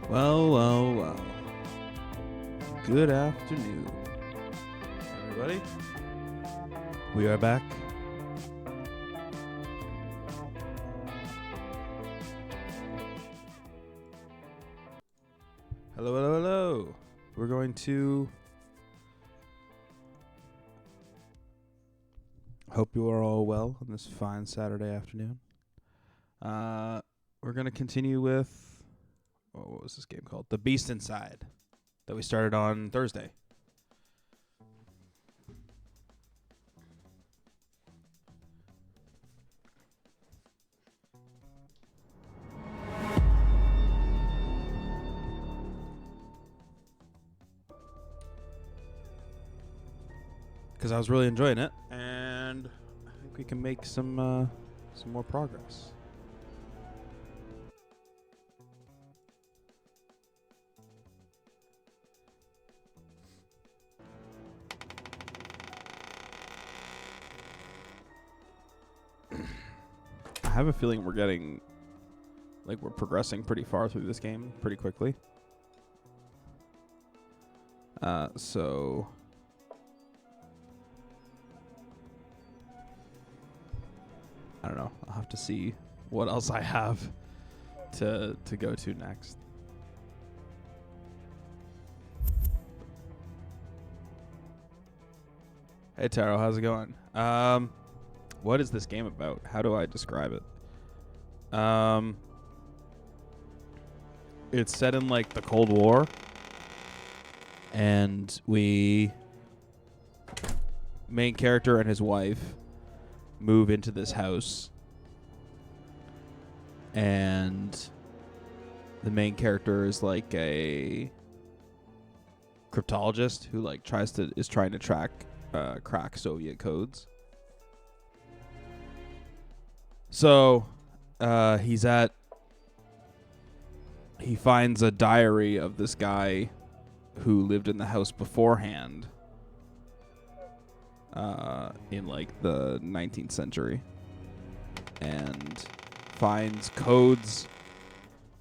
Well. Good afternoon, everybody. We are back. Hello. We're going to... Hope you are all well on this fine Saturday afternoon. We're going to continue with... what was this game called? The Beast Inside that we started on Thursday. Because I was really enjoying it, and I think we can make some more progress. I have a feeling we're progressing pretty far through this game pretty quickly. So I don't know. I'll have to see what else I have to go to next. Hey Taro, how's it going? What is this game about? How do I describe it? It's set in like the Cold War, and main character and his wife move into this house, and the main character is like a cryptologist who like is trying to crack Soviet codes. So he finds a diary of this guy who lived in the house beforehand, in like the 19th century, and finds codes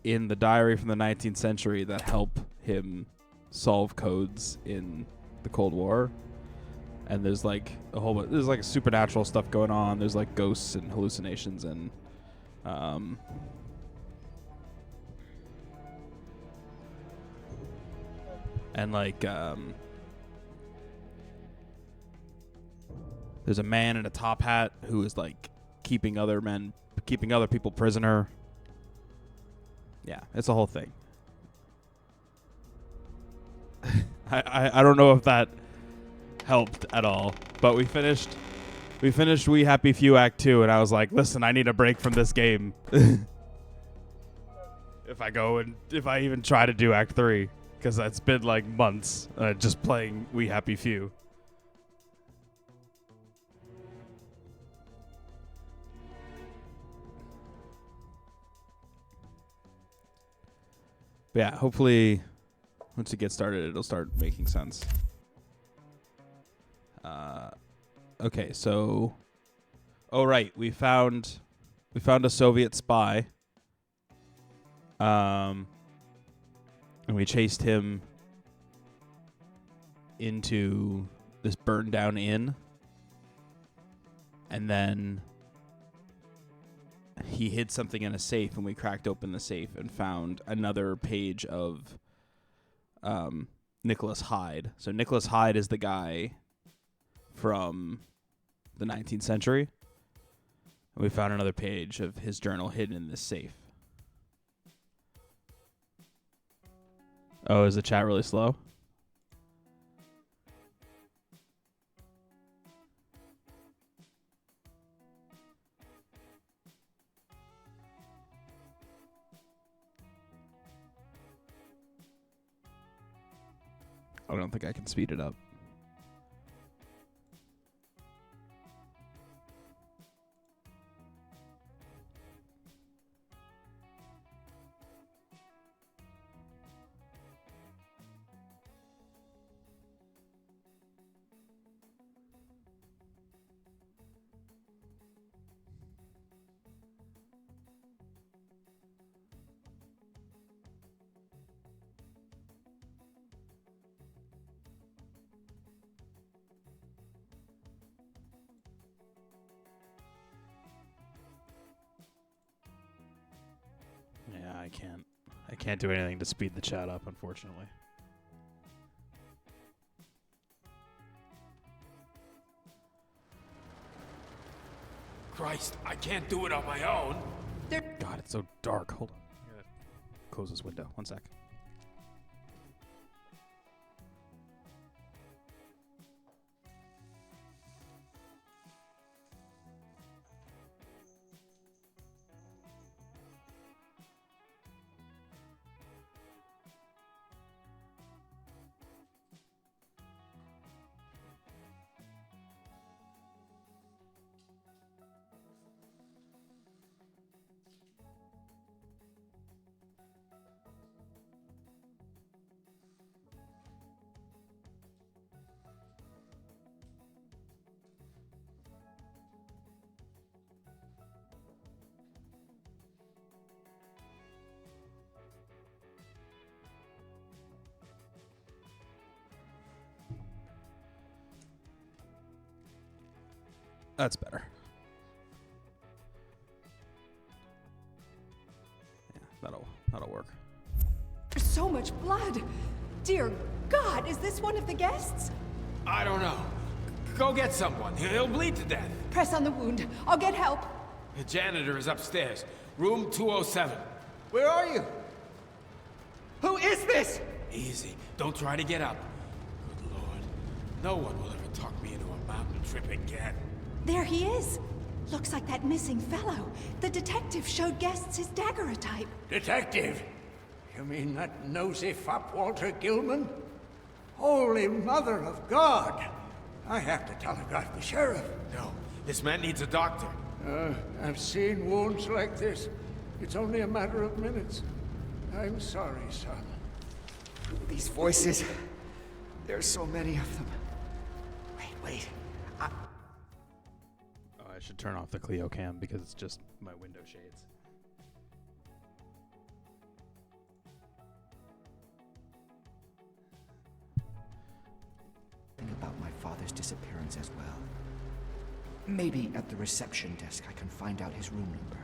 in the diary from the 19th century that help him solve codes in the Cold War. And there's like there's like supernatural stuff going on. There's like ghosts and hallucinations and there's a man in a top hat who is like keeping other people prisoner. Yeah, it's a whole thing. I don't know if that helped at all, but we finished We Happy Few Act 2, and I was like, listen, I need a break from this game. If I even try to do Act 3, because it's been like months just playing We Happy Few. But yeah, hopefully once it gets started, it'll start making sense. Okay, so we found a Soviet spy. And we chased him into this burned down inn. And then he hid something in a safe, and we cracked open the safe and found another page of Nicholas Hyde. So Nicholas Hyde is the guy from the 19th century. And we found another page of his journal hidden in this safe. Oh, is the chat really slow? I don't think I can speed it up. I can't. I can't do anything to speed the chat up, unfortunately. Christ, I can't do it on my own. God, it's so dark. Hold on. I gotta close this window. One sec. That's better. Yeah, that'll work. There's so much blood. Dear God, is this one of the guests? I don't know. Go get someone. He'll bleed to death. Press on the wound. I'll get help. The janitor is upstairs. Room 207. Where are you? Who is this? Easy. Don't try to get up. Good Lord. No one will ever talk me into a mountain trip again. There he is. Looks like that missing fellow. The detective showed guests his daguerreotype. Detective? You mean that nosy fop Walter Gilman? Holy Mother of God! I have to telegraph the sheriff. No, this man needs a doctor. I've seen wounds like this. It's only a matter of minutes. I'm sorry, son. These voices. There's so many of them. Wait. I should turn off the Clio cam because it's just my window shades. Think about my father's disappearance as well. Maybe at the reception desk I can find out his room number.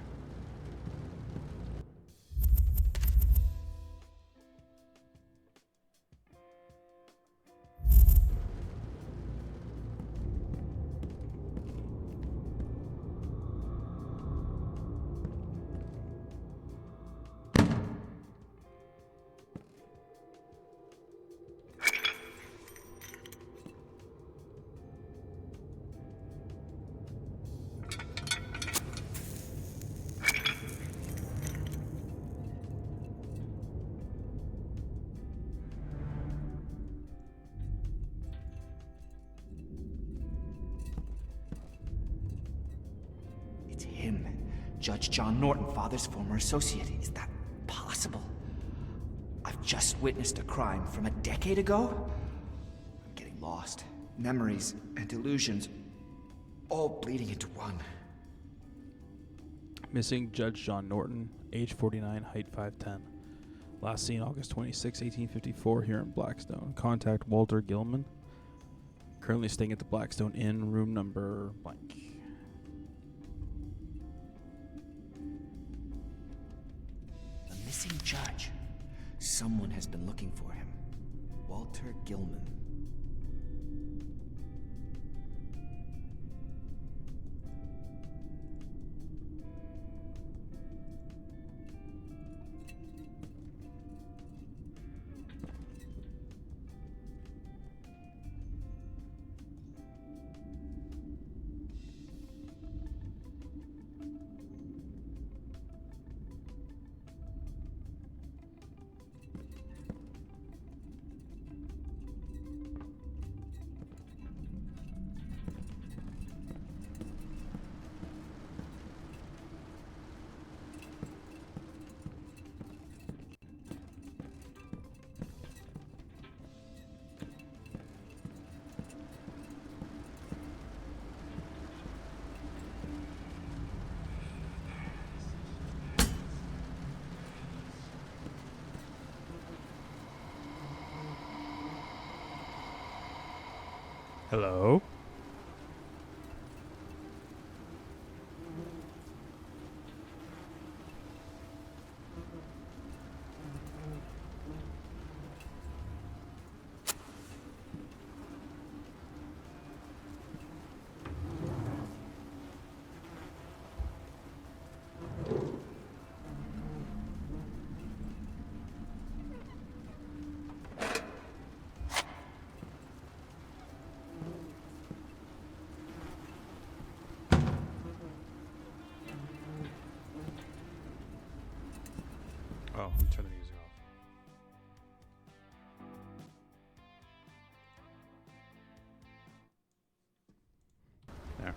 It's him. Judge John Norton, father's former associate. Is that possible? I've just witnessed a crime from a decade ago? I'm getting lost. Memories and illusions, all bleeding into one. Missing Judge John Norton, age 49, height 5'10". Last seen August 26, 1854 here in Blackstone. Contact Walter Gilman. Currently staying at the Blackstone Inn, room number blank. The missing judge. Someone has been looking for him. Walter Gilman. Hello? Oh, I'm turning the music off. There.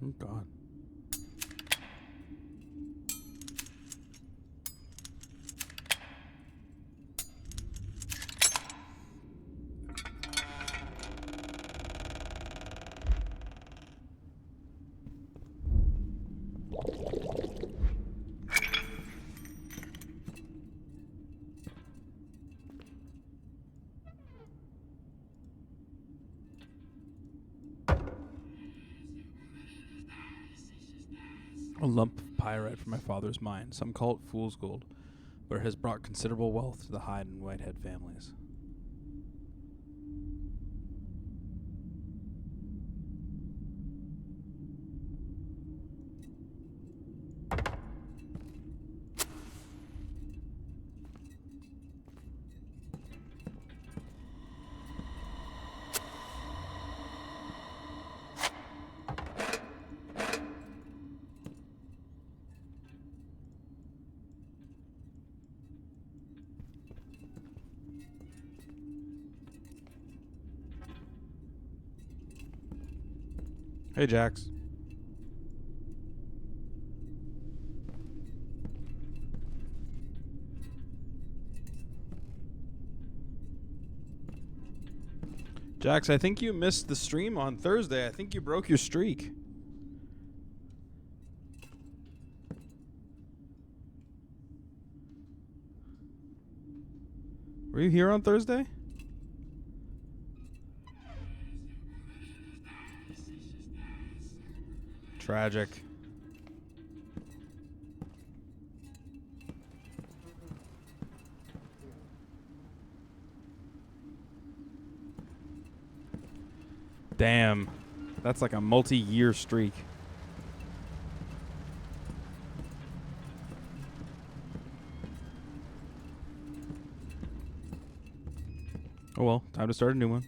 Oh, God. A lump of pyrite from my father's mine. Some call it fool's gold, but it has brought considerable wealth to the Hyde and Whitehead families. Hey, Jax. Jax, I think you missed the stream on Thursday. I think you broke your streak. Were you here on Thursday? Tragic. Damn. That's like a multi-year streak. Oh well, time to start a new one.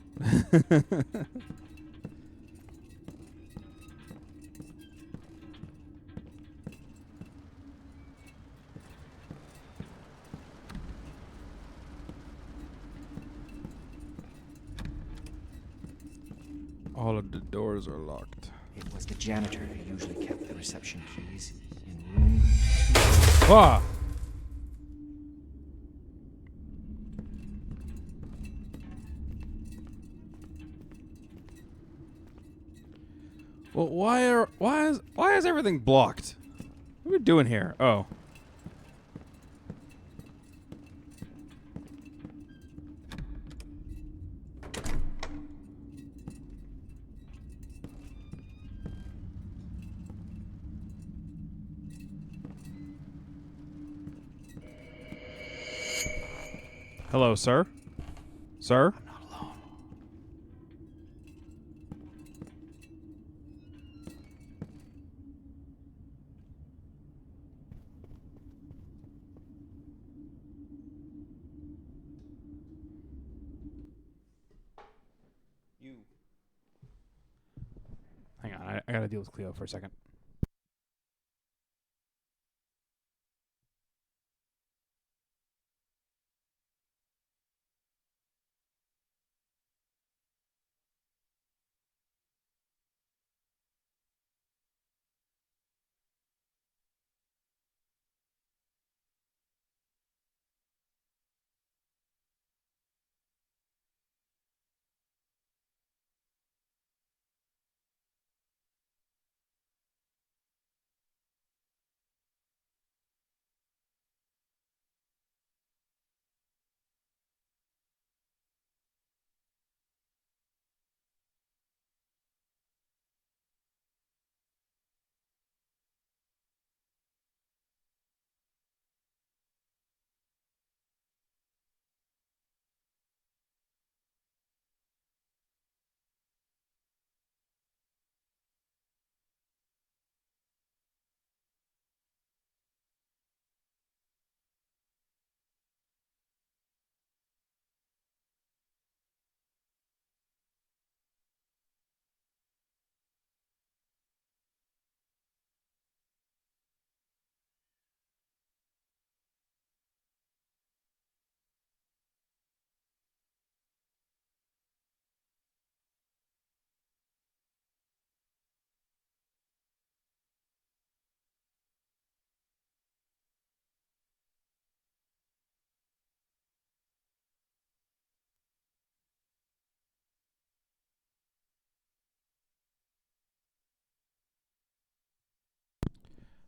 All of the doors are locked. It was the janitor who usually kept the reception keys in room. Ah! Well, why is everything blocked? What are we doing here? Oh. Hello, sir? Sir? I'm not alone. You. Hang on, I gotta deal with Cleo for a second.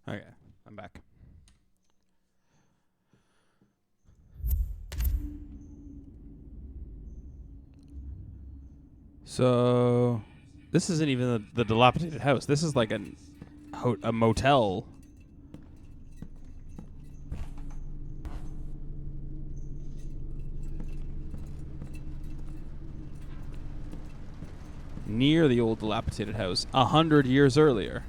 Okay, I'm back. So, this isn't even the dilapidated house. This is like a motel. Near the old dilapidated house, 100 years earlier.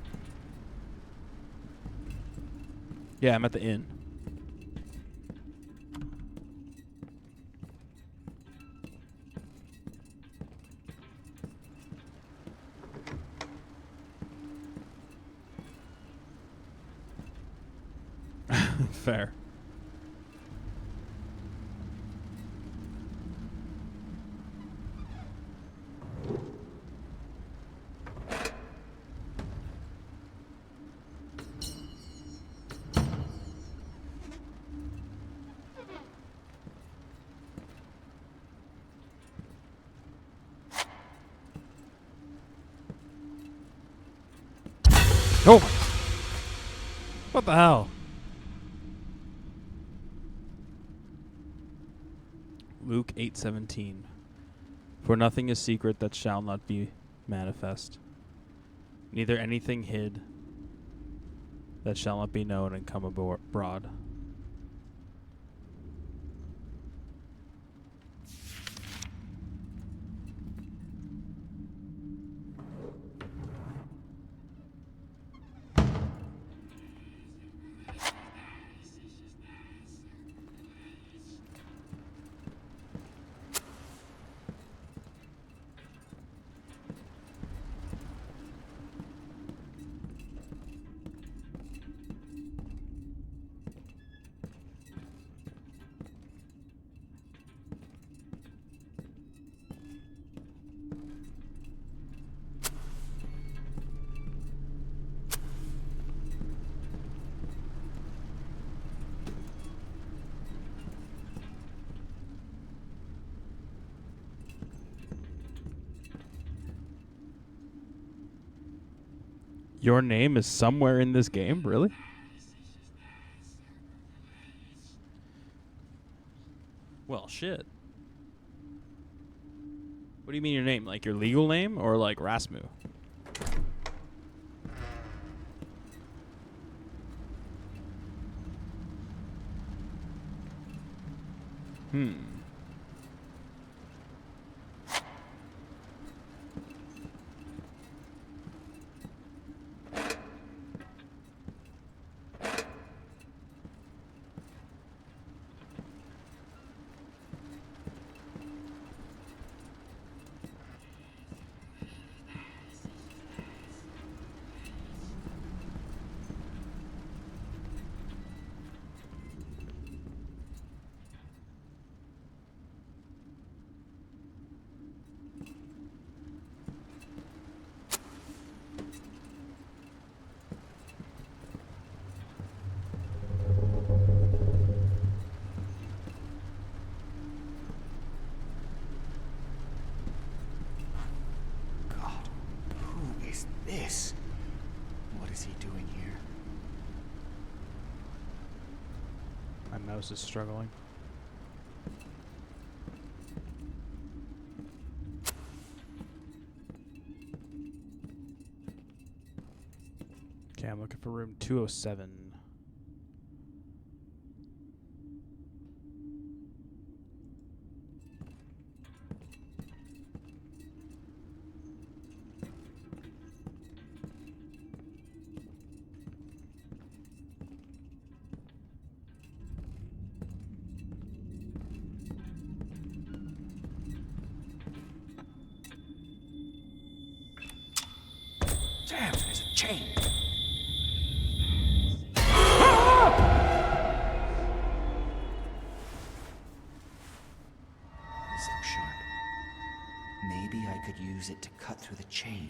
Yeah, I'm at the inn. Fair. Oh my. What the hell? Luke 8:17. For nothing is secret that shall not be manifest, neither anything hid that shall not be known and come abroad. Your name is somewhere in this game? Really? Well, shit. What do you mean your name? Like your legal name or like Rasmu? God, who is this? What is he doing here? My mouse is struggling. Okay, I'm looking for room 207. Damn, there's a chain. This looks sharp. Maybe I could use it to cut through the chain.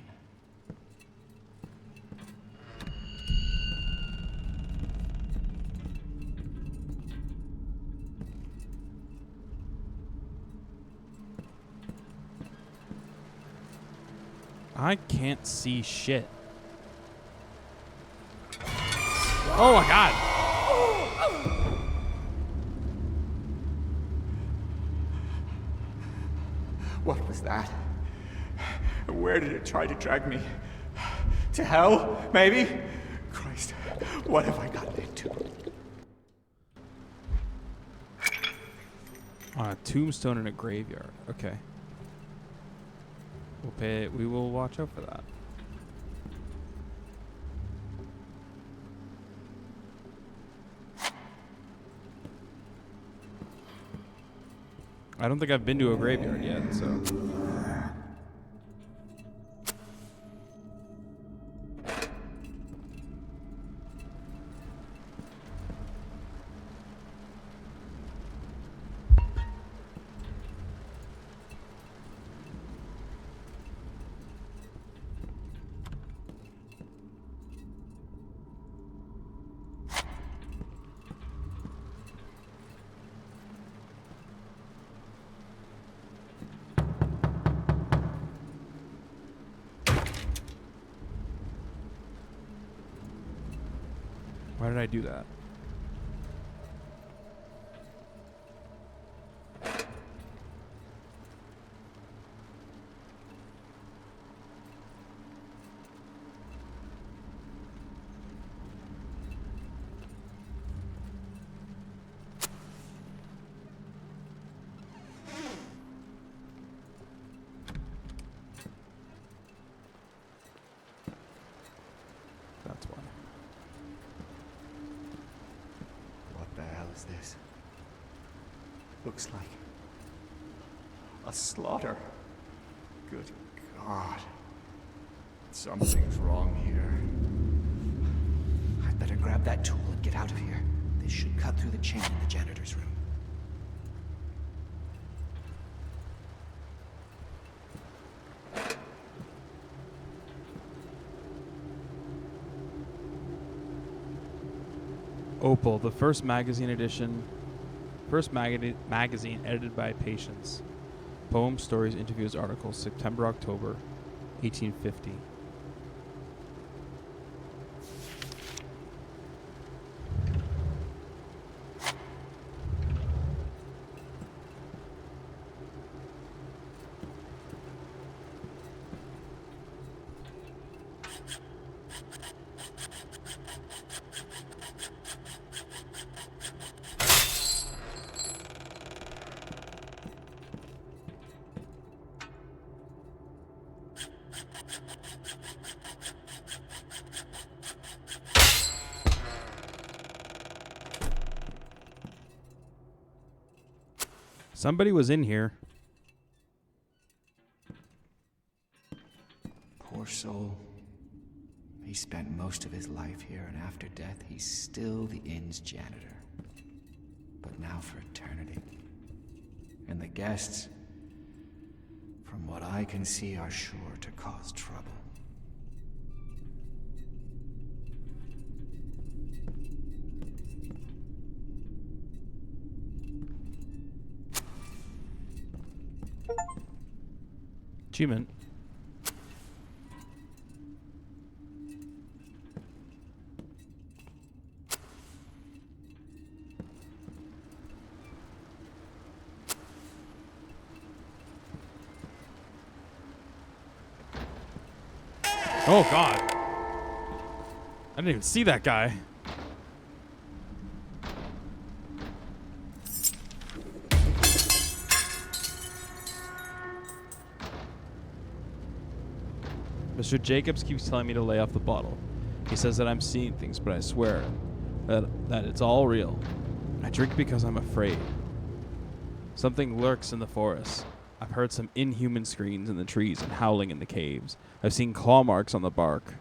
I can't see shit. Oh my god. What was that? Where did it try to drag me? To hell, maybe? Christ, what have I gotten into? On a tombstone in a graveyard. Okay. We will watch out for that. I don't think I've been to a graveyard yet, so. Why did I do that? That's why. What the hell is this? Looks like a slaughter. Good God. Something's wrong here. I'd better grab that tool and get out of here. This should cut through the chain in the janitor's room. Opal, the first magazine edition. First magazine edited by Patience. Poems, stories, interviews, articles, September, October, 1850. Somebody was in here. Poor soul. He spent most of his life here, and after death, he's still the inn's janitor. But now for eternity. And the guests, from what I can see, are sure to cause trouble. Achievement. Oh God. I didn't even see that guy. Mr. Jacobs keeps telling me to lay off the bottle. He says that I'm seeing things, but I swear that it's all real. I drink because I'm afraid. Something lurks in the forest. I've heard some inhuman screams in the trees and howling in the caves. I've seen claw marks on the bark.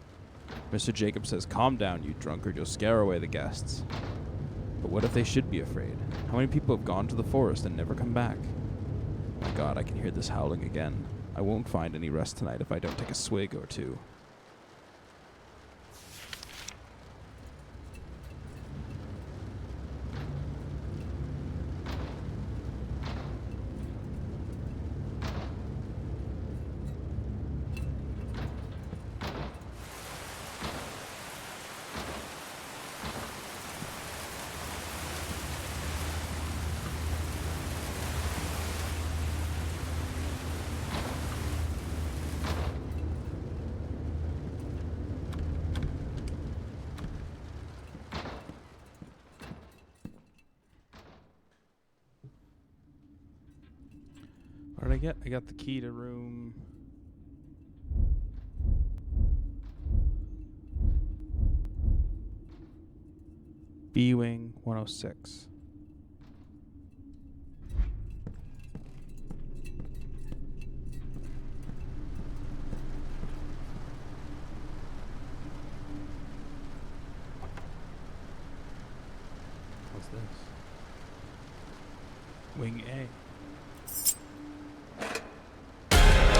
Mr. Jacobs says, calm down, you drunkard, you'll scare away the guests. But what if they should be afraid? How many people have gone to the forest and never come back? My God, I can hear this howling again. I won't find any rest tonight if I don't take a swig or two. did I get? I got the key to room... B-Wing 106. What's this? Wing A.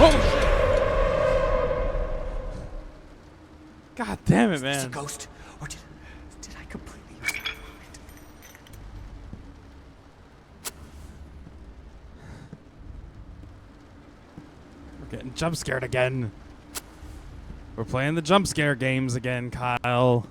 Oh shit! God damn it, Is this a man. ghost? Or did I completely lose my mind? We're getting jump scared again. We're playing the jump scare games again, Kyle.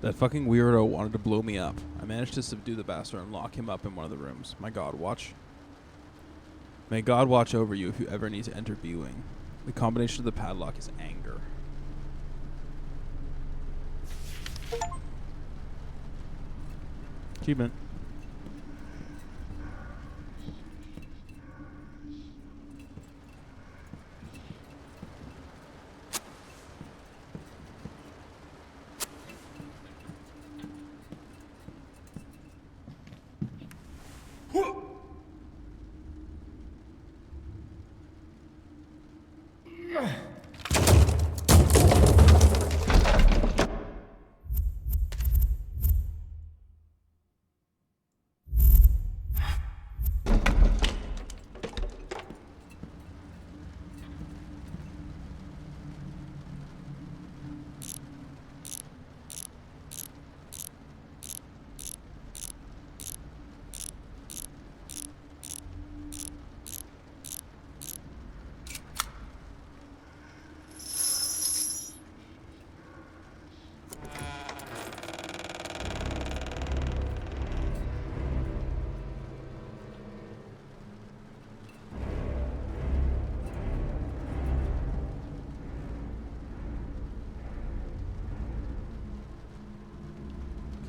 That fucking weirdo wanted to blow me up. I managed to subdue the bastard and lock him up in one of the rooms. My God, watch. May God watch over you if you ever need to enter B-Wing. The combination of the padlock is anger. Achievement.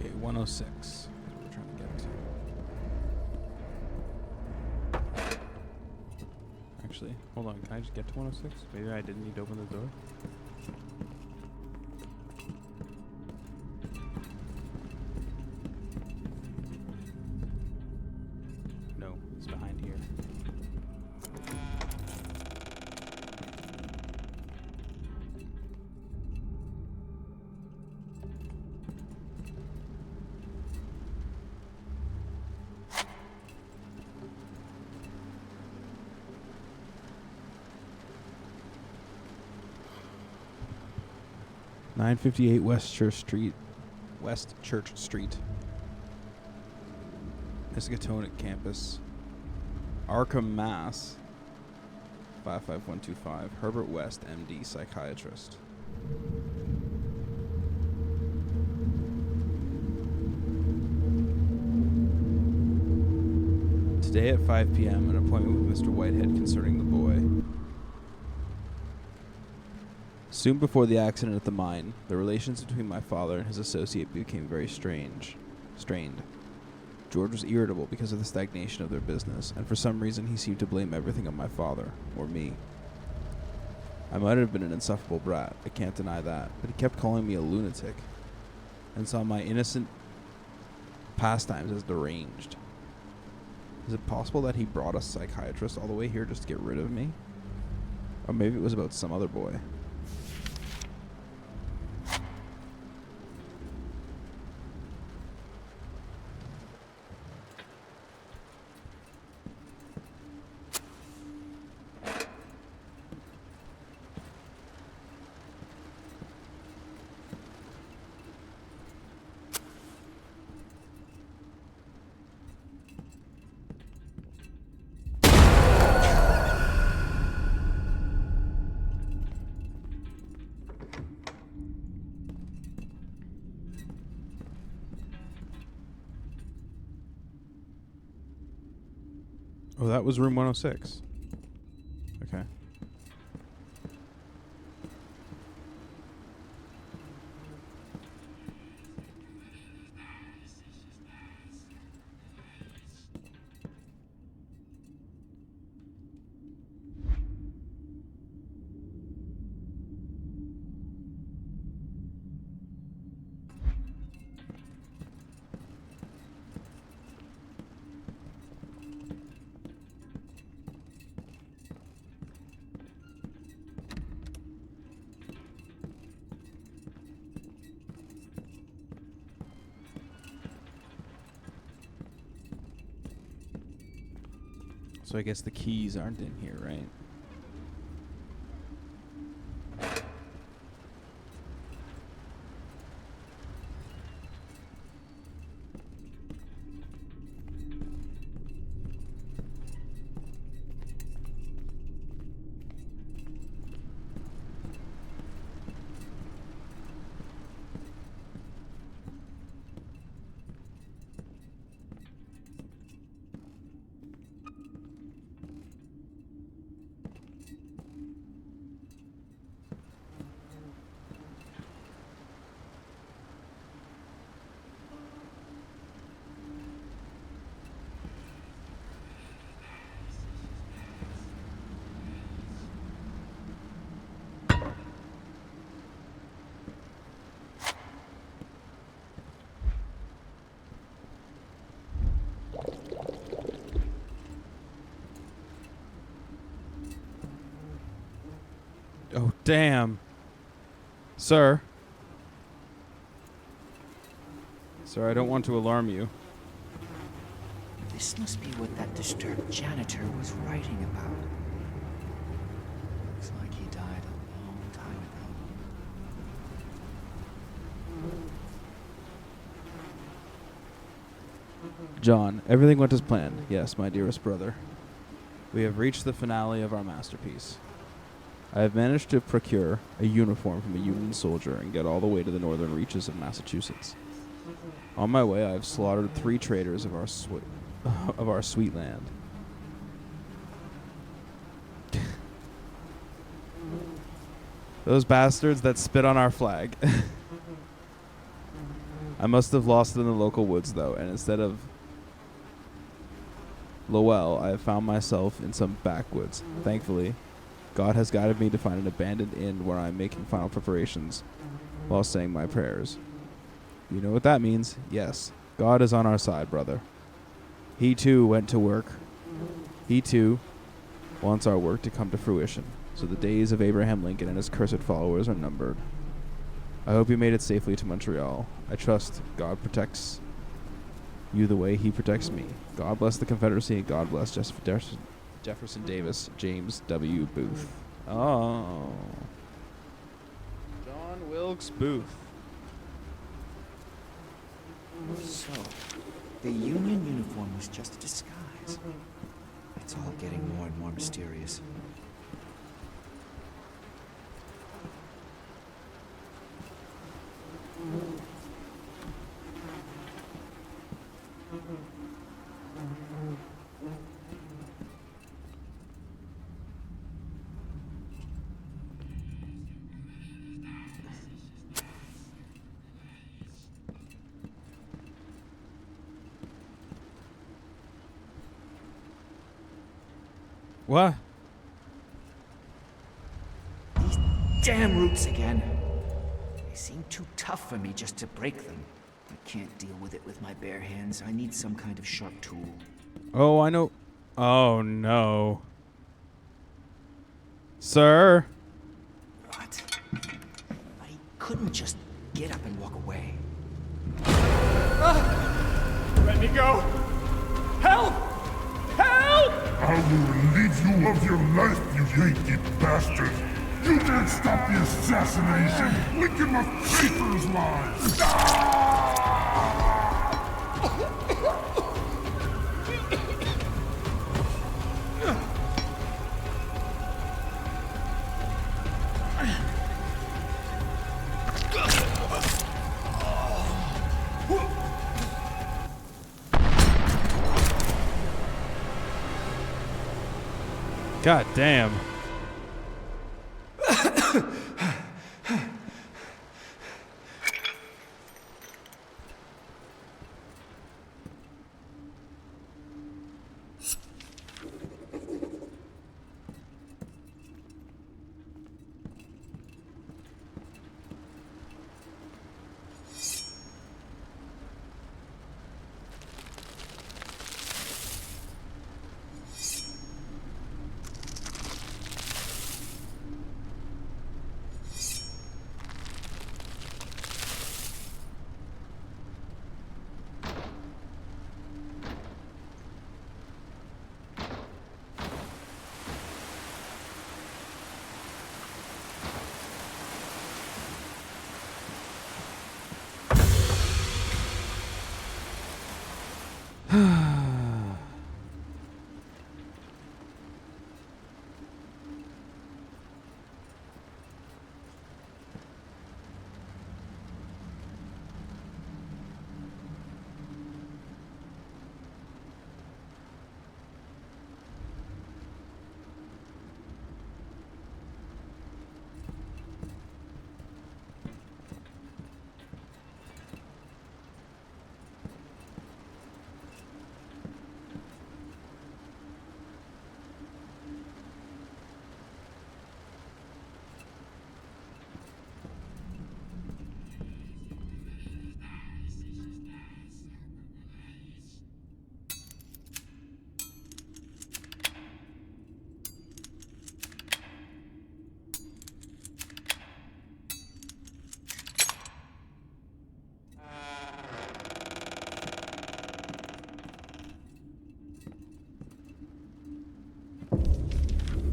Okay, 106 is what we're trying to get to. Actually, hold on. Can I just get to 106? Maybe I didn't need to open the door. No, it's behind here. (958) West Church Street, Miskatonic Campus, Arkham, Mass. 55125. Herbert West, MD, psychiatrist. Today at 5 p.m., an appointment with Mr. Whitehead concerning the boy. Soon before the accident at the mine, the relations between my father and his associate became very strained. George was irritable because of the stagnation of their business, and for some reason he seemed to blame everything on my father, or me. I might have been an insufferable brat, I can't deny that, but he kept calling me a lunatic, and saw my innocent pastimes as deranged. Is it possible that he brought a psychiatrist all the way here just to get rid of me? Or maybe it was about some other boy. Oh, that was room 106. Okay. So I guess the keys aren't in here, right? Oh, damn. Sir. Sir, I don't want to alarm you. This must be what that disturbed janitor was writing about. Looks like he died a long time ago. John, everything went as planned. Yes, my dearest brother. We have reached the finale of our masterpiece. I have managed to procure a uniform from a Union soldier and get all the way to the northern reaches of Massachusetts. On my way, I have slaughtered 3 traitors of our sweet land. Those bastards that spit on our flag. I must have lost it in the local woods, though, and instead of Lowell, I have found myself in some backwoods. Thankfully, God has guided me to find an abandoned inn where I am making final preparations while saying my prayers. You know what that means? Yes, God is on our side, brother. He too went to work. He too wants our work to come to fruition, so the days of Abraham Lincoln and his cursed followers are numbered. I hope you made it safely to Montreal. I trust God protects you the way he protects me. God bless the Confederacy, and God bless Jefferson Davis, James W. Booth. Oh. John Wilkes Booth. So, the Union uniform was just a disguise. It's all getting more and more mysterious. What? These damn roots again. They seem too tough for me just to break them. I can't deal with it with my bare hands. I need some kind of sharp tool. Oh, I know. Oh, no. Sir? What? I couldn't just get up and walk away. Let me go! Help! Help! I will relieve you of your life, you Yankee bastard! You can't stop the assassination! Lincoln must pay for his lies! God damn.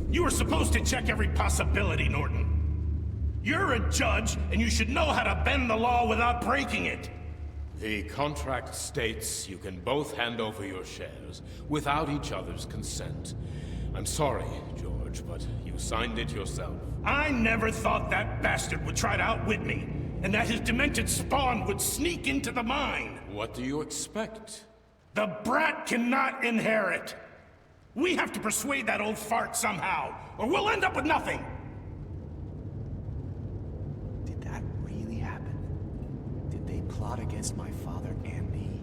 You were supposed to check every possibility, Norton. You're a judge, and you should know how to bend the law without breaking it. The contract states you can both hand over your shares without each other's consent. I'm sorry, George, but you signed it yourself. I never thought that bastard would try to outwit me, and that his demented spawn would sneak into the mine. What do you expect? The brat cannot inherit. We have to persuade that old fart somehow, or we'll end up with nothing! Did that really happen? Did they plot against my father and me?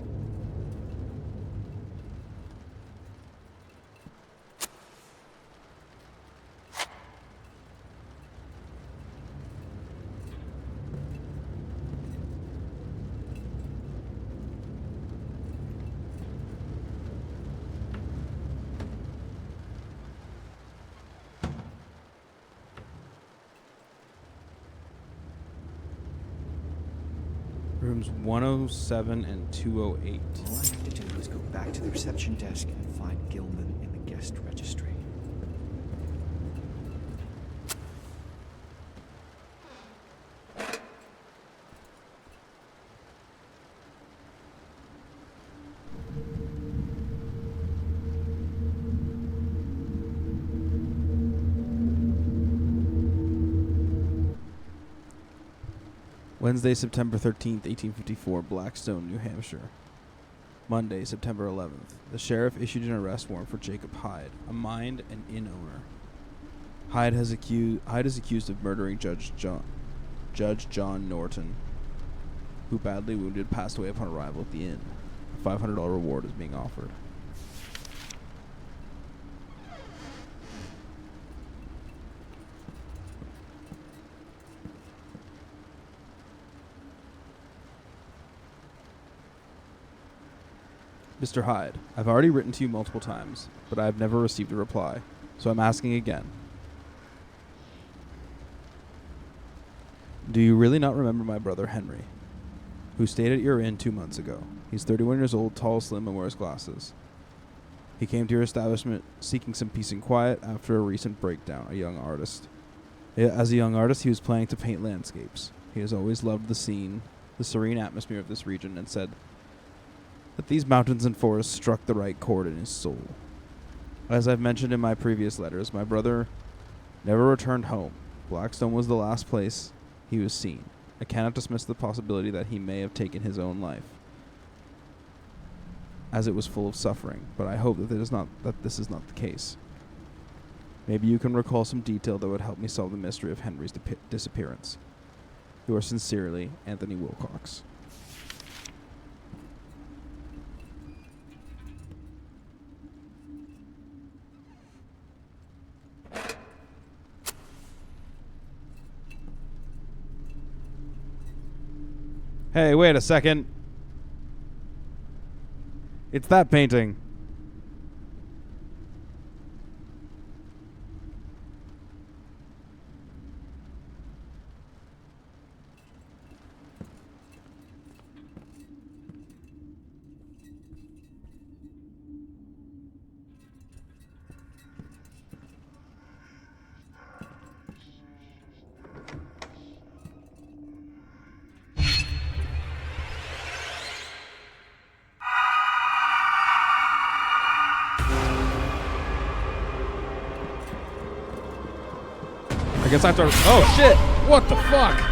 Rooms 107 and 208. All I have to do is go back to the reception desk and find Gilman in the guest registry. Wednesday, September 13th, 1854, Blackstone, New Hampshire. Monday, September 11th. The sheriff issued an arrest warrant for Jacob Hyde, a mine and inn owner. Hyde is accused of murdering Judge John Norton, who, badly wounded, passed away upon arrival at the inn. A $500 reward is being offered. Mr. Hyde, I've already written to you multiple times, but I have never received a reply, so I'm asking again. Do you really not remember my brother Henry, who stayed at your inn 2 months ago? He's 31 years old, tall, slim, and wears glasses. He came to your establishment seeking some peace and quiet after a recent breakdown, a young artist. As a young artist, he was planning to paint landscapes. He has always loved the scene, the serene atmosphere of this region, and said that these mountains and forests struck the right chord in his soul. As I've mentioned in my previous letters, my brother never returned home. Blackstone was the last place he was seen. I cannot dismiss the possibility that he may have taken his own life, as it was full of suffering, but I hope that this is not the case. Maybe you can recall some detail that would help me solve the mystery of Henry's disappearance. Yours sincerely, Anthony Wilcox. Hey, wait a second. It's that painting. I guess I have to. Oh shit! What the fuck?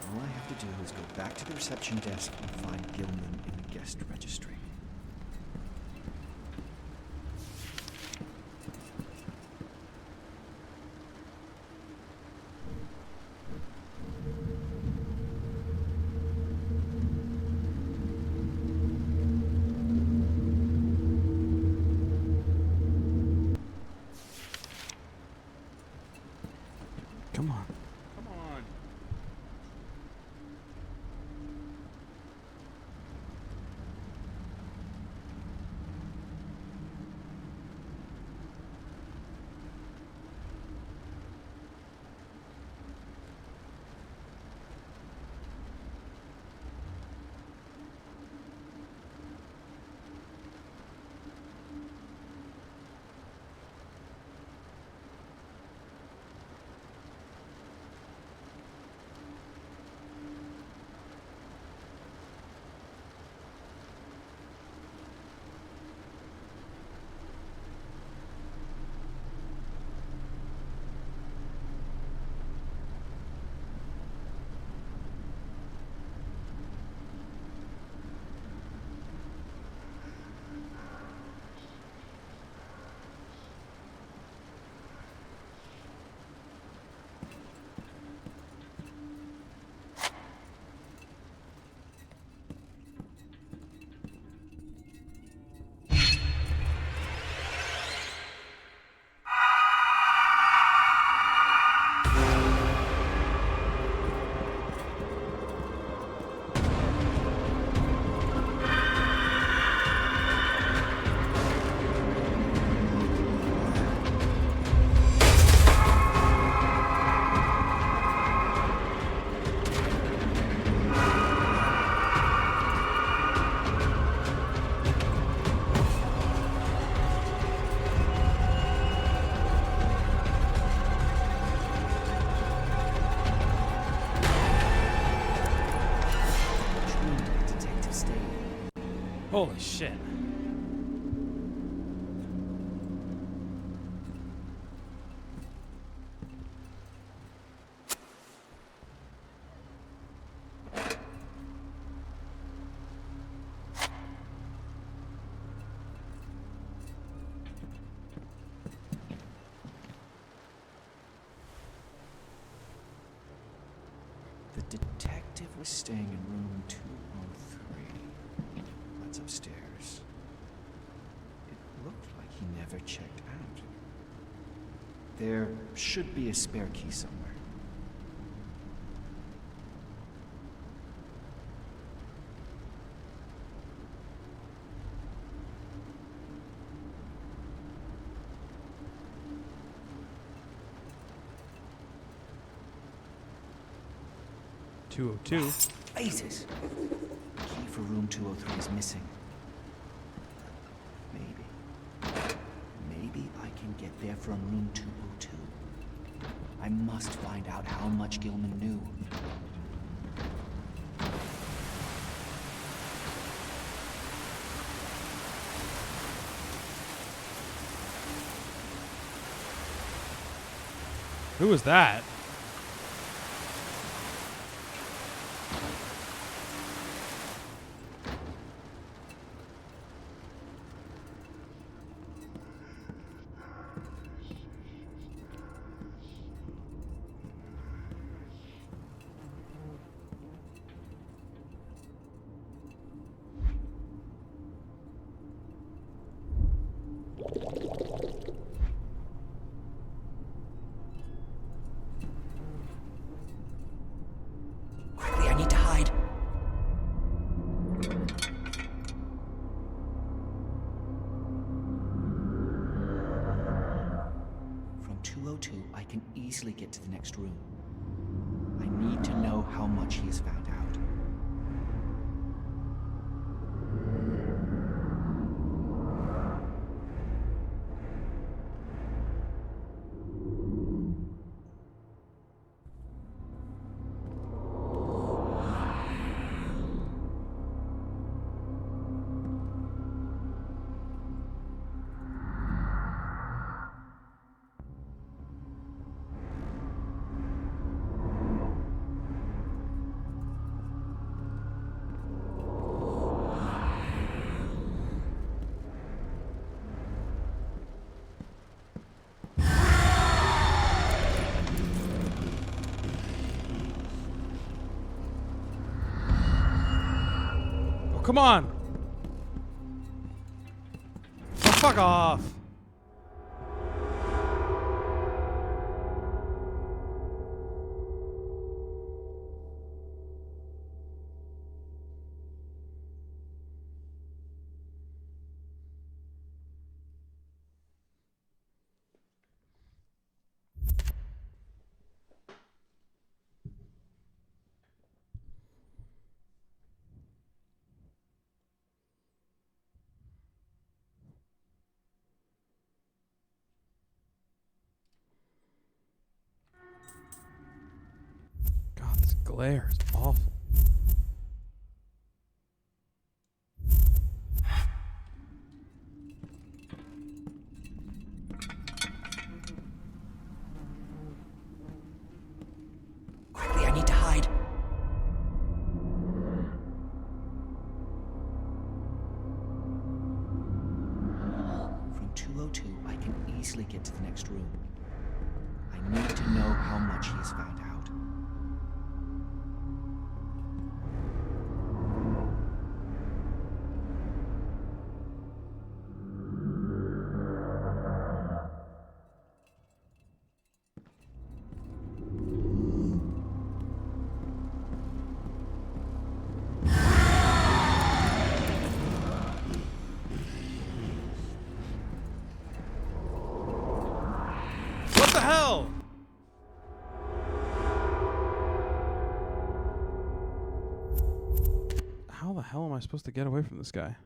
All I have to do is go back to the reception desk and find Gilman in the guest registry. Come on. Come on. Holy shit. The detective was staying in room 203. That's upstairs. It looked like he never checked out. There should be a spare key somewhere. Blazes! The key for room 203 is missing. Maybe I can get there from room 202. I must find out how much Gilman knew. Who was that? Quickly, I need to hide. From 202, I can easily get to the next room. I need to know how much he has found out. Come on! Oh, fuck off! God, this glare is awful. Quickly, I need to hide. From 202, I can easily get to the next room. I need to know how much he has found out. What the hell? How the hell am I supposed to get away from this guy?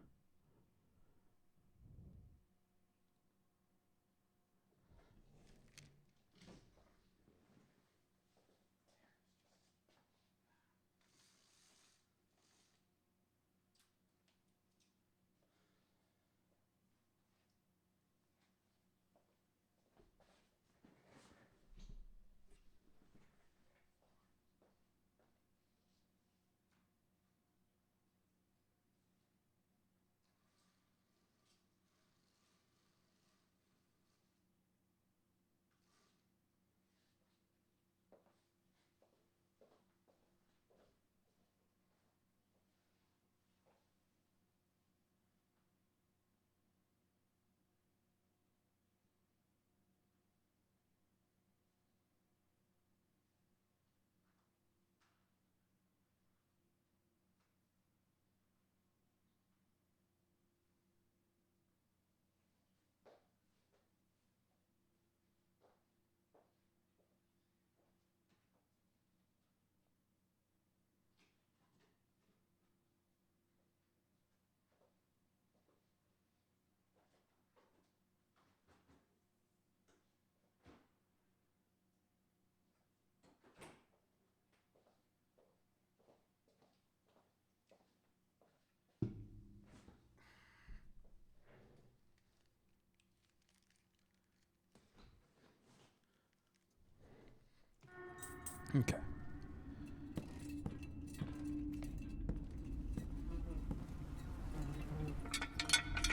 Okay.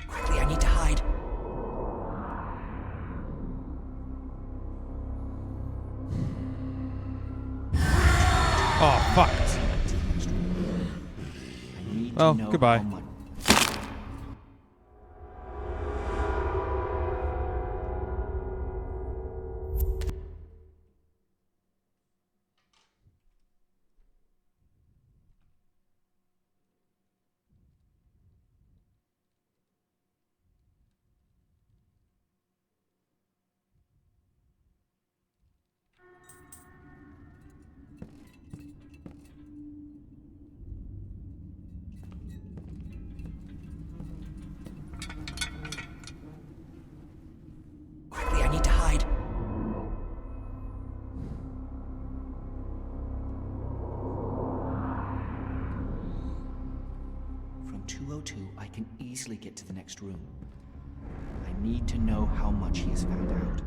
Quickly, I need to hide. Oh, fuck. I need Well, to know goodbye. how much. Quickly, I need to hide. From 202, I can easily get to the next room. I need to know how much he has found out.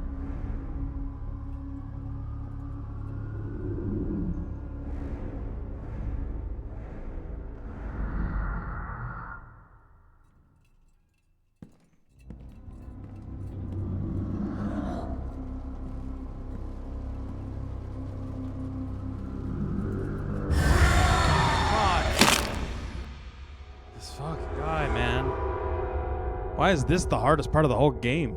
This fucking guy, man. Why is this the hardest part of the whole game?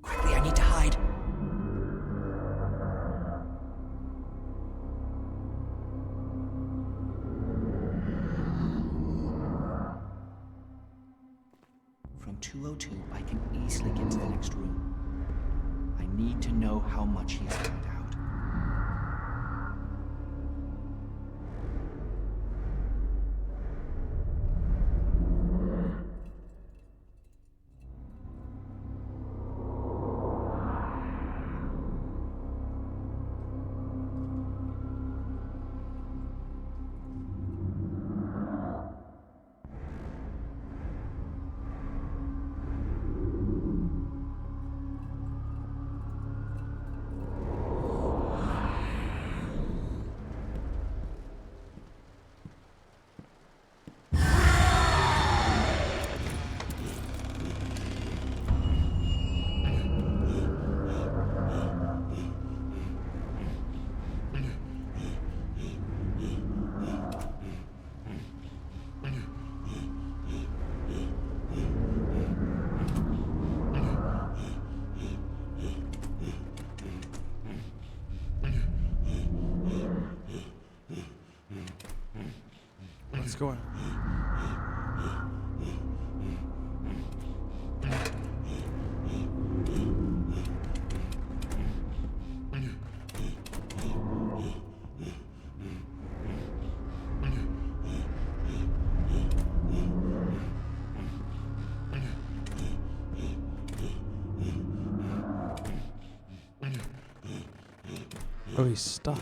Quickly, I need to hide. From 202, I can easily get to the next room. I need to know how much he has found out. What's going on? Oh, he's stuck.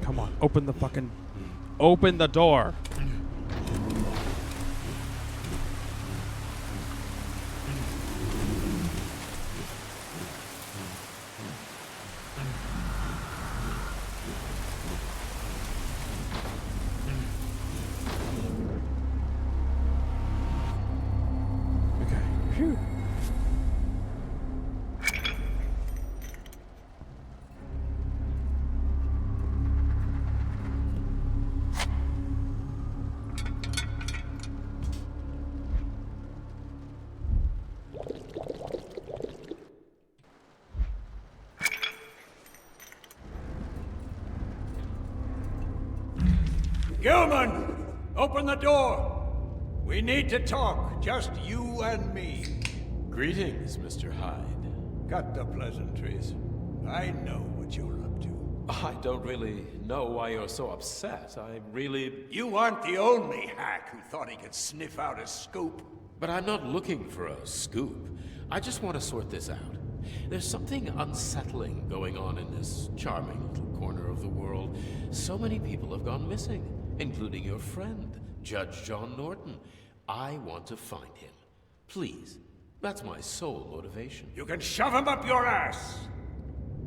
Come on, open the door. Phew. Gilman, open the door. We need to talk, just you and me. Greetings, Mr. Hyde. Cut the pleasantries. I know what you're up to. I don't really know why you're so upset. You aren't the only hack who thought he could sniff out a scoop. But I'm not looking for a scoop. I just want to sort this out. There's something unsettling going on in this charming little corner of the world. So many people have gone missing, including your friend, Judge John Norton. I want to find him. Please. That's my sole motivation. You can shove him up your ass!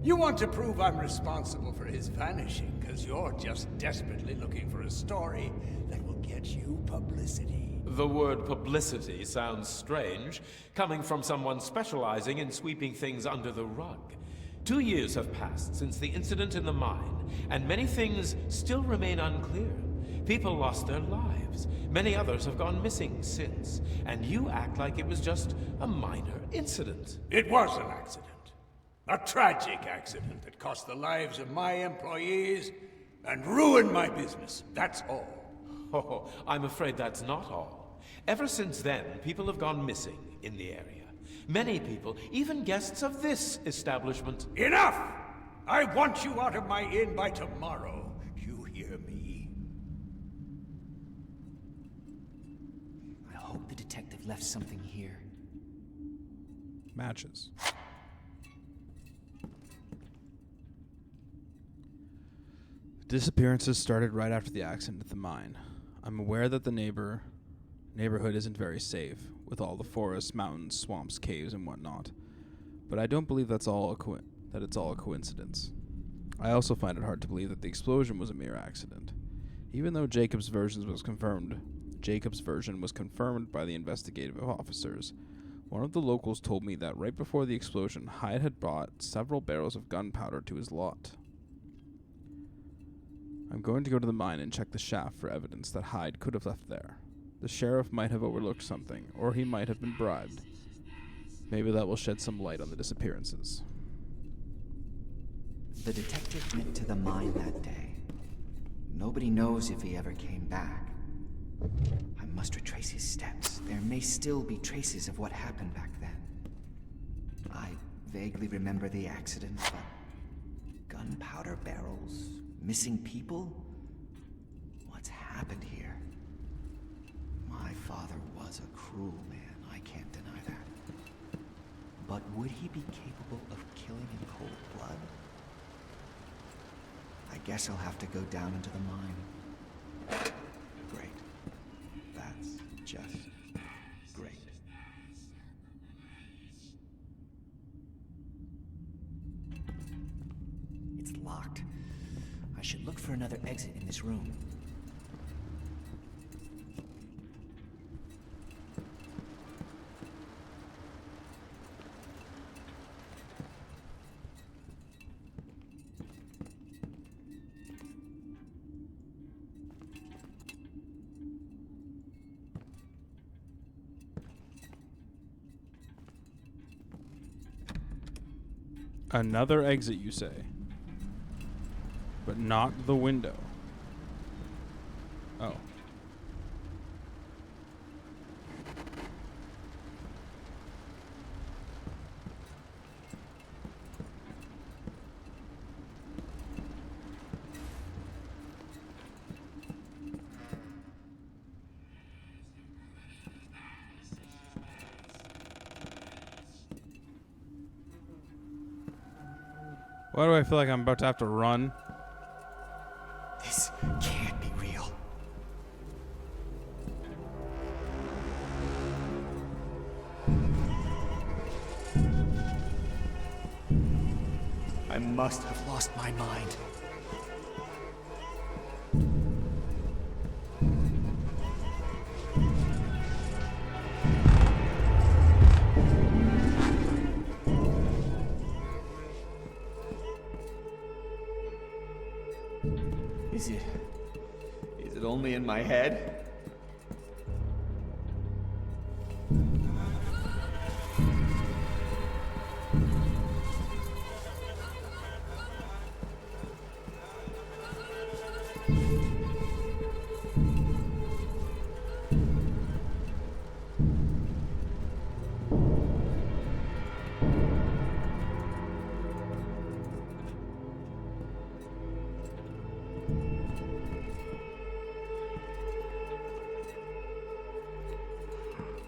You want to prove I'm responsible for his vanishing, because you're just desperately looking for a story that will get you publicity. The word publicity sounds strange, coming from someone specializing in sweeping things under the rug. 2 years have passed since the incident in the mine, and many things still remain unclear. People lost their lives. Many others have gone missing since, and you act like it was just a minor incident. It was an accident. A tragic accident that cost the lives of my employees and ruined my business. That's all. Oh, I'm afraid that's not all. Ever since then, people have gone missing in the area. Many people, even guests of this establishment. Enough! I want you out of my inn by tomorrow. Do you hear me? I hope the detective left something here. Matches. Disappearances started right after the accident at the mine. I'm aware that the neighborhood isn't very safe, with all the forests, mountains, swamps, caves, and whatnot. But I don't believe that it's all a coincidence. I also find it hard to believe that the explosion was a mere accident. Even though Jacob's version was confirmed by the investigative officers. One of the locals told me that right before the explosion, Hyde had brought several barrels of gunpowder to his lot. I'm going to go to the mine and check the shaft for evidence that Hyde could have left there. The sheriff might have overlooked something, or he might have been bribed. Maybe that will shed some light on the disappearances. The detective went to the mine that day. Nobody knows if he ever came back. I must retrace his steps. There may still be traces of what happened back then. I vaguely remember the accident, but gunpowder barrels, missing people? What's happened here? My father was a cruel man, I can't deny that. But would he be capable of killing in cold blood? I guess I'll have to go down into the mine. Great. That's just great. It's locked. I should look for another exit in this room. Another exit, you say? But not the window. Oh. Why do I feel like I'm about to have to run? This can't be real. I must have lost my mind. only in my head.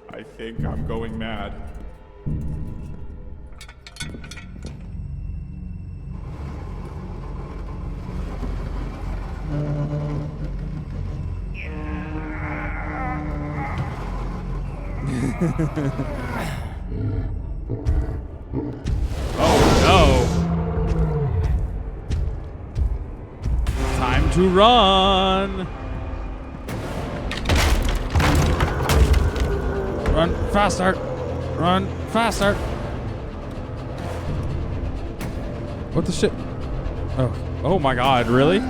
I think I'm going mad. Oh no! Time to run! Run faster! Run faster! What the shit? Oh my god, really?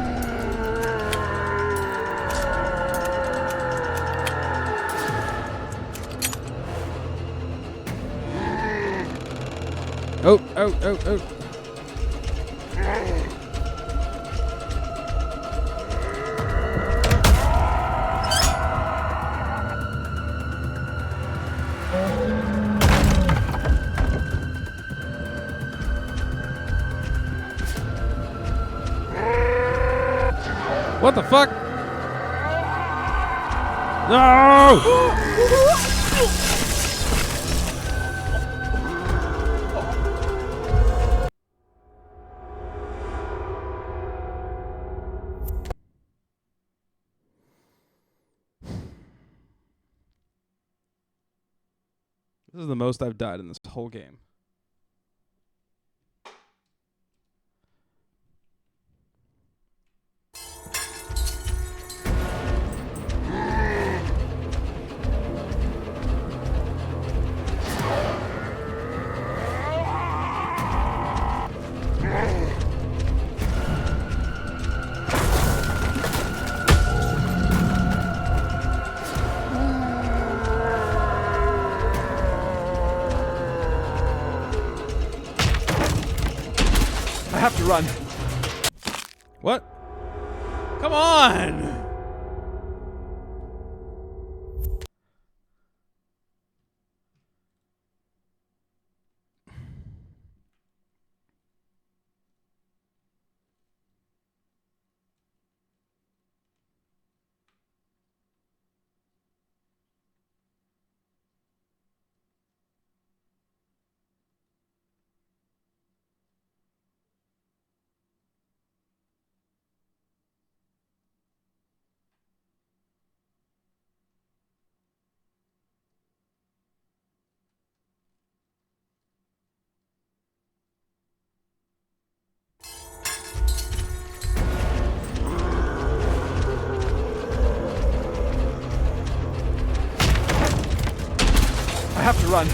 Oh. What the fuck? No! This is the most I've died in this whole game. I have to run. What? Come on! I have to run.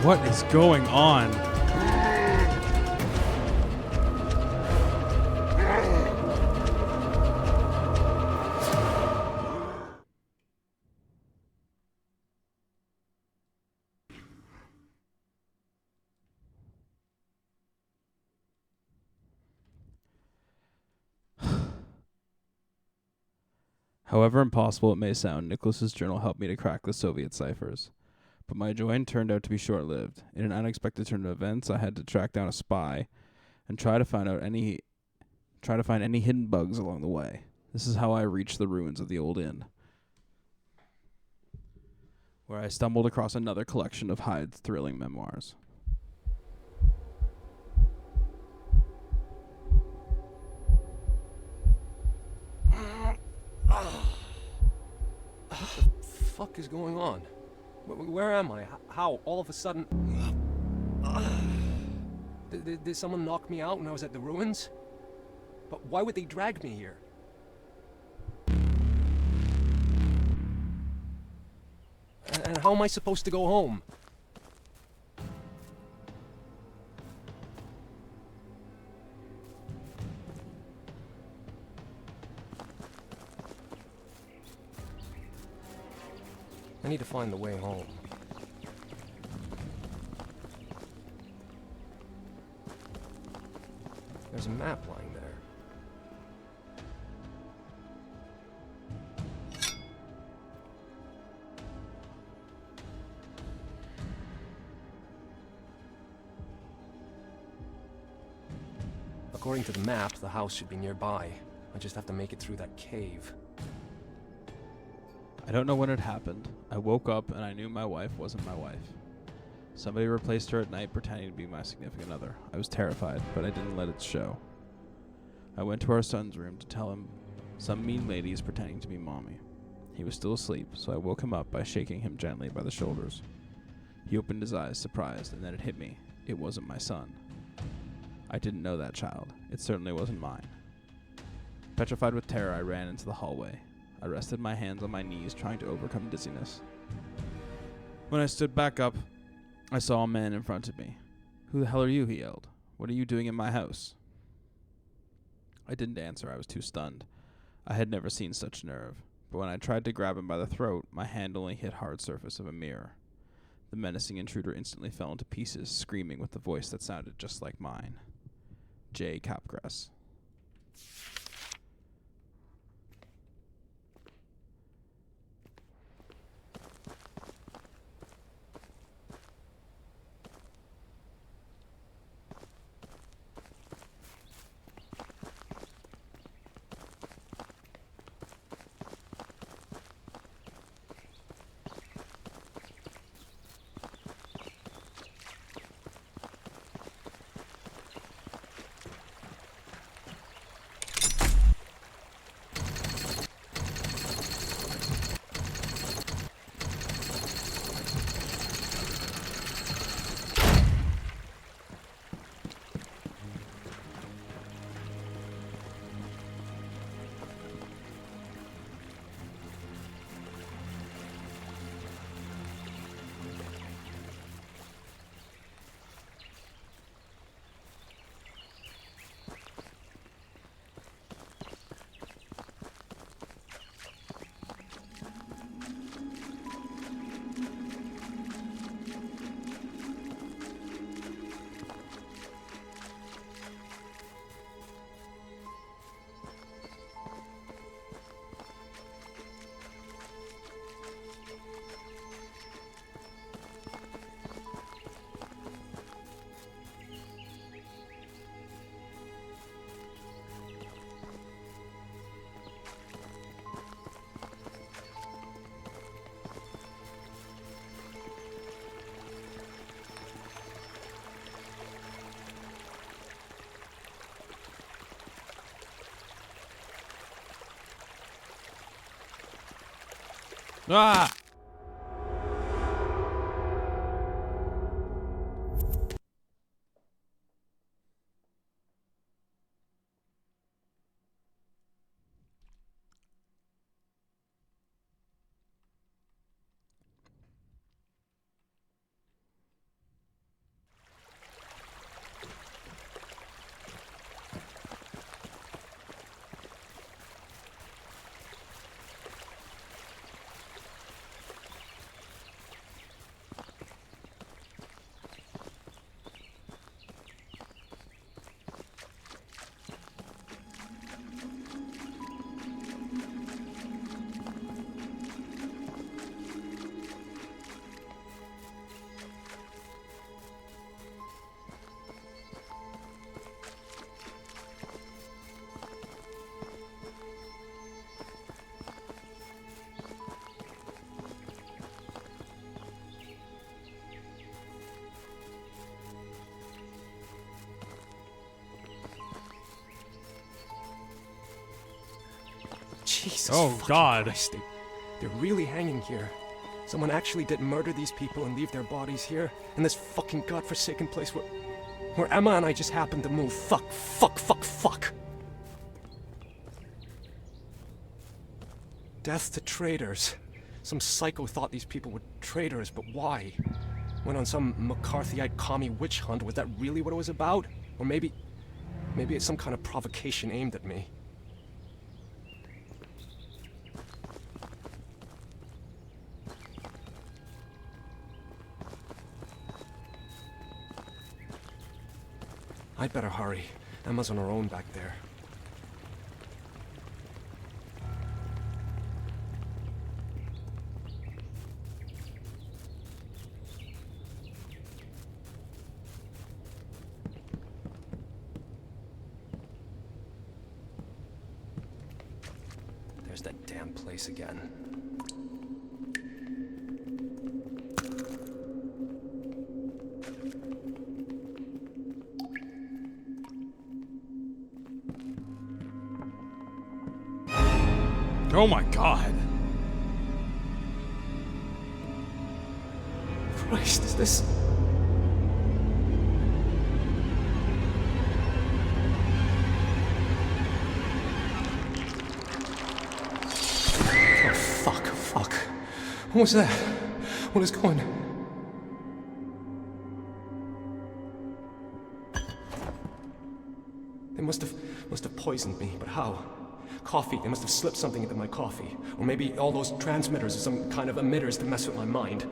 What is going on? However impossible it may sound, Nicholas's journal helped me to crack the Soviet ciphers. But my joy turned out to be short-lived. In an unexpected turn of events, I had to track down a spy, and try to find any hidden bugs along the way. This is how I reached the ruins of the old inn, where I stumbled across another collection of Hyde's thrilling memoirs. Fuck is going on? Where am I? How? All of a sudden... Did someone knock me out when I was at the ruins? But why would they drag me here? And how am I supposed to go home? I need to find the way home. There's a map lying there. According to the map, the house should be nearby. I just have to make it through that cave. I don't know when it happened. I woke up and I knew my wife wasn't my wife. Somebody replaced her at night pretending to be my significant other. I was terrified, but I didn't let it show. I went to our son's room to tell him some mean lady is pretending to be mommy. He was still asleep, so I woke him up by shaking him gently by the shoulders. He opened his eyes, surprised, and then it hit me. It wasn't my son. I didn't know that child. It certainly wasn't mine. Petrified with terror, I ran into the hallway. I rested my hands on my knees, trying to overcome dizziness. When I stood back up, I saw a man in front of me. "Who the hell are you?" he yelled. "What are you doing in my house?" I didn't answer. I was too stunned. I had never seen such nerve. But when I tried to grab him by the throat, my hand only hit hard surface of a mirror. The menacing intruder instantly fell into pieces, screaming with a voice that sounded just like mine. J. Capgrass. Ah! Jesus Oh, fucking God. Christ. They're really hanging here. Someone actually did murder these people and leave their bodies here in this fucking godforsaken place where Emma and I just happened to move. Fuck, fuck, fuck, fuck. Death to traitors. Some psycho thought these people were traitors, but why? Went on some McCarthyite commie witch hunt. Was that really what it was about? Or maybe it's some kind of provocation aimed at me. I'd better hurry. Emma's on her own back there. There's that damn place again. Oh my god. Christ, is this... Oh, fuck. What was that? What is going on? They must have poisoned me, but how? Coffee. They must have slipped something into my coffee. Or maybe all those transmitters are some kind of emitters to mess with my mind.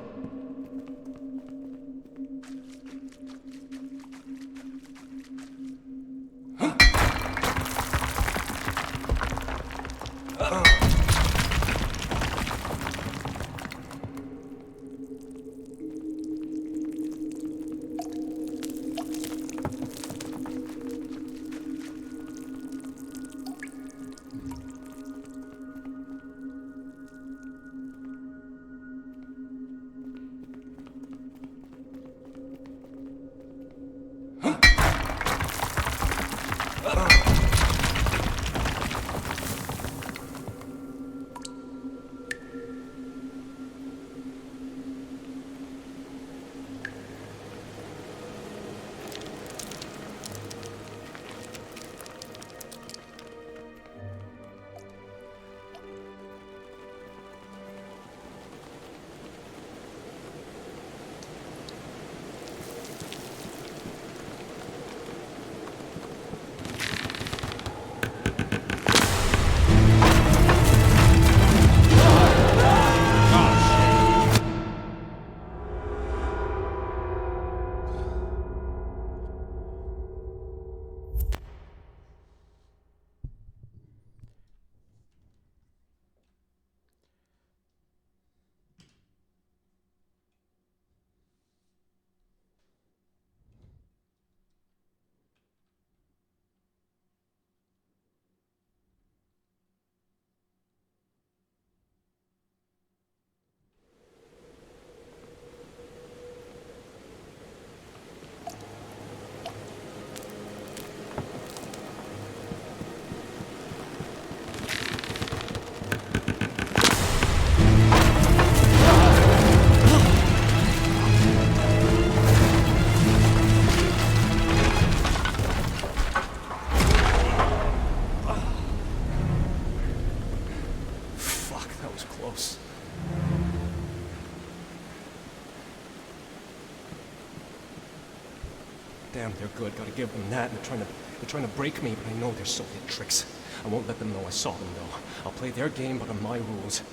Damn, they're good. Gotta give them that. They're trying to break me, but I know they're Soviet tricks. I won't let them know I saw them, though. I'll play their game, but on my rules.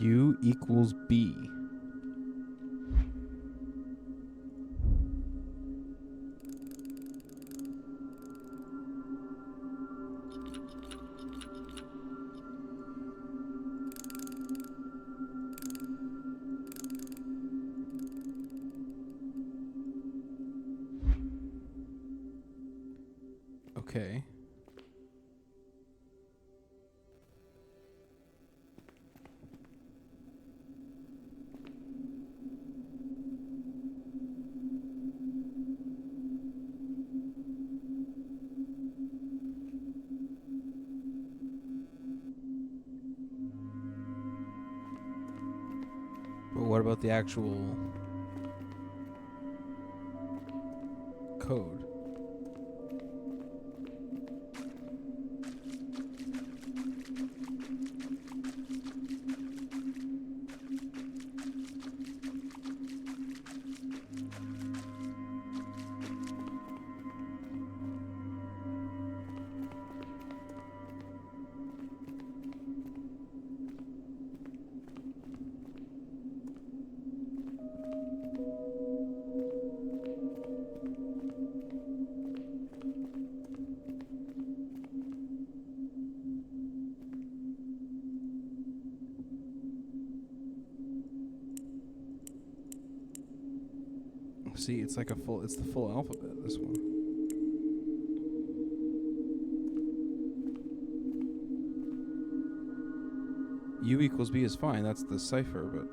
U equals B. Okay. But what about the actual code? See, it's like it's the full alphabet, this one. U equals B is fine, that's the cipher, but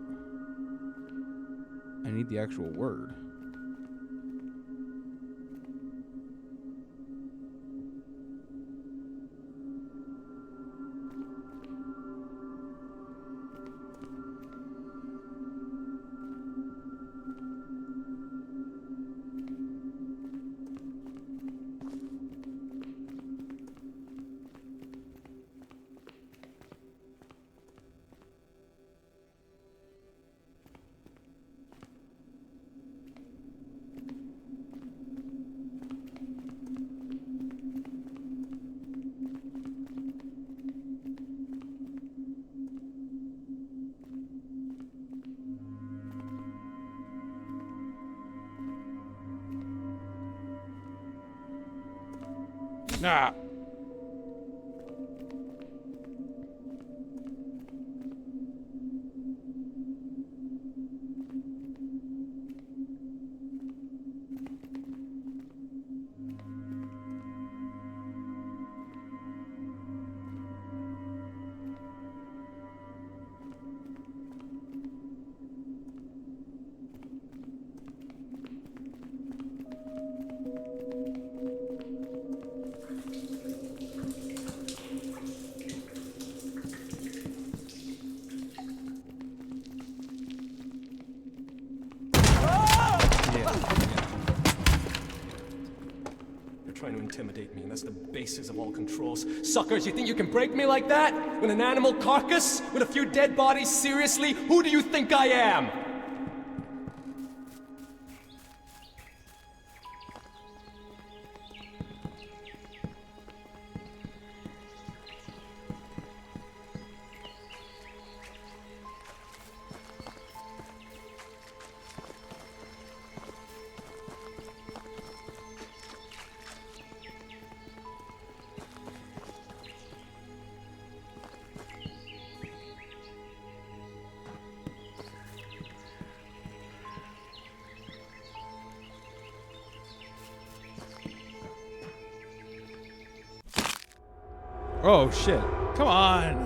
I need the actual word. Nah. Trying to intimidate me, and that's the basis of all controls. Suckers, you think you can break me like that? With an animal carcass? With a few dead bodies? Seriously? Who do you think I am? Oh shit. Come on.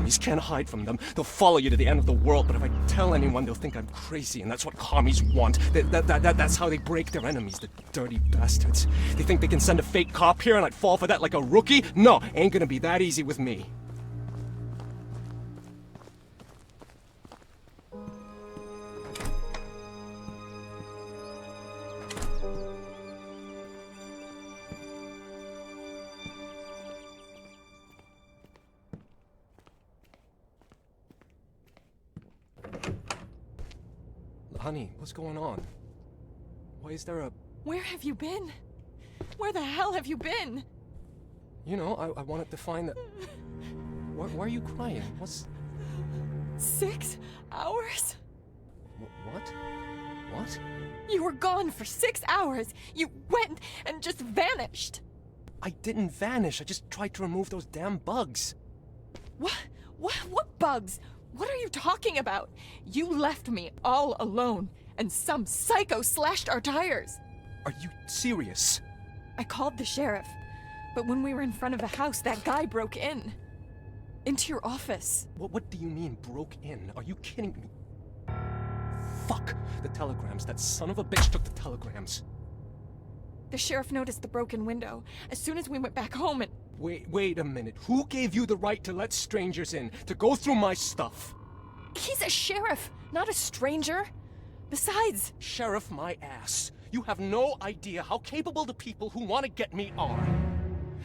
commies can't hide from them. They'll follow you to the end of the world, but if I tell anyone, they'll think I'm crazy, and that's what commies want. That's how they break their enemies, the dirty bastards. They think they can send a fake cop here and I'd fall for that like a rookie? No, ain't gonna be that easy with me. Honey, what's going on? Why is there a... Where have you been? Where the hell have you been? You know, I wanted to find the... Why are you crying? What's... 6 hours? What? What? You were gone for 6 hours. You went and just vanished. I didn't vanish. I just tried to remove those damn bugs. What bugs? What are you talking about? You left me all alone, and some psycho slashed our tires. Are you serious? I called the sheriff, but when we were in front of the house, that guy broke in. Into your office. What do you mean, broke in? Are you kidding me? Fuck! The telegrams. That son of a bitch took the telegrams. The sheriff noticed the broken window as soon as we went back home and... Wait a minute. Who gave you the right to let strangers in, to go through my stuff? He's a sheriff, not a stranger. Besides... Sheriff my ass. You have no idea how capable the people who want to get me are.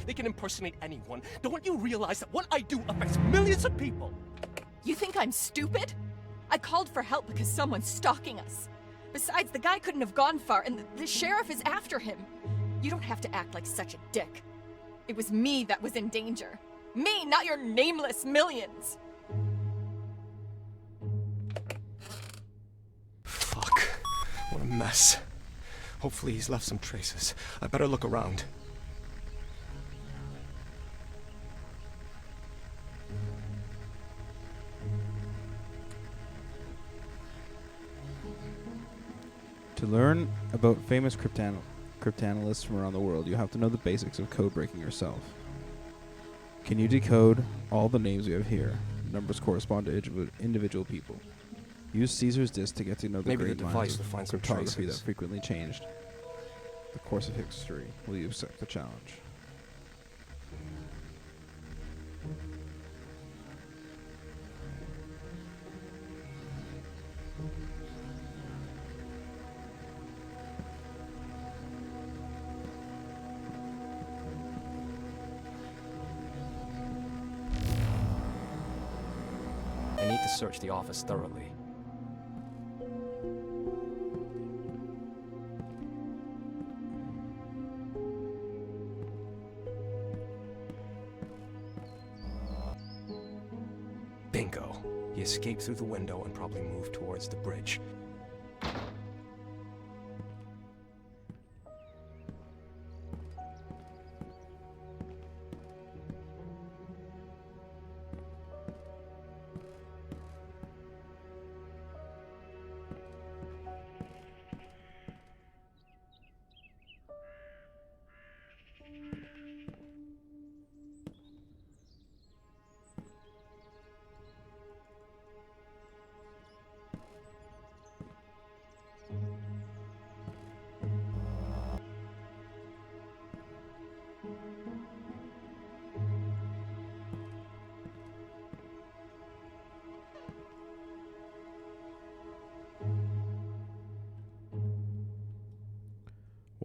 They can impersonate anyone. Don't you realize that what I do affects millions of people? You think I'm stupid? I called for help because someone's stalking us. Besides, the guy couldn't have gone far, and the sheriff is after him. You don't have to act like such a dick. It was me that was in danger. Me, not your nameless millions! Fuck. What a mess. Hopefully he's left some traces. I better look around. To learn about famous cryptanalysts from around the world, you have to know the basics of code breaking yourself. Can you decode all the names we have here? Numbers correspond to individual people. Use Caesar's disk to get to know the Maybe great the minds device will of find some cryptography traces. that frequently changed the course of history. Will you accept the challenge? I need to search the office thoroughly. Bingo. He escaped through the window and probably moved towards the bridge.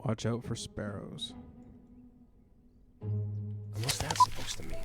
Watch out for sparrows. And what's that supposed to mean?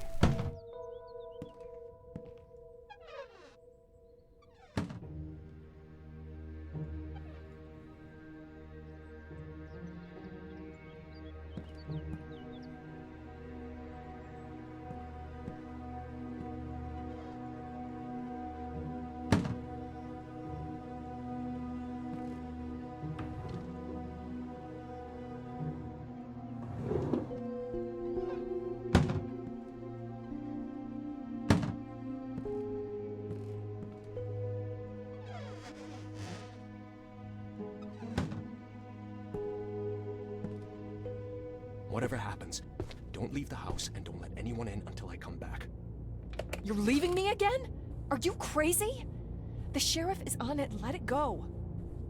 Whatever happens, don't leave the house and don't let anyone in until I come back. You're leaving me again? Are you crazy? The sheriff is on it. Let it go.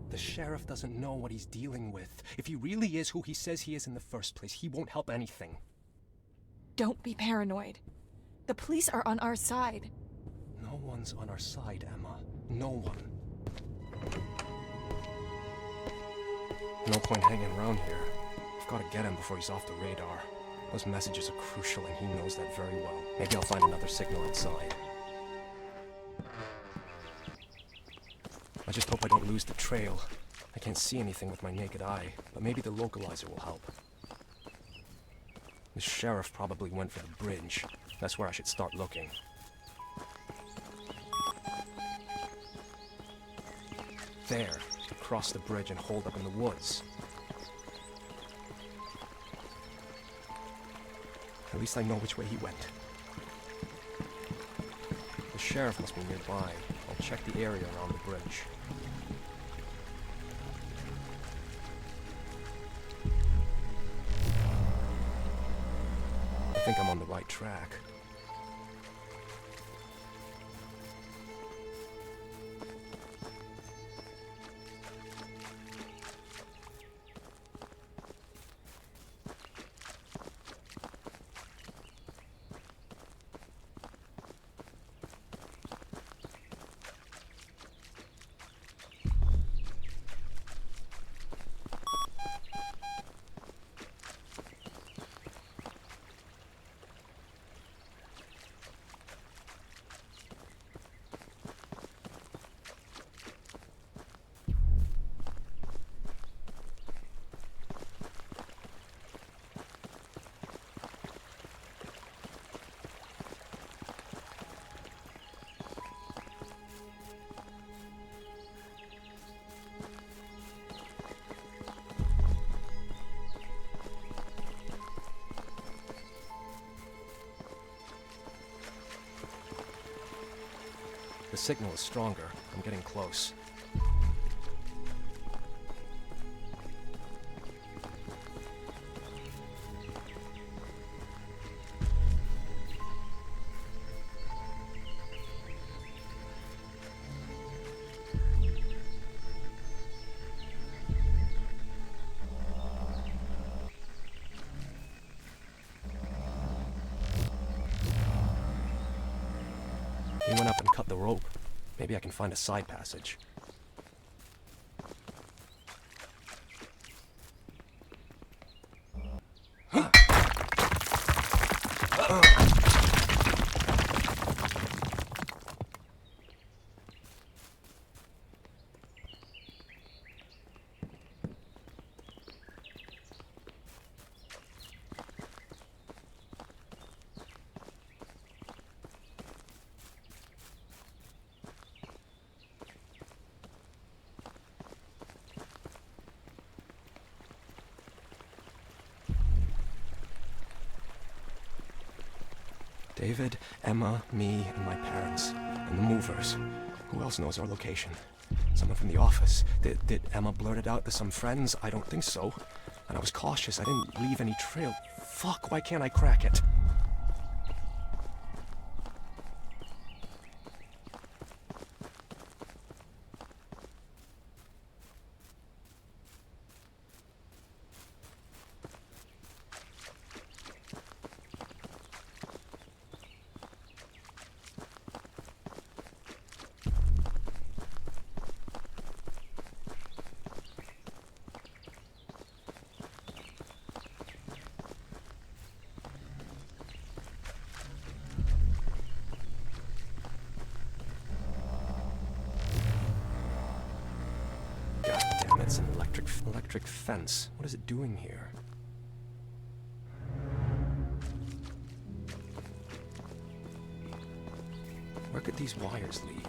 The sheriff doesn't know what he's dealing with. If he really is who he says he is in the first place, he won't help anything. Don't be paranoid. The police are on our side. No one's on our side, Emma. No one. No point hanging around here. I've got to get him before he's off the radar. Those messages are crucial, and he knows that very well. Maybe I'll find another signal outside. I just hope I don't lose the trail. I can't see anything with my naked eye, but maybe the localizer will help. The sheriff probably went for the bridge. That's where I should start looking. There, cross the bridge and hold up in the woods. At least I know which way he went. The sheriff must be nearby. I'll check the area around the bridge. I think I'm on the right track. The signal is stronger. I'm getting close. He went up and cut the rope. Maybe I can find a side passage. David, Emma, me, and my parents, and the movers. Who else knows our location? Someone from the office. Did Emma blurt it out to some friends? I don't think so. And I was cautious. I didn't leave any trail. Fuck, why can't I crack it? It's an electric fence. What is it doing here? Where could these wires lead?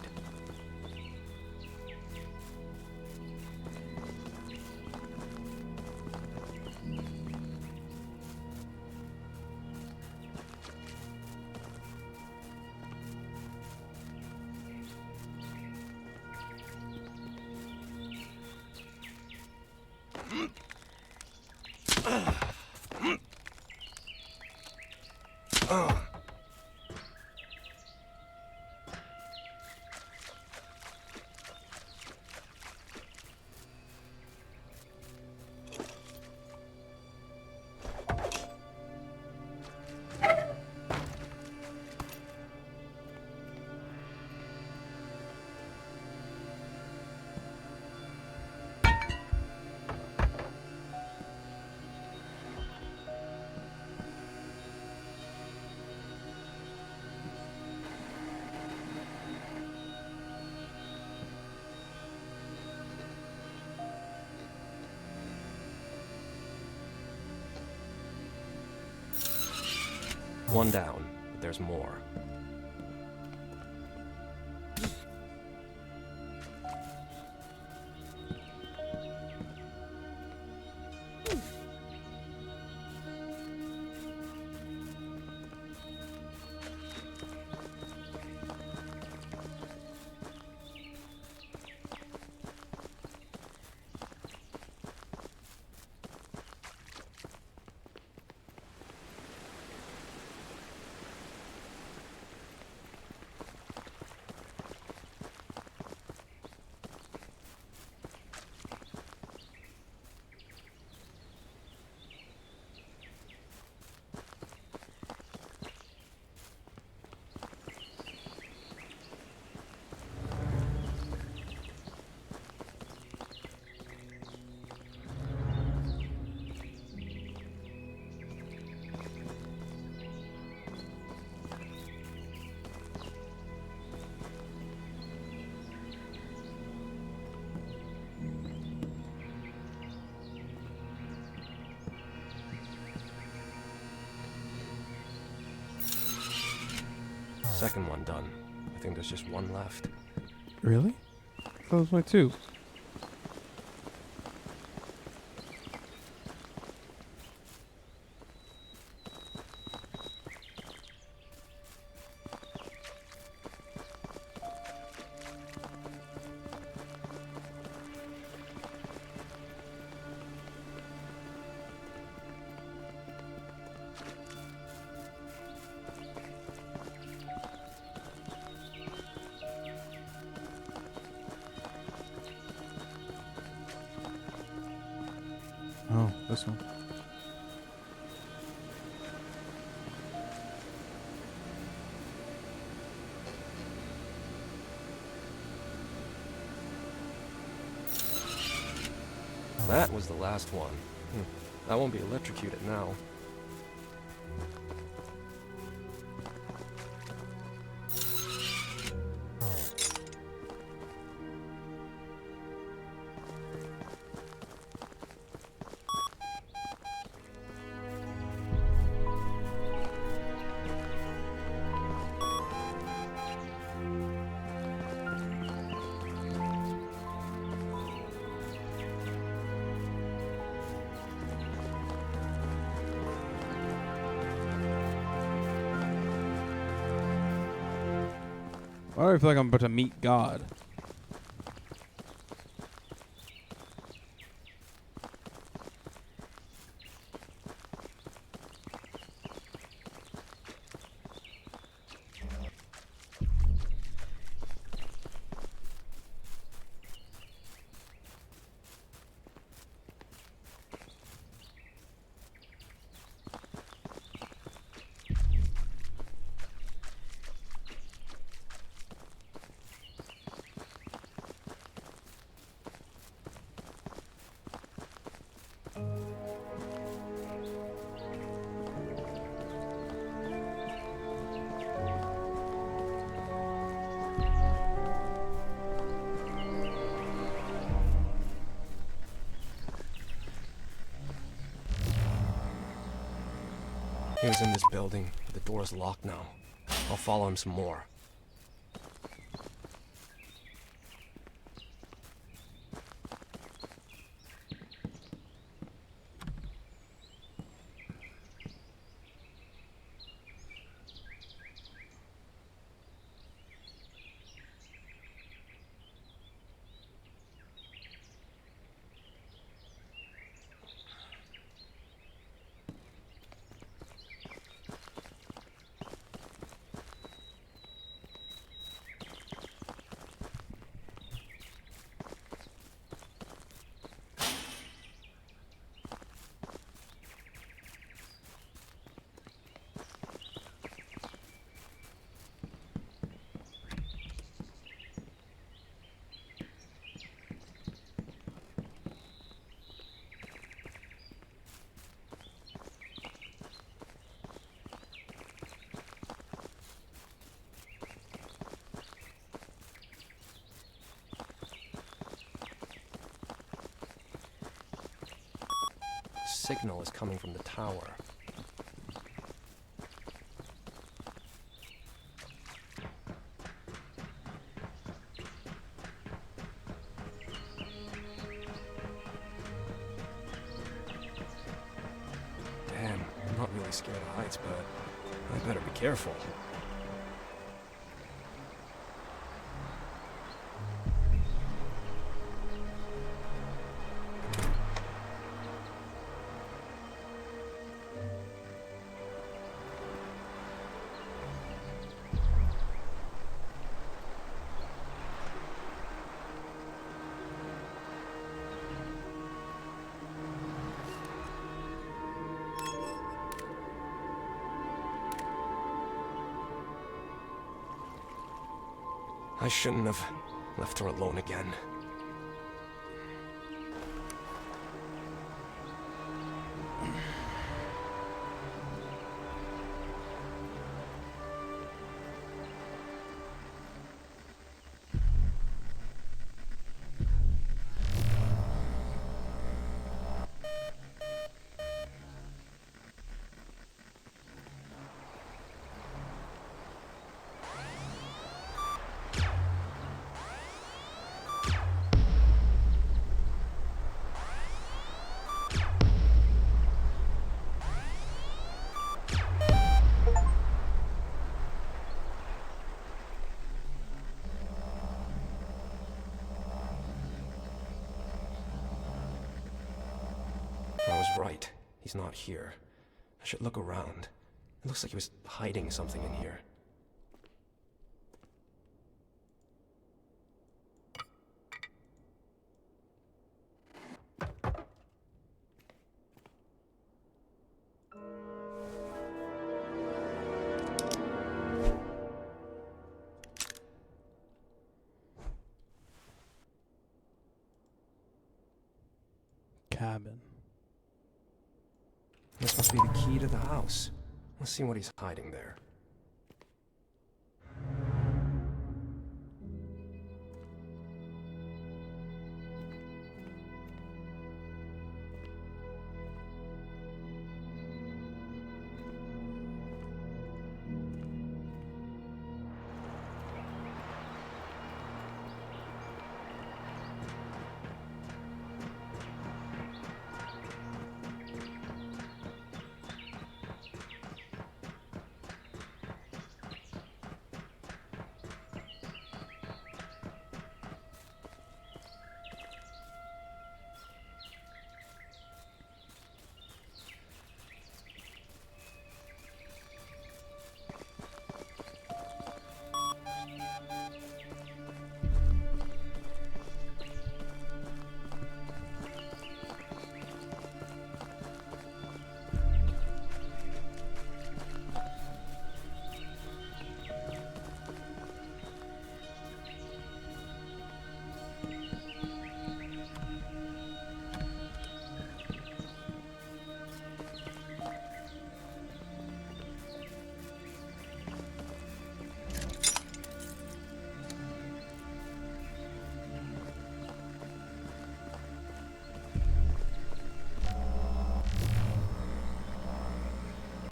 One down, but there's more. Second one done. I think there's just one left. Really? I thought it was my 2. Oh, this one. That was the last one. I won't be electrocuted now. Why do I feel like I'm about to meet God? He was in this building. The door is locked now. I'll follow him some more. Signal is coming from the tower. scared of heights, but I better be careful. I shouldn't have left her alone again. I was right. He's not here. I should look around. It looks like he was hiding something in here. Cabin. This must be the key to the house. Let's see what he's hiding there.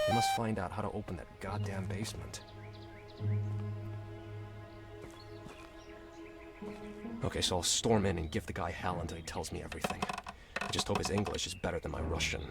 I must find out how to open that goddamn basement. Okay, so I'll storm in and give the guy hell until he tells me everything. I just hope his English is better than my Russian.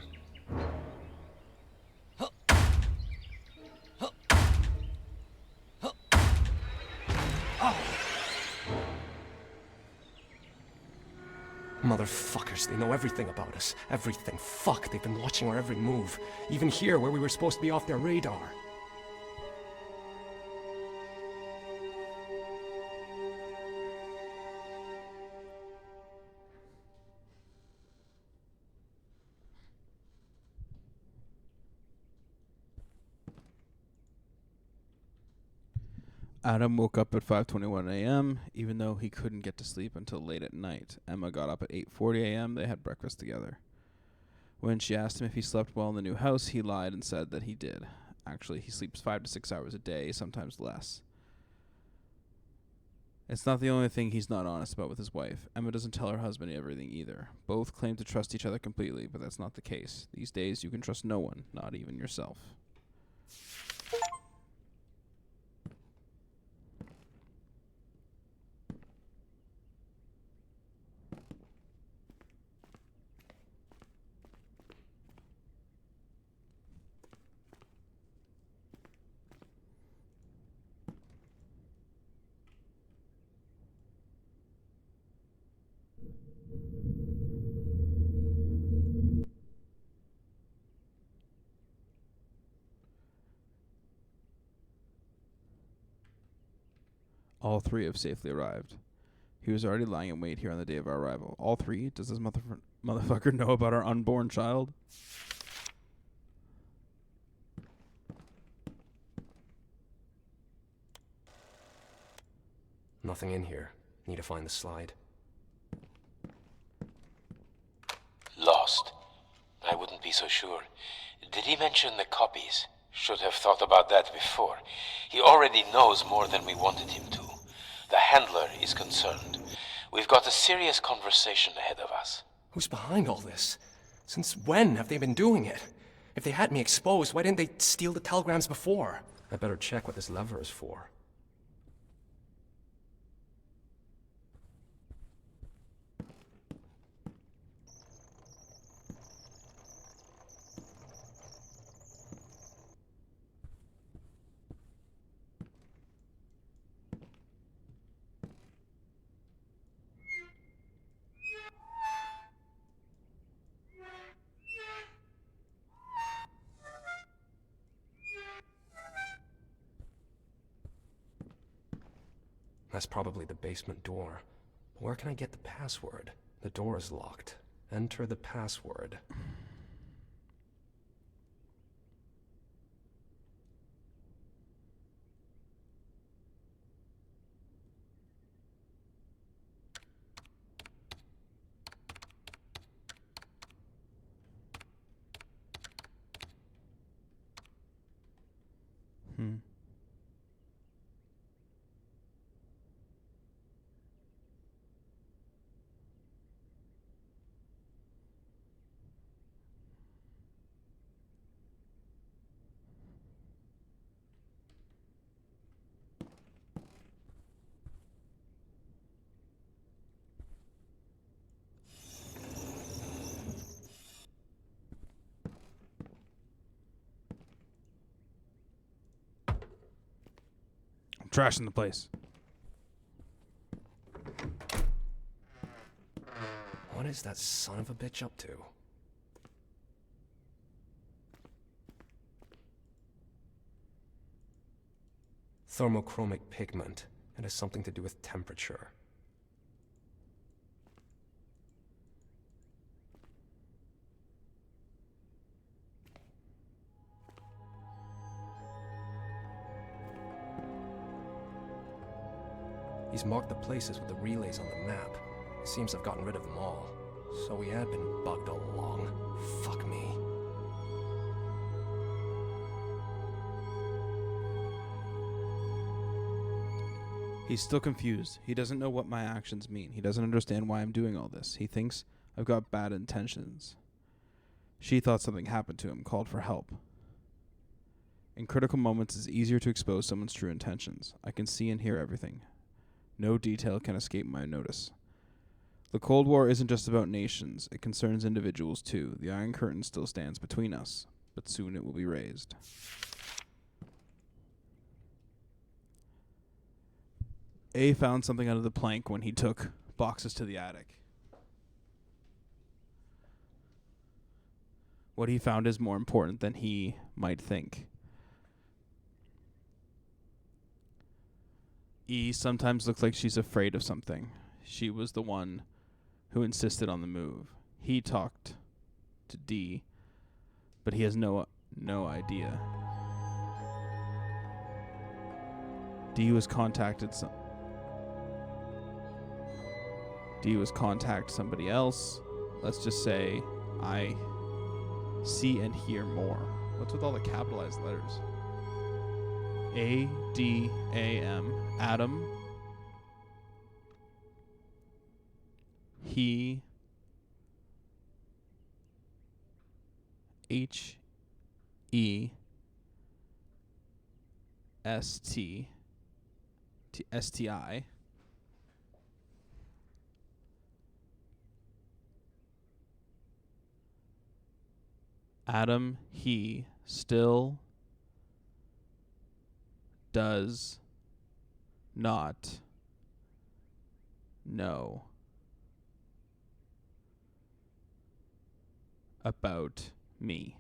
Motherfuckers, they know everything about us. Everything. Fuck, they've been watching our every move. Even here, where we were supposed to be off their radar. Adam woke up at 5:21 a.m. even though he couldn't get to sleep until late at night. Emma got up at 8:40 a.m. They had breakfast together. When she asked him if he slept well in the new house, he lied and said that he did. Actually, he sleeps 5 to 6 hours a day, sometimes less. It's not the only thing he's not honest about with his wife. Emma doesn't tell her husband everything either. Both claim to trust each other completely, but that's not the case. These days, you can trust no one, not even yourself. All three have safely arrived. He was already lying in wait here on the day of our arrival. All three? Does this motherfucker know about our unborn child? Nothing in here. Need to find the slide. Lost. I wouldn't be so sure. Did he mention the copies? Should have thought about that before. He already knows more than we wanted him to. The handler is concerned. We've got a serious conversation ahead of us. Who's behind all this? Since when have they been doing it? If they had me exposed, why didn't they steal the telegrams before? I better check what this lever is for. That's probably the basement door. Where can I get the password? The door is locked. Enter the password. Trashing the place. What is that son of a bitch up to? Thermochromic pigment. It has something to do with temperature. He's marked the places with the relays on the map. It seems I've gotten rid of them all. So we had been bugged all along. Fuck me. He's still confused. He doesn't know what my actions mean. He doesn't understand why I'm doing all this. He thinks I've got bad intentions. She thought something happened to him, called for help. In critical moments, it's easier to expose someone's true intentions. I can see and hear everything. No detail can escape my notice. The Cold War isn't just about nations. It concerns individuals, too. The Iron Curtain still stands between us, but soon it will be raised. A found something under the plank when he took boxes to the attic. What he found is more important than he might think. E sometimes looks like she's afraid of something. She was the one who insisted on the move. He talked to D, but he has no idea. D was contact somebody else. Let's just say I see and hear more. What's with all the capitalized letters? A-D-A-M. Adam. He. H-E-S-T-S-T-I. Adam, he still does not know about me.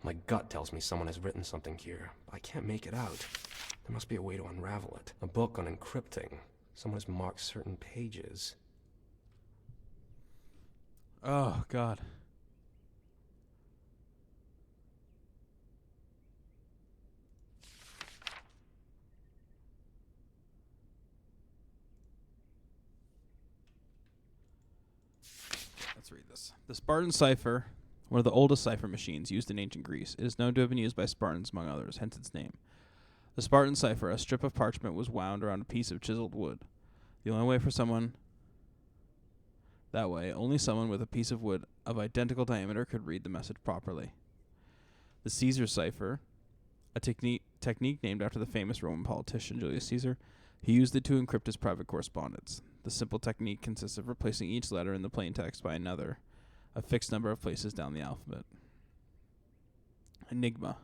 My gut tells me someone has written something here, but I can't make it out. There must be a way to unravel it. A book on encrypting. Someone has marked certain pages. Oh, God. Let's read this. The Spartan cipher, one of the oldest cipher machines used in ancient Greece. It is known to have been used by Spartans, among others, hence its name. The Spartan cipher, a strip of parchment, was wound around a piece of chiseled wood. The only way for someone... That way, only someone with a piece of wood of identical diameter could read the message properly. The Caesar cipher, a technique named after the famous Roman politician Julius Caesar, he used it to encrypt his private correspondence. The simple technique consists of replacing each letter in the plain text by another, a fixed number of places down the alphabet. Enigma,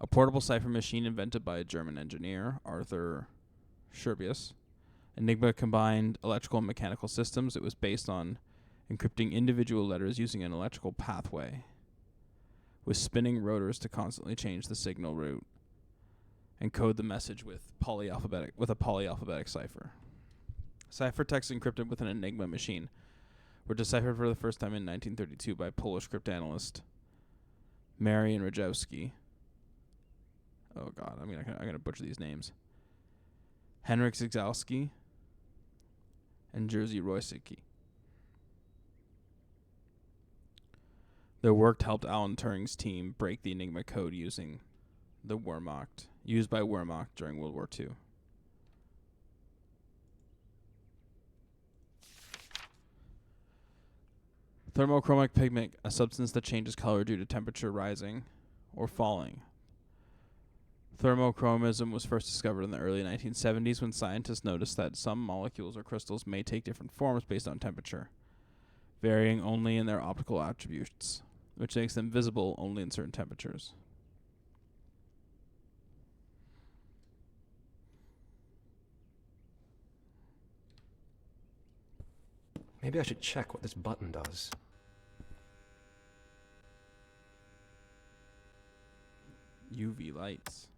a portable cipher machine invented by a German engineer, Arthur Scherbius. Enigma combined electrical and mechanical systems. It was based on encrypting individual letters using an electrical pathway, with spinning rotors to constantly change the signal route and code the message with a polyalphabetic cipher. Ciphertext encrypted with an Enigma machine were deciphered for the first time in 1932 by Polish cryptanalyst Marian Rajewski. Oh God, I'm gonna butcher these names. Henryk Zygzalski and Jerzy Roycki. Their work helped Alan Turing's team break the Enigma code used by Wehrmacht during World War II. Thermochromic pigment, a substance that changes color due to temperature rising or falling. Thermochromism was first discovered in the early 1970s when scientists noticed that some molecules or crystals may take different forms based on temperature, varying only in their optical attributes, which makes them visible only in certain temperatures. Maybe I should check what this button does. UV lights.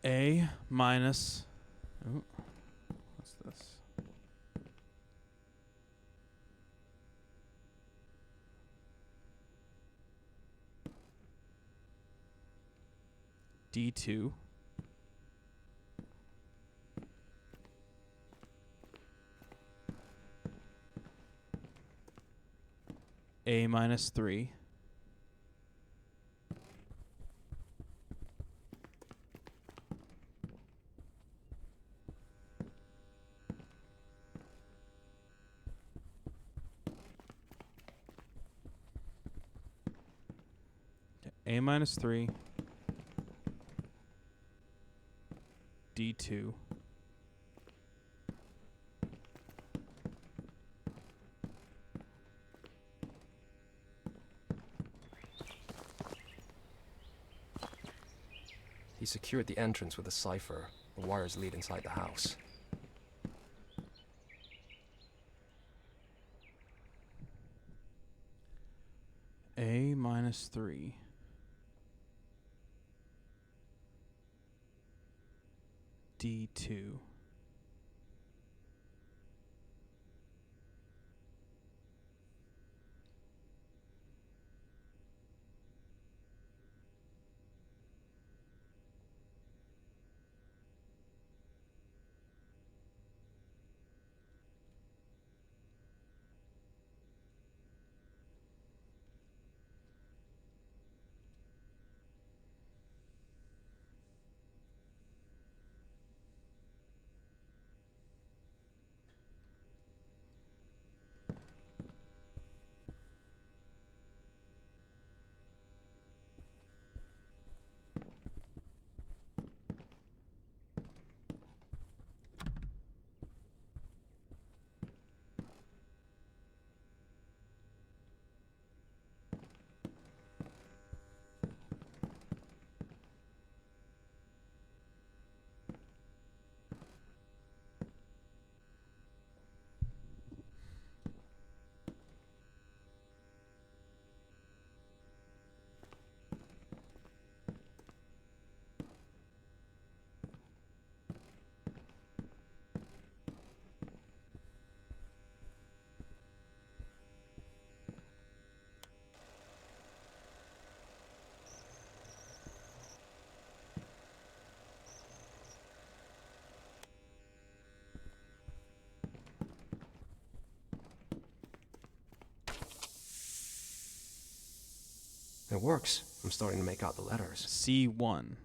A minus... Oh, what's this? D2. A minus 3. A minus 3. D2. He secured the entrance with a cipher. The wires lead inside the house. A minus 3. D2. It works. I'm starting to make out the letters. C1.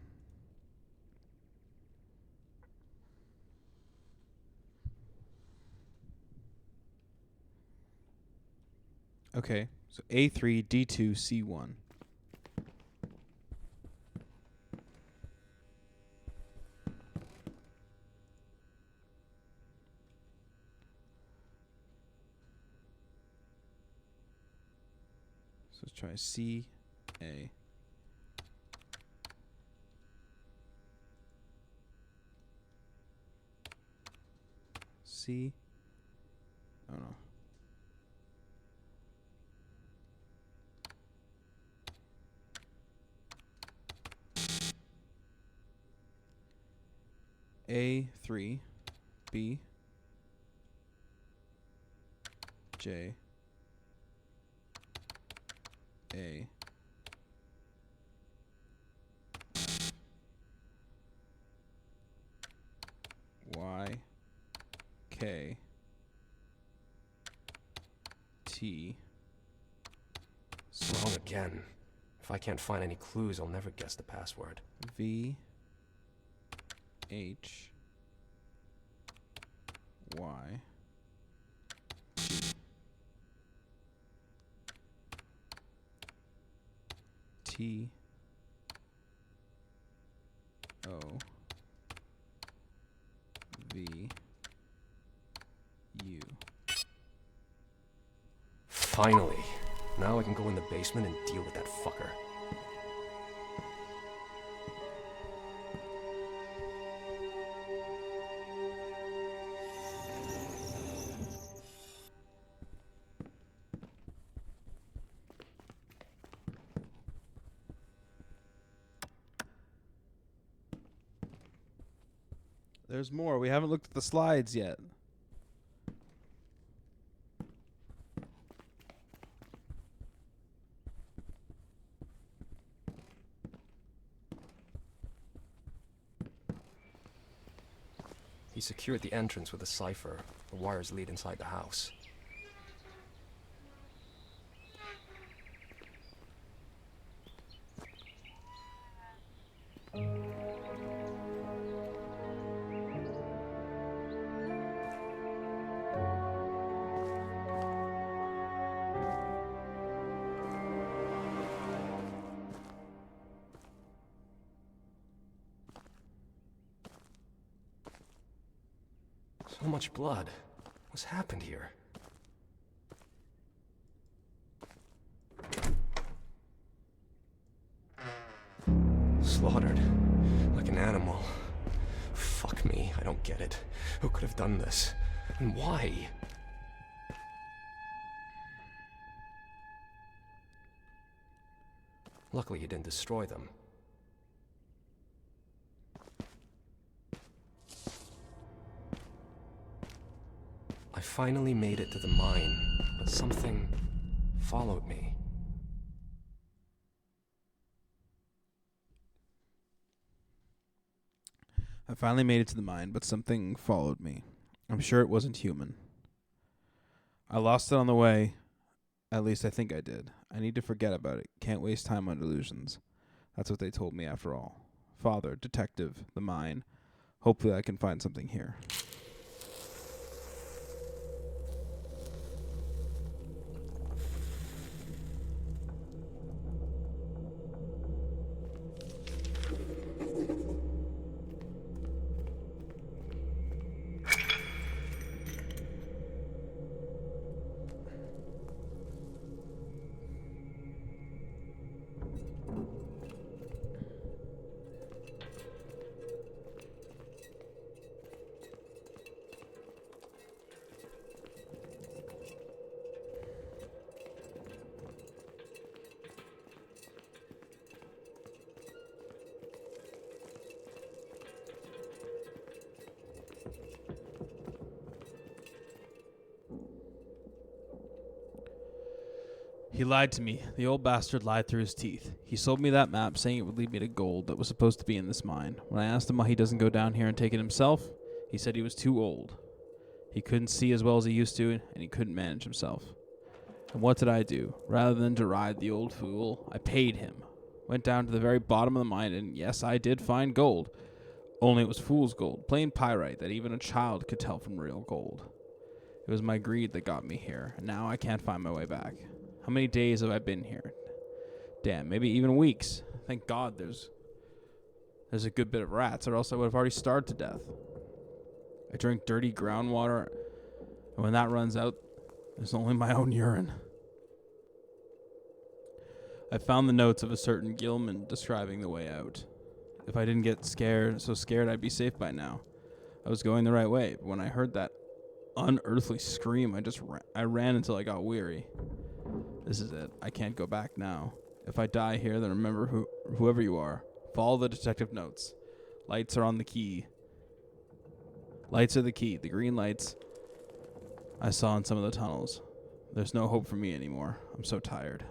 Okay, so A3, D2, C1. So let's try C, A. C. Oh no. A3, B, J, A, Y, K, T. Wrong again. If I can't find any clues, I'll never guess the password. V, H, Y, G. T, O, V, U. Finally. Now I can go in the basement and deal with that fucker. There's more. We haven't looked at the slides yet. He secured the entrance with a cipher. The wires lead inside the house. So much blood. What's happened here? Slaughtered. Like an animal. Fuck me, I don't get it. Who could have done this? And why? Luckily he didn't destroy them. I finally made it to the mine, but something followed me. I finally made it to the mine, but something followed me. I'm sure it wasn't human. I lost it on the way. At least I think I did. I need to forget about it. Can't waste time on delusions. That's what they told me after all. Father, detective, the mine. Hopefully I can find something here. He lied to me. The old bastard lied through his teeth. He sold me that map saying it would lead me to gold that was supposed to be in this mine. When I asked him why he doesn't go down here and take it himself, he said he was too old. He couldn't see as well as he used to, and he couldn't manage himself. And what did I do? Rather than deride the old fool, I paid him. Went down to the very bottom of the mine, and yes, I did find gold. Only it was fool's gold, plain pyrite that even a child could tell from real gold. It was my greed that got me here, and now I can't find my way back. How many days have I been here? Damn, maybe even weeks. Thank God there's a good bit of rats, or else I would have already starved to death. I drink dirty groundwater, and when that runs out, there's only my own urine. I found the notes of a certain Gilman describing the way out. If I didn't get so scared I'd be safe by now. I was going the right way, but when I heard that unearthly scream, I ran until I got weary. This is it. I can't go back now. If I die here, then remember whoever you are. Follow the detective notes. Lights are the key. The green lights I saw in some of the tunnels. There's no hope for me anymore. I'm so tired.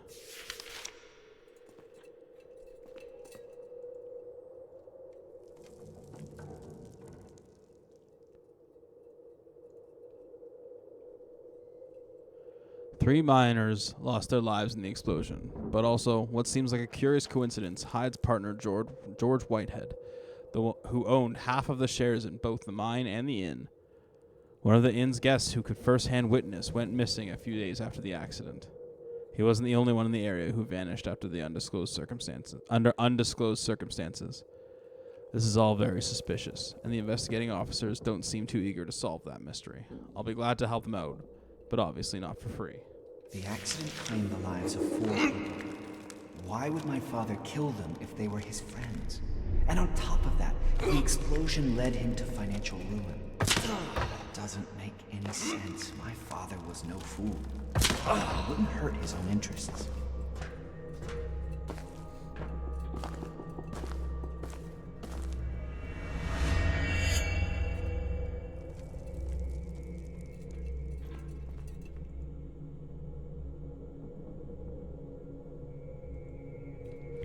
Three miners lost their lives in the explosion, but also, what seems like a curious coincidence, Hyde's partner George Whitehead, who owned half of the shares in both the mine and the inn. One of the inn's guests who could first-hand witness went missing a few days after the accident. He wasn't the only one in the area who vanished after the under undisclosed circumstances. This is all very suspicious, and the investigating officers don't seem too eager to solve that mystery. I'll be glad to help them out, but obviously not for free. The accident claimed the lives of 4 people. Why would my father kill them if they were his friends? And on top of that, the explosion led him to financial ruin. Doesn't make any sense. My father was no fool. It wouldn't hurt his own interests.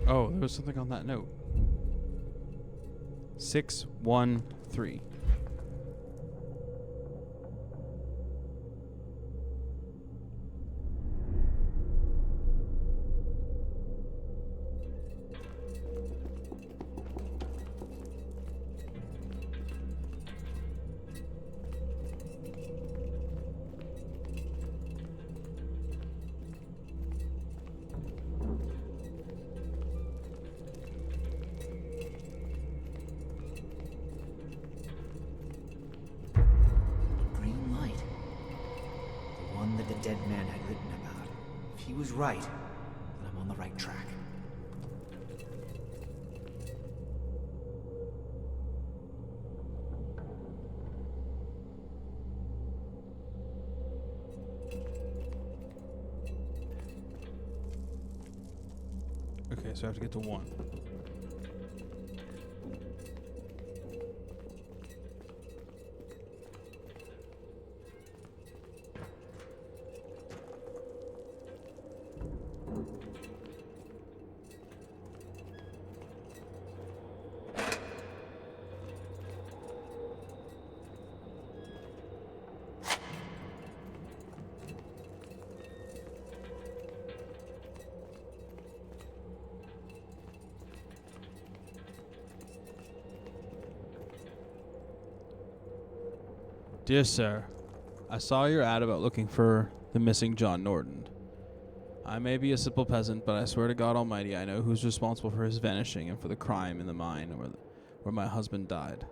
Oh, there was something on that note. 613. Dead man had written about. If he was right, then I'm on the right track. Okay, so I have to get to 1. Dear Sir, I saw your ad about looking for the missing John Norton. I may be a simple peasant, but I swear to God Almighty I know who's responsible for his vanishing and for the crime in the mine where my husband died.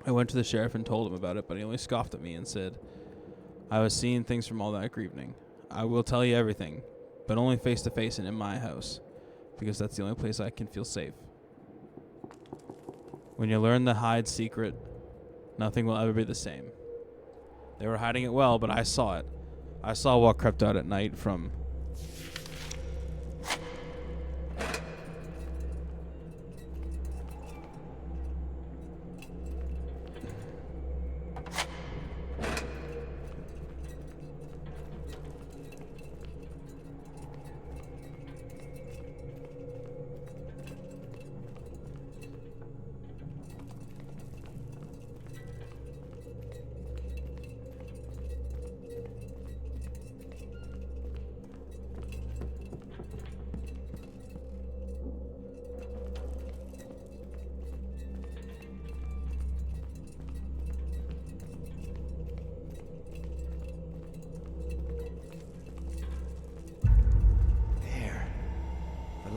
I went to the sheriff and told him about it, but he only scoffed at me and said, I was seeing things from all that evening. I will tell you everything, but only face to face and in my house, because that's the only place I can feel safe. When you learn the Hyde secret, nothing will ever be the same. They were hiding it well, but I saw it. I saw what crept out at night from...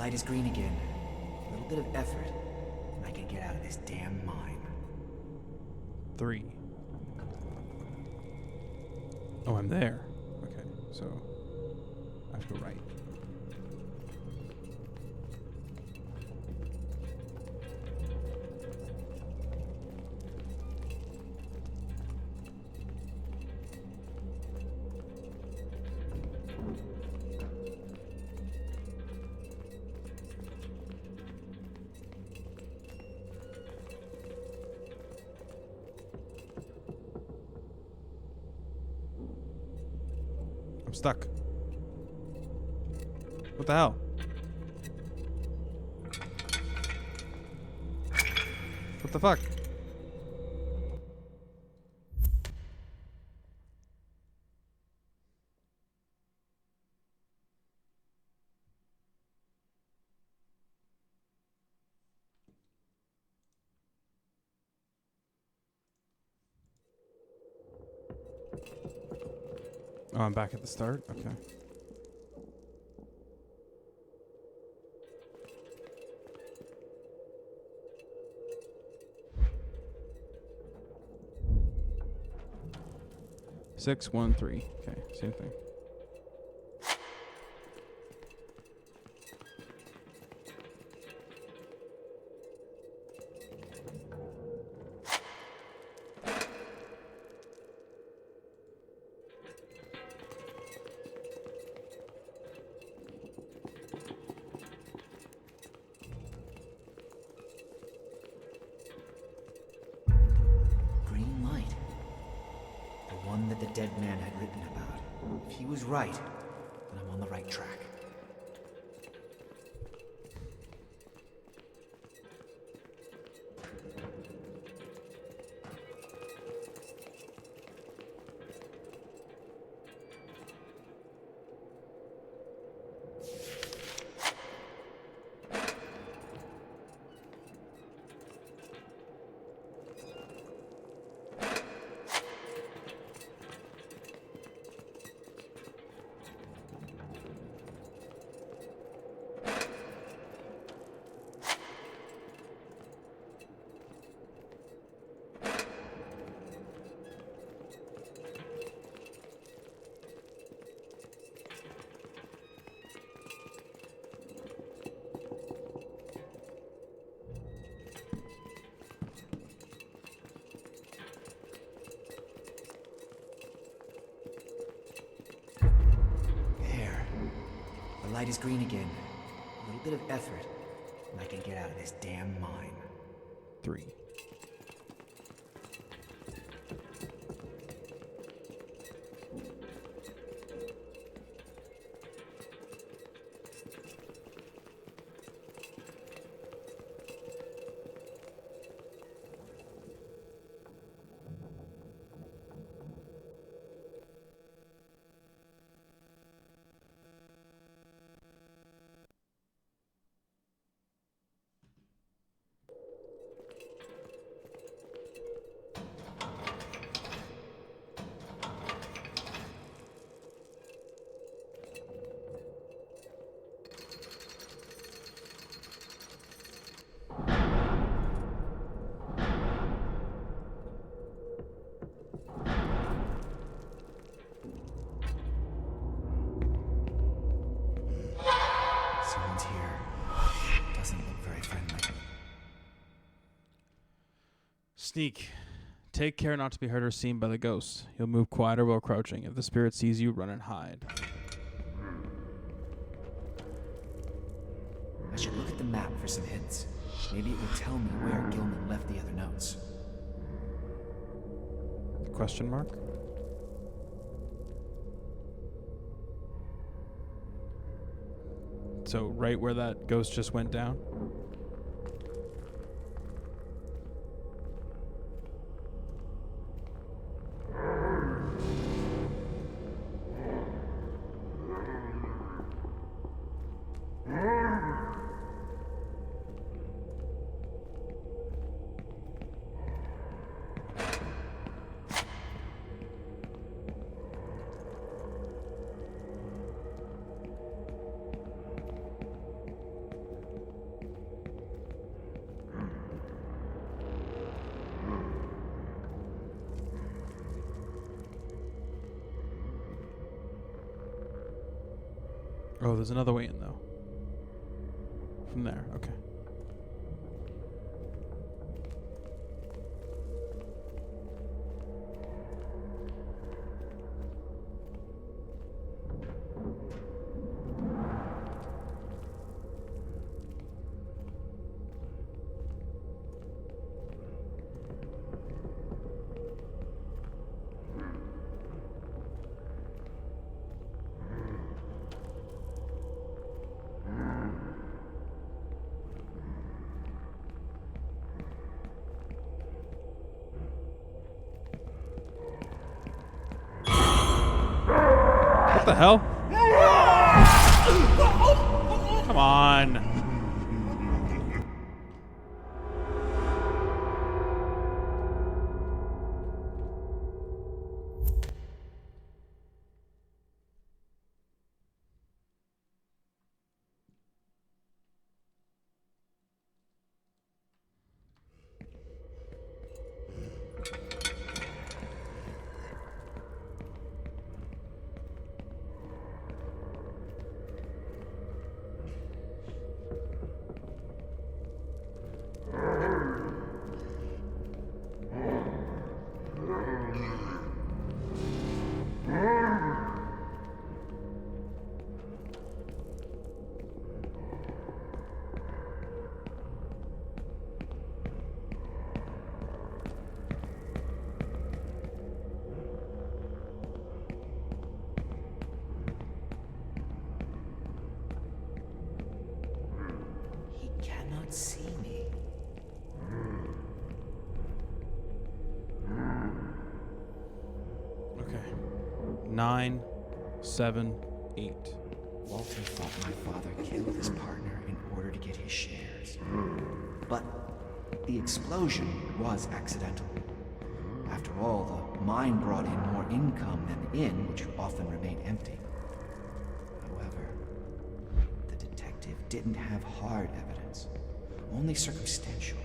light is green again. A little bit of effort, and I can get out of this damn mine. 3. Oh, I'm there. Okay, so I have to go right. I'm stuck. What the hell? What the fuck? Oh, I'm back at the start? Okay. Six, 1, 3. Okay, same thing. Green light. The one that the dead man had written about. If he was right, then I'm on the right track. The light is green again. A little bit of effort, and I can get out of this damn mine. 3. Someone's here. Doesn't look very friendly. Sneak. Take care not to be heard or seen by the ghost. You'll move quieter while crouching. If the spirit sees you, run and hide. I should look at the map for some hints. Maybe it will tell me where Gilman left the other notes. Question mark? So right where that ghost just went down? Oh, there's another way in, though. From there, okay. What the hell? Come on. He cannot see me. Okay. 9, 7, 8. Walter thought my father killed his partner in order to get his shares. But the explosion was accidental. After all, the mine brought in more income than the inn, which often remained empty. However, the detective didn't have hard evidence, only circumstantial.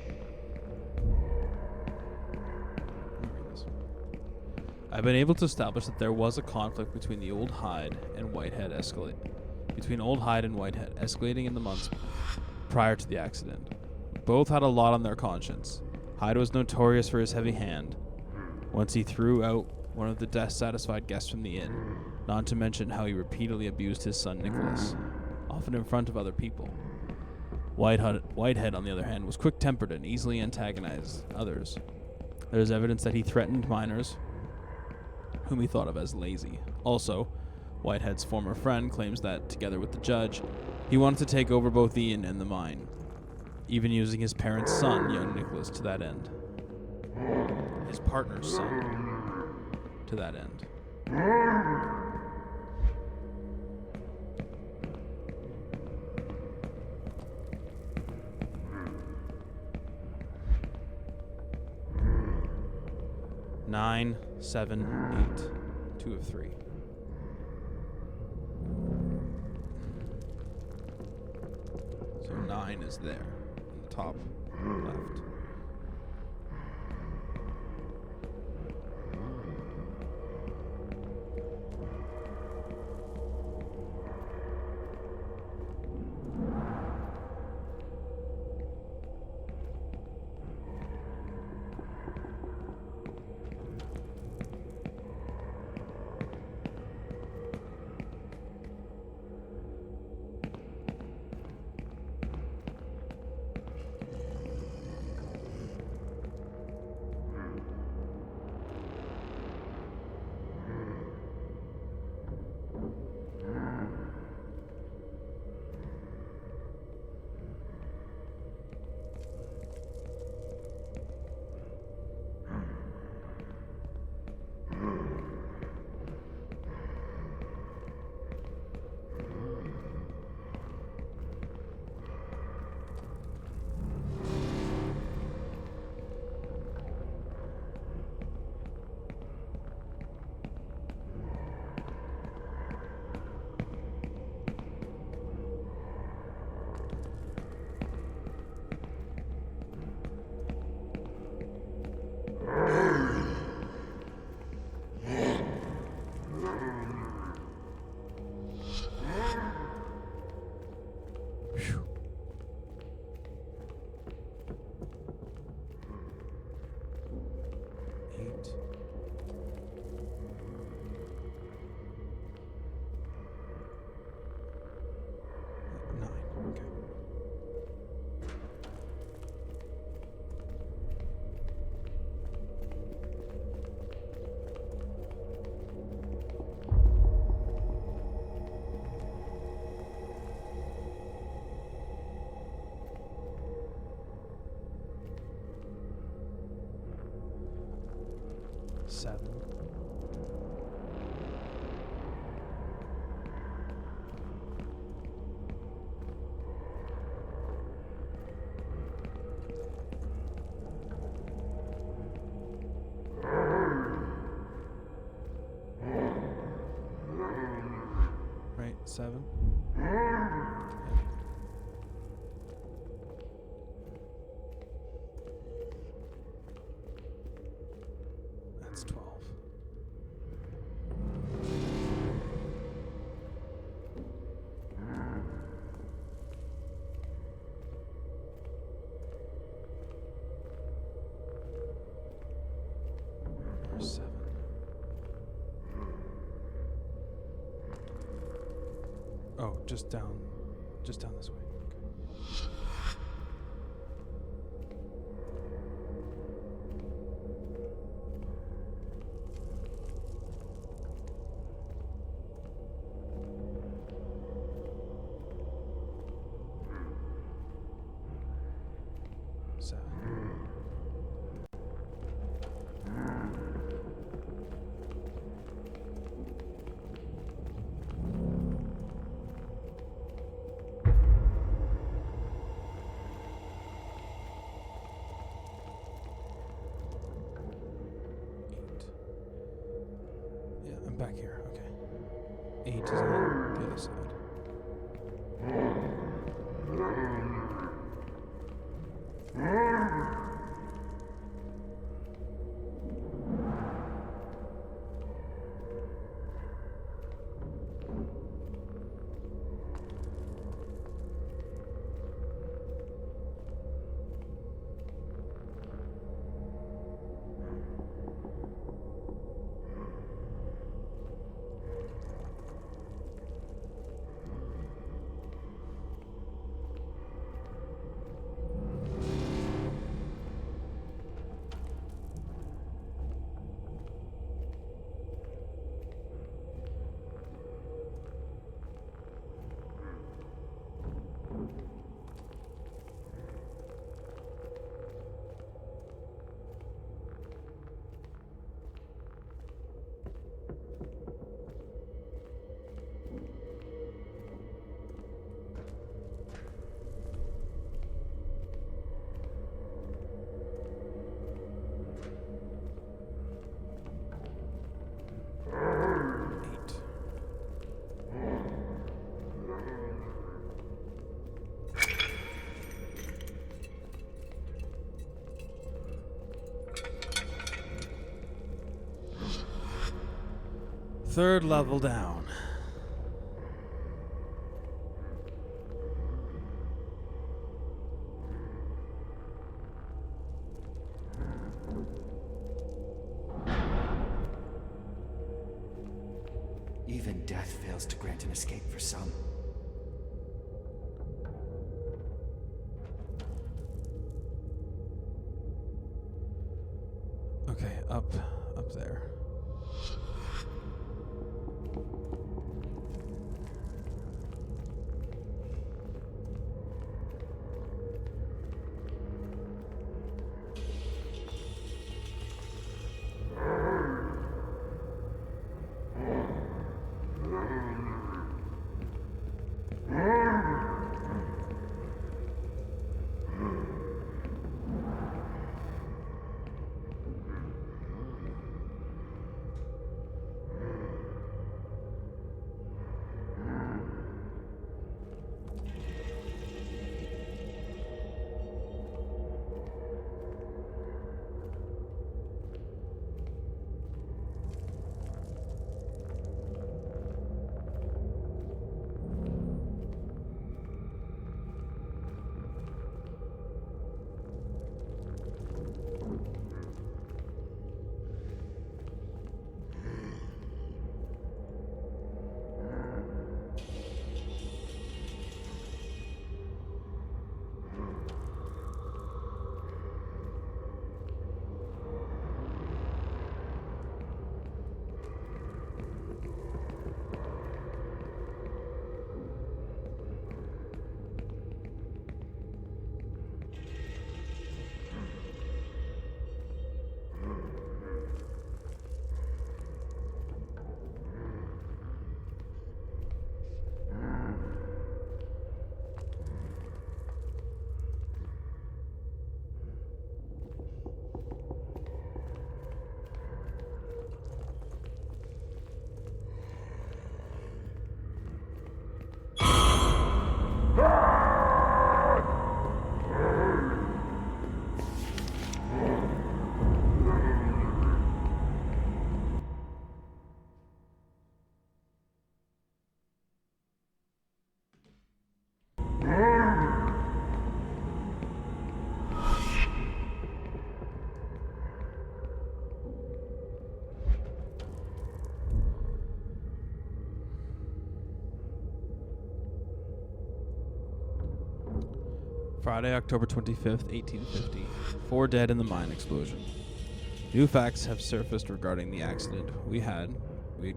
I've been able to establish that there was a conflict between the Old Hyde and Whitehead escalating in the months prior to the accident. Both had a lot on their conscience. Hyde was notorious for his heavy hand. Once he threw out one of the dissatisfied guests from the inn, not to mention how he repeatedly abused his son Nicholas, often in front of other people. Whitehead, on the other hand, was quick-tempered and easily antagonized others. There is evidence that he threatened miners, whom he thought of as lazy. Also, Whitehead's former friend claims that, together with the judge, he wanted to take over both the inn and the mine, even using his parents' son, young Nicholas, to that end. His partner's son, to that end. Nine, 7, 8, 2 of 3. So 9 is there, in the top left. 7. Right, 7. That's 12. Or 7. Oh, just down this way. Okay. Seven. Yeah, I'm back here. Okay. 8 is on the other side. Third level down. Even death fails to grant an escape for some. Okay, up there. Friday, October 25th, 1850. 4 dead in the mine explosion. New facts have surfaced regarding the accident we had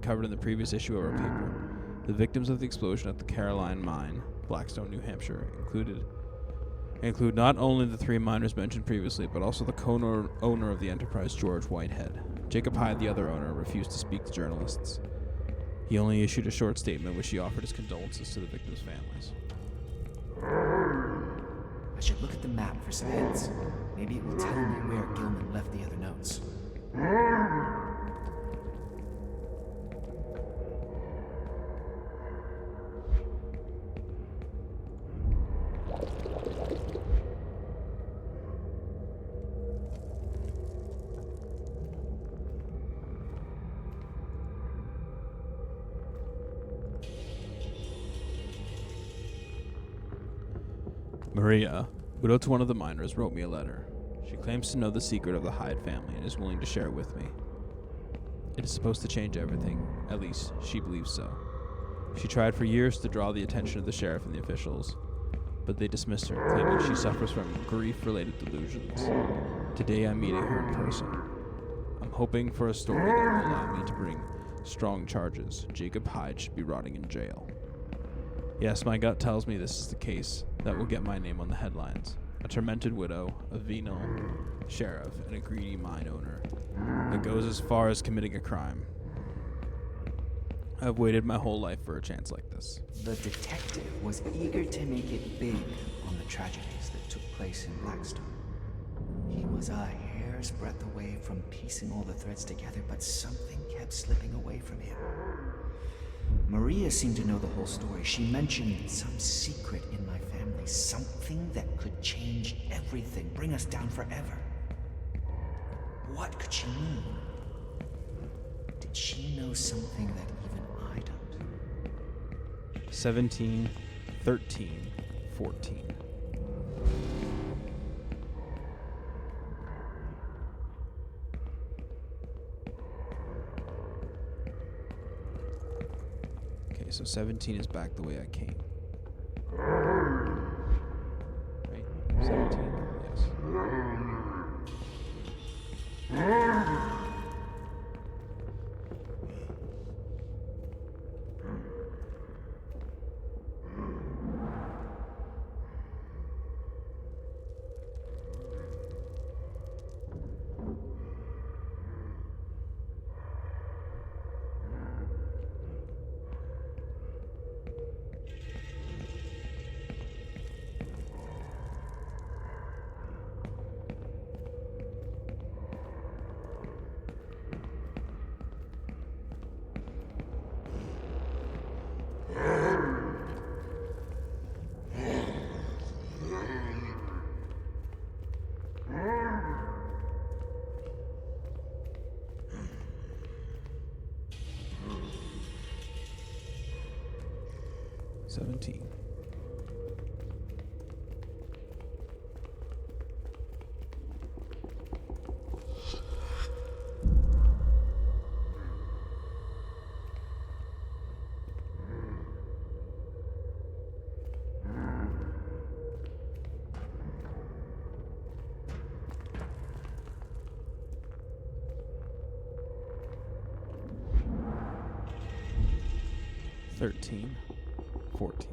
covered in the previous issue of our paper. The victims of the explosion at the Caroline Mine, Blackstone, New Hampshire, include not only the 3 miners mentioned previously, but also the owner of the enterprise, George Whitehead. Jacob Hyde, the other owner, refused to speak to journalists. He only issued a short statement which he offered his condolences to the victims' families. I should look at the map for some hints. Maybe it will tell me where Gilman left the other notes. Maria, widow to one of the miners, wrote me a letter. She claims to know the secret of the Hyde family and is willing to share it with me. It is supposed to change everything. At least, she believes so. She tried for years to draw the attention of the sheriff and the officials, but they dismissed her, claiming she suffers from grief-related delusions. Today I'm meeting her in person. I'm hoping for a story that will allow me to bring strong charges. Jacob Hyde should be rotting in jail. Yes, my gut tells me this is the case that will get my name on the headlines. A tormented widow, a venal sheriff, and a greedy mine owner that goes as far as committing a crime. I've waited my whole life for a chance like this. The detective was eager to make it big on the tragedies that took place in Blackstone. He was a hair's breadth away from piecing all the threads together, but something kept slipping away from him. Maria seemed to know the whole story. She mentioned some secret in my family, something that could change everything, bring us down forever. What could she mean? Did she know something that even I don't? 17, 13, 14. Okay, so 17 is back the way I came. Right? 17? Yes. $17. $13, $14.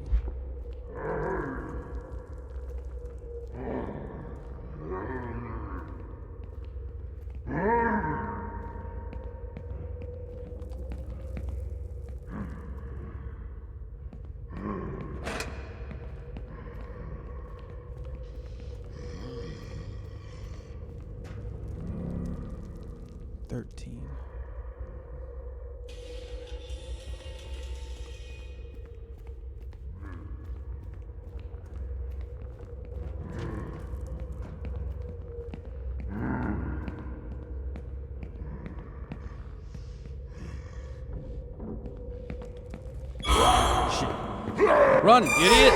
$13. Run, idiot!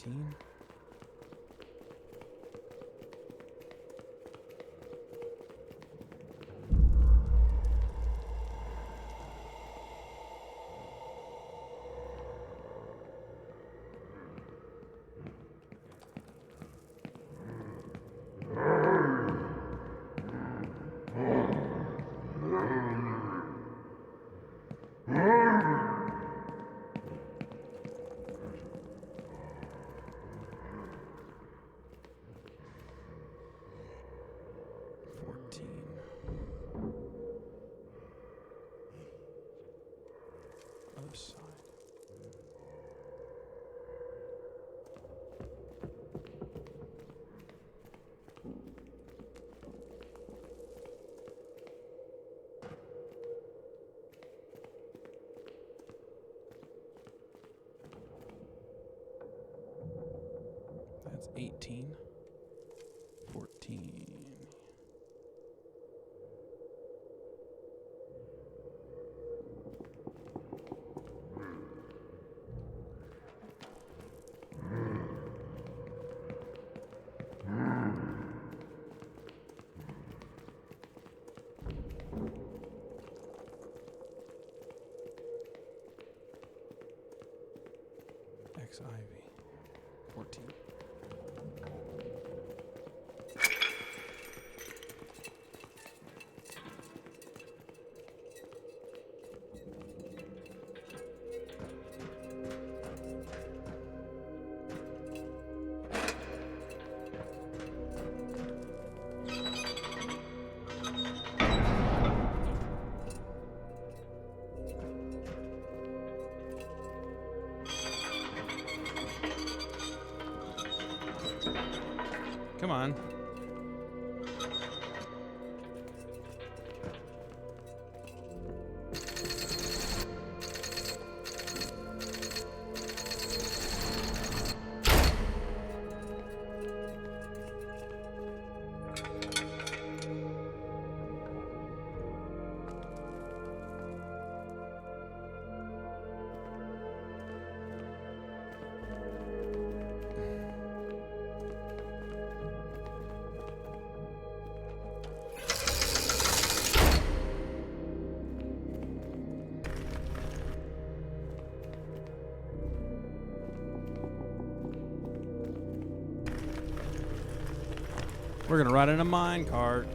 19. Other side. That's 18. 14. X Ivy. 14. Come on. We're gonna ride in a mine cart.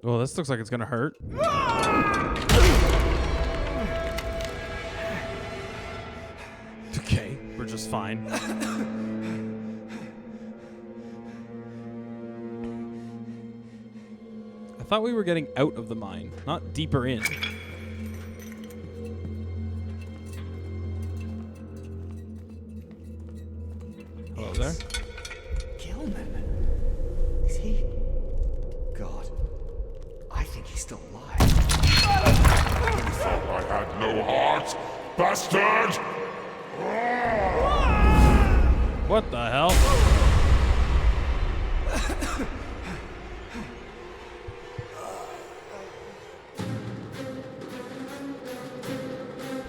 Well, this looks like it's gonna hurt. Okay, we're just fine. I thought we were getting out of the mine, not deeper in. Hello there. Gilman? Is he? God. I think he's still alive. You thought I had no heart, bastard! What the hell?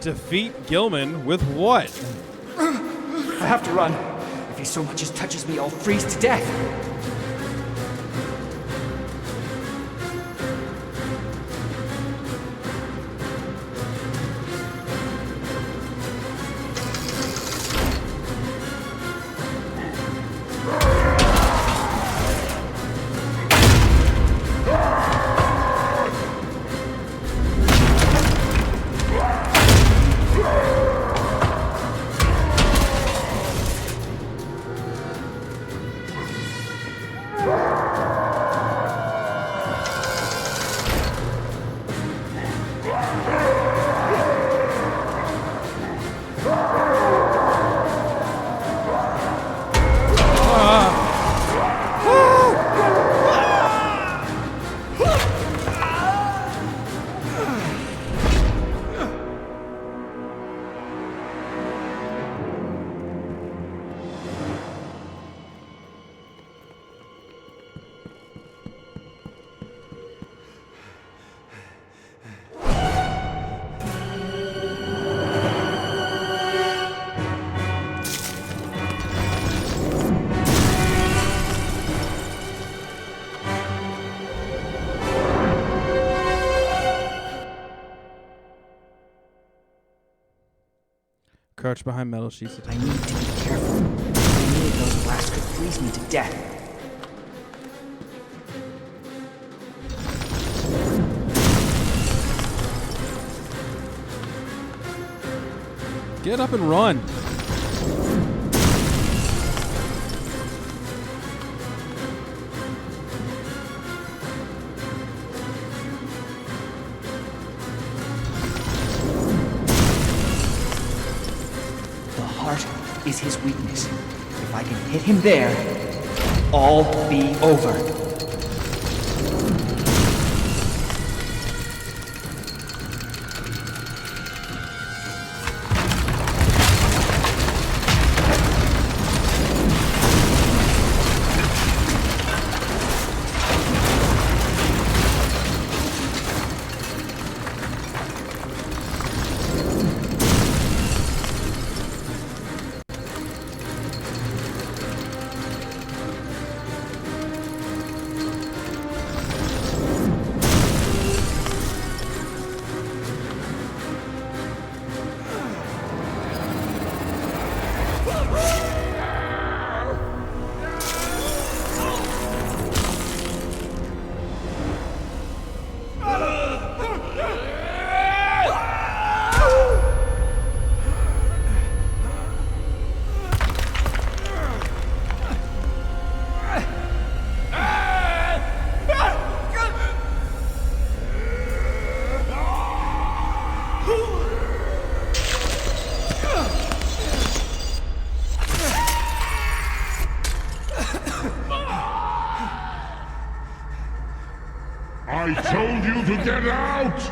Defeat Gilman with what? I have to run. If he so much as touches me, I'll freeze to death. Crouch behind metal sheets. I need to be careful. Any of those blasts could freeze me to death. Get up and run. Is his weakness. If I can hit him there, all be over. I told you to get out!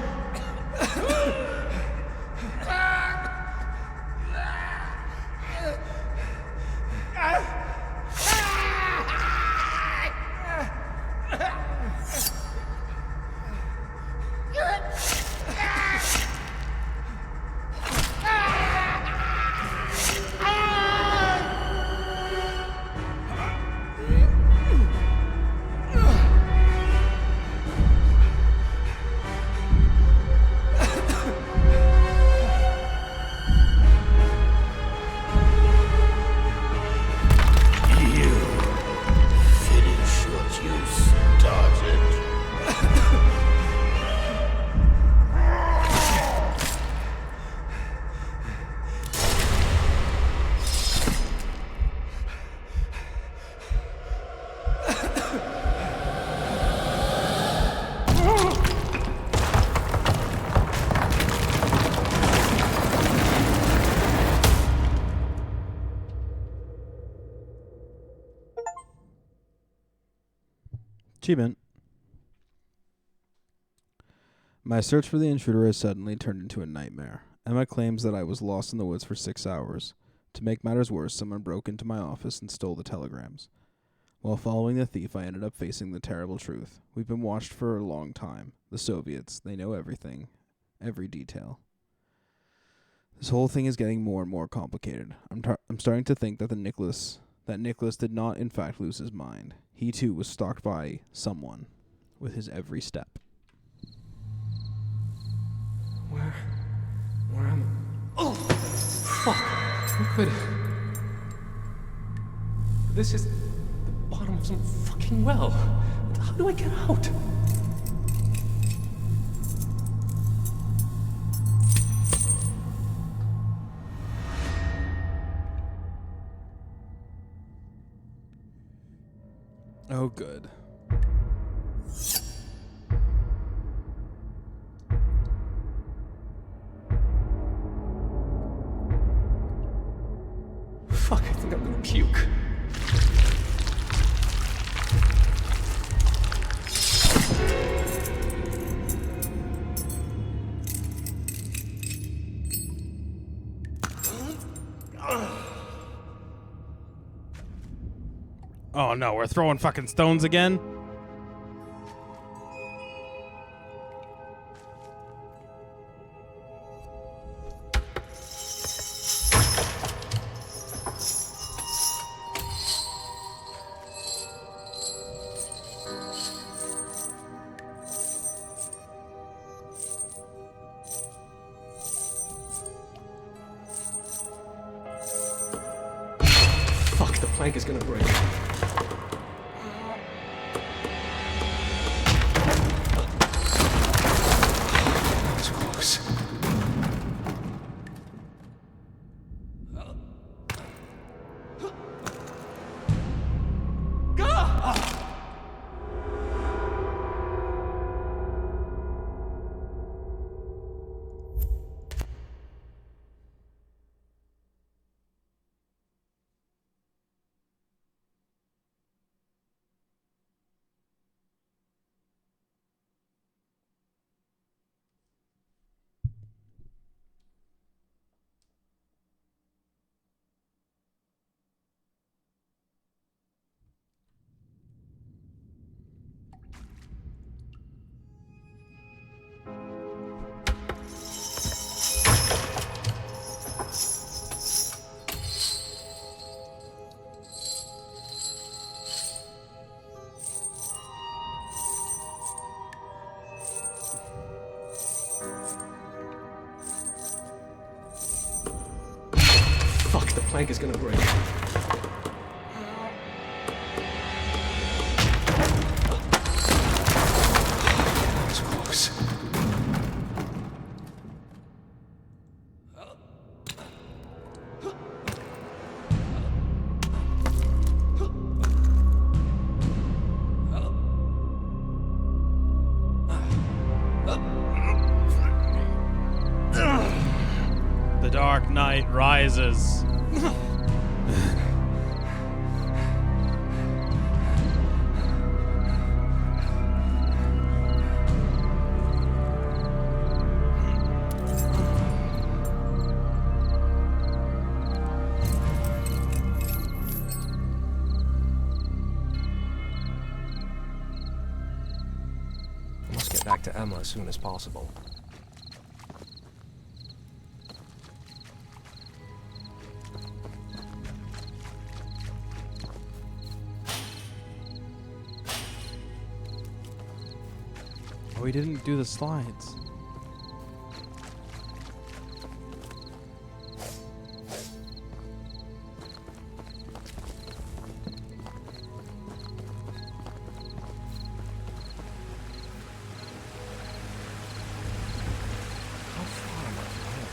Achievement. My search for the intruder has suddenly turned into a nightmare. Emma claims that I was lost in the woods for 6 hours. To make matters worse, someone broke into my office and stole the telegrams. While following the thief, I ended up facing the terrible truth. We've been watched for a long time. The Soviets, they know everything. Every detail. This whole thing is getting more and more complicated. I'm starting to think that Nicholas did not in fact lose his mind. He too was stalked by someone with his every step. Where am I? Oh, fuck! Who could? This is the bottom of some fucking well. How do I get out? Oh, good. Fuck, I think I'm gonna puke. Oh no, we're throwing fucking stones again? Fuck, the plank is gonna break. That was close. Fuck, the plank is gonna break. That was close. The Dark Knight rises. I must get back to Emma as soon as possible. Oh, we didn't do the slides. How far am I from home?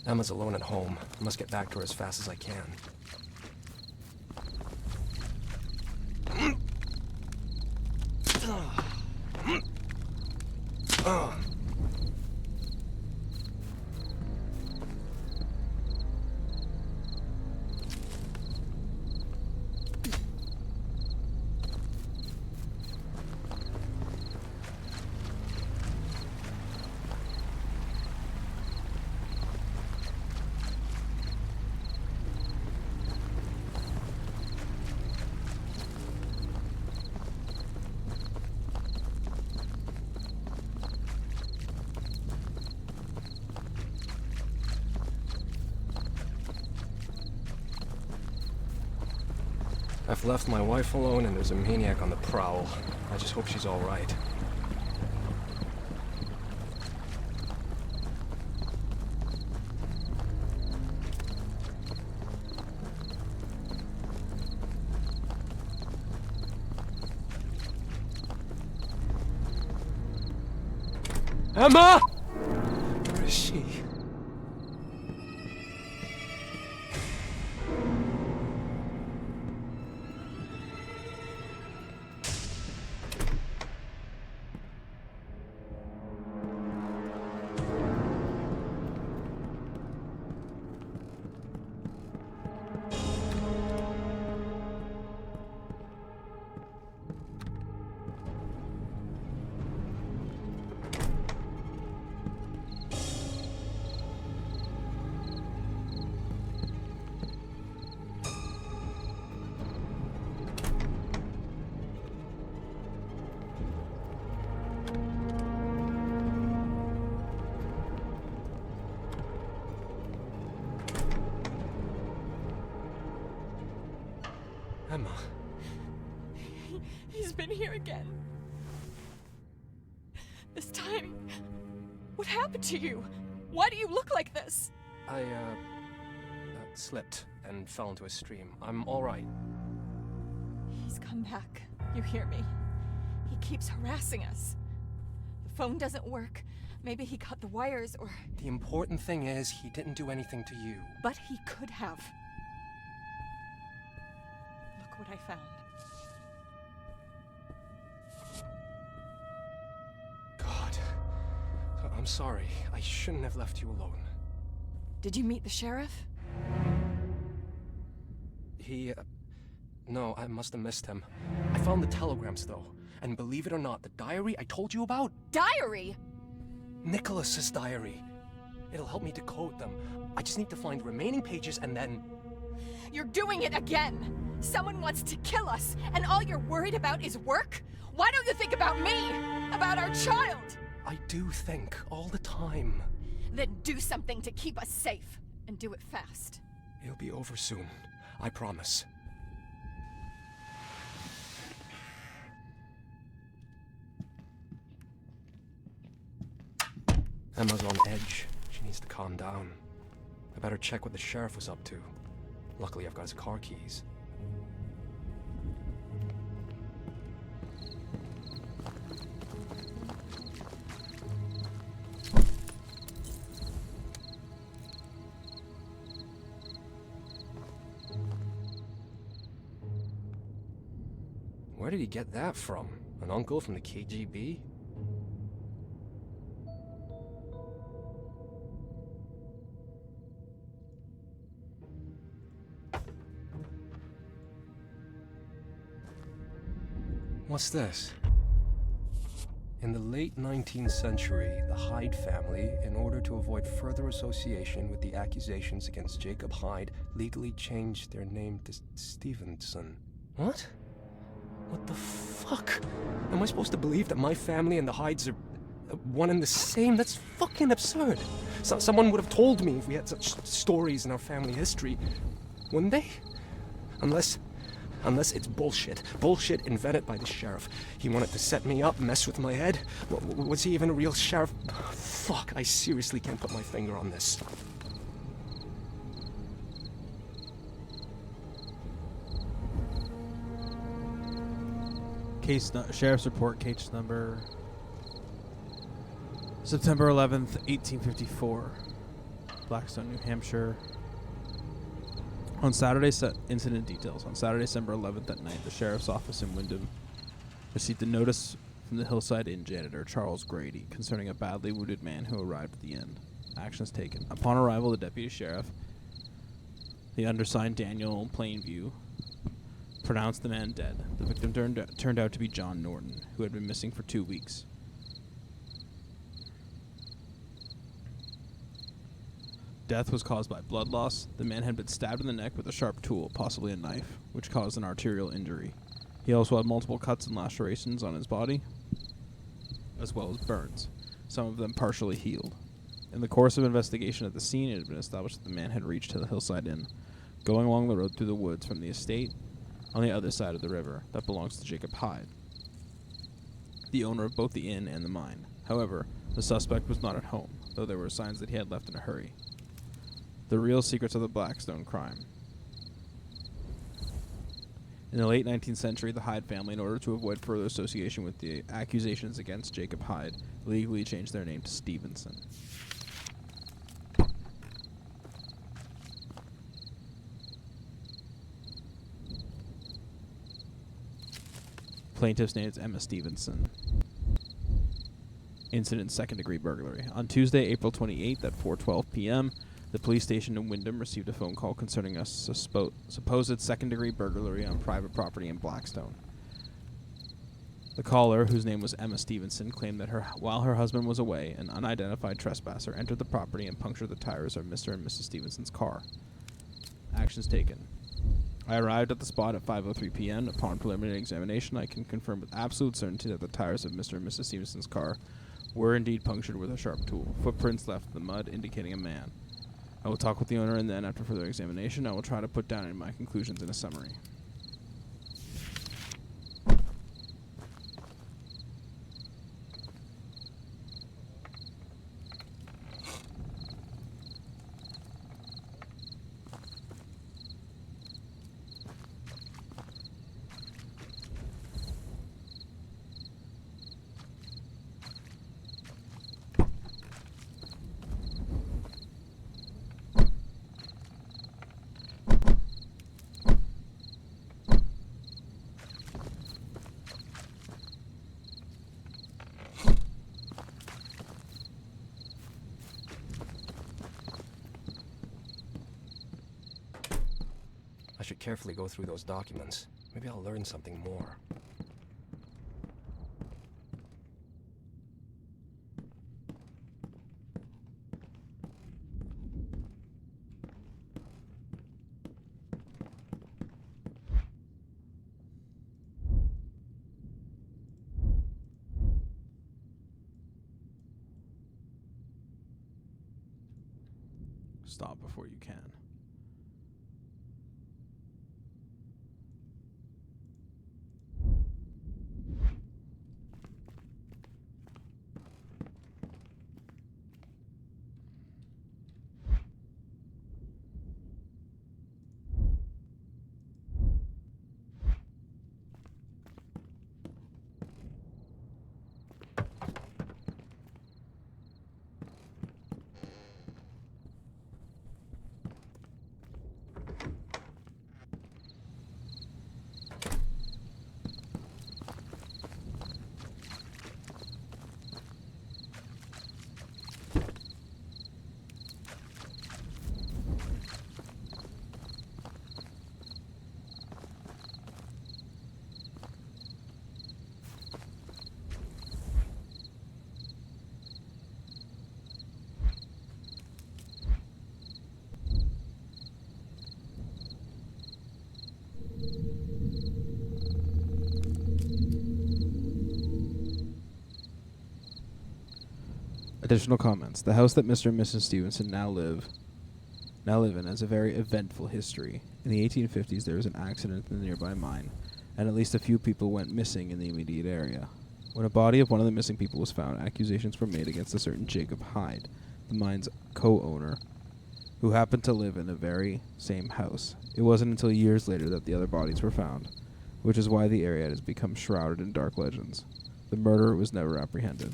Emma's alone at home. I must get back to her as fast as I can. sheriff left my wife alone and there's a maniac on the prowl. I just hope she's all right. Emma! Where is she? Emma. He's been here again. This time, what happened to you? Why do you look like this? I, slipped and fell into a stream. I'm all right. He's come back. You hear me? He keeps harassing us. The phone doesn't work. Maybe he cut the wires or... The important thing is he didn't do anything to you. But he could have. Look what I found. God. I'm sorry. I shouldn't have left you alone. Did you meet the sheriff? He, no, I must have missed him. I found the telegrams, though. And believe it or not, the diary I told you about? Diary? Nicholas's diary. It'll help me decode them. I just need to find the remaining pages and then... You're doing it again! Someone wants to kill us, and all you're worried about is work? Why don't you think about me? About our child? I do think, all the time. Then do something to keep us safe, and do it fast. It'll be over soon. I promise. Emma's on edge. She needs to calm down. I better check what the sheriff was up to. Luckily, I've got his car keys. Where did he get that from? An uncle from the KGB? What's this? In the late 19th century, the Hyde family, in order to avoid further association with the accusations against Jacob Hyde, legally changed their name to Stevenson. What? What the fuck? Am I supposed to believe that my family and the Hydes are one and the same? That's fucking absurd. Someone would have told me if we had such stories in our family history, wouldn't they? Unless it's bullshit. Bullshit invented by the sheriff. He wanted to set me up, mess with my head. Was he even a real sheriff? Fuck, I seriously can't put my finger on this. Sheriff's report, case number September 11th, 1854, Blackstone, New Hampshire. On Saturday, incident details. On Saturday, December 11th at night, the sheriff's office in Wyndham received a notice from the Hillside Inn janitor, Charles Grady, concerning a badly wounded man who arrived at the inn. Actions taken. Upon arrival, the deputy sheriff, the undersigned Daniel Plainview, pronounced the man dead. The victim turned out to be John Norton, who had been missing for 2 weeks. Death was caused by blood loss. The man had been stabbed in the neck with a sharp tool, possibly a knife, which caused an arterial injury. He also had multiple cuts and lacerations on his body, as well as burns, some of them partially healed. In the course of investigation at the scene, it had been established that the man had reached to the Hillside Inn, going along the road through the woods from the estate on the other side of the river that belongs to Jacob Hyde, the owner of both the inn and the mine. However, the suspect was not at home, though there were signs that he had left in a hurry. The real secrets of the Blackstone crime. In the late 19th century, the Hyde family, in order to avoid further association with the accusations against Jacob Hyde, legally changed their name to Stevenson. Plaintiff's name is Emma Stevenson. Incident: second-degree burglary. On Tuesday, April 28th at 4:12 p.m., the police station in Wyndham received a phone call concerning a supposed second-degree burglary on private property in Blackstone. The caller, whose name was Emma Stevenson, claimed that while her husband was away, an unidentified trespasser entered the property and punctured the tires of Mr. and Mrs. Stevenson's car. Actions taken. I arrived at the spot at 5:03 p.m. Upon preliminary examination, I can confirm with absolute certainty that the tires of Mr. and Mrs. Stevenson's car were indeed punctured with a sharp tool. Footprints left in the mud indicating a man. I will talk with the owner, and then, after further examination, I will try to put down in my conclusions in a summary. I should carefully go through those documents. Maybe I'll learn something more. Stop before you can. Additional comments. The house that Mr. and Mrs. Stevenson now live in has a very eventful history. In the 1850s, there was an accident in the nearby mine, and at least a few people went missing in the immediate area. When a body of one of the missing people was found, accusations were made against a certain Jacob Hyde, the mine's co-owner, who happened to live in the very same house. It wasn't until years later that the other bodies were found, which is why the area has become shrouded in dark legends. The murderer was never apprehended.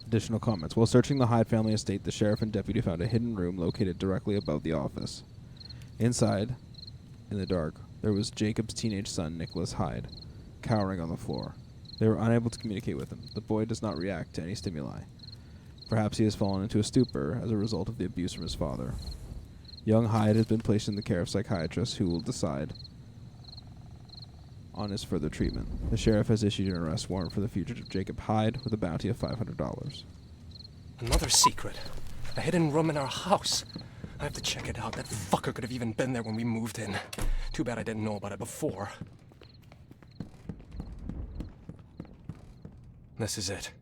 Additional comments. While searching the Hyde family estate, the sheriff and deputy found a hidden room located directly above the office. Inside, in the dark, there was Jacob's teenage son, Nicholas Hyde, cowering on the floor. They were unable to communicate with him. The boy does not react to any stimuli. Perhaps he has fallen into a stupor as a result of the abuse from his father. Young Hyde has been placed in the care of psychiatrists who will decide on his further treatment. The sheriff has issued an arrest warrant for the fugitive Jacob Hyde with a bounty of $500. Another secret. A hidden room in our house. I have to check it out. That fucker could have even been there when we moved in. Too bad I didn't know about it before. This is it.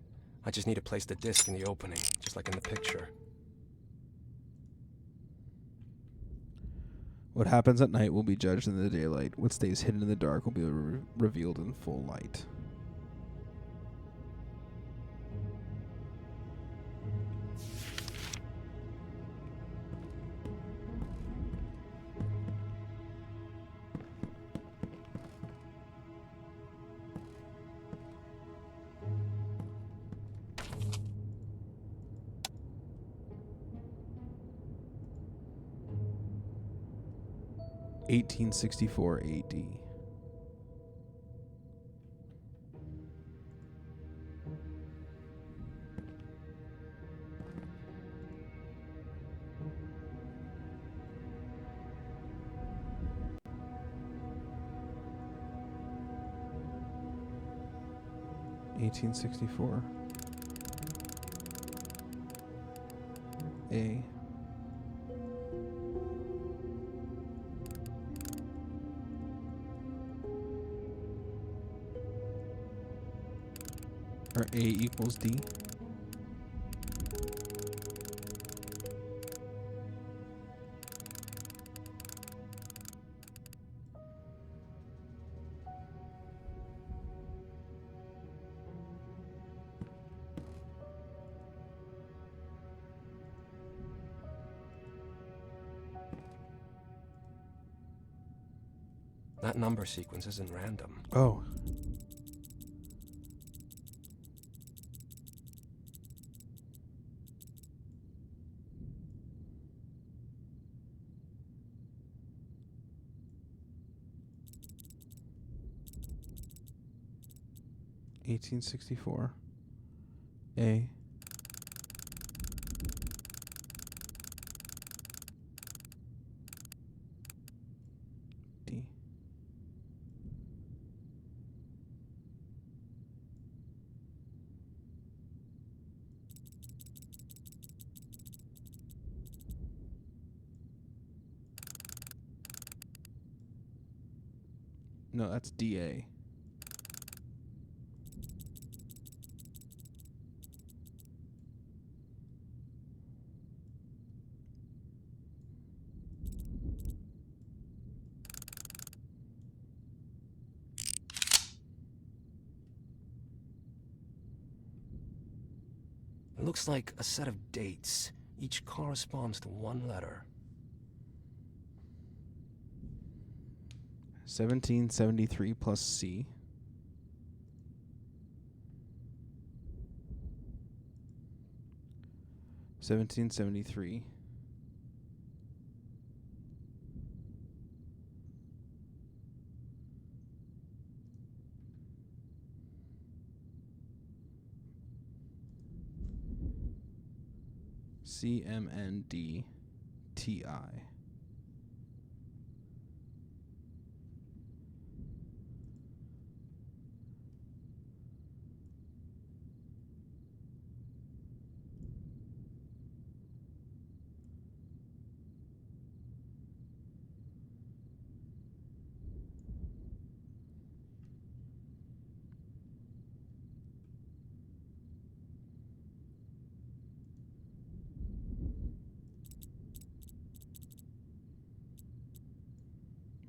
I just need to place the disc in the opening, just like in the picture. What happens at night will be judged in the daylight. What stays hidden in the dark will be revealed in full light. (1864 AD). (1864 A). Or A equals D. That number sequence isn't random. Oh. (1864 A). D. No, that's DA. It looks like a set of dates. Each corresponds to one letter. 1773 plus C. (1773) CMNDTI.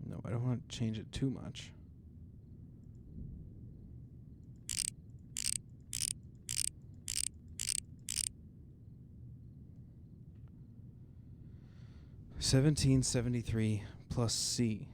No, I don't want to change it too much. (1773 plus C).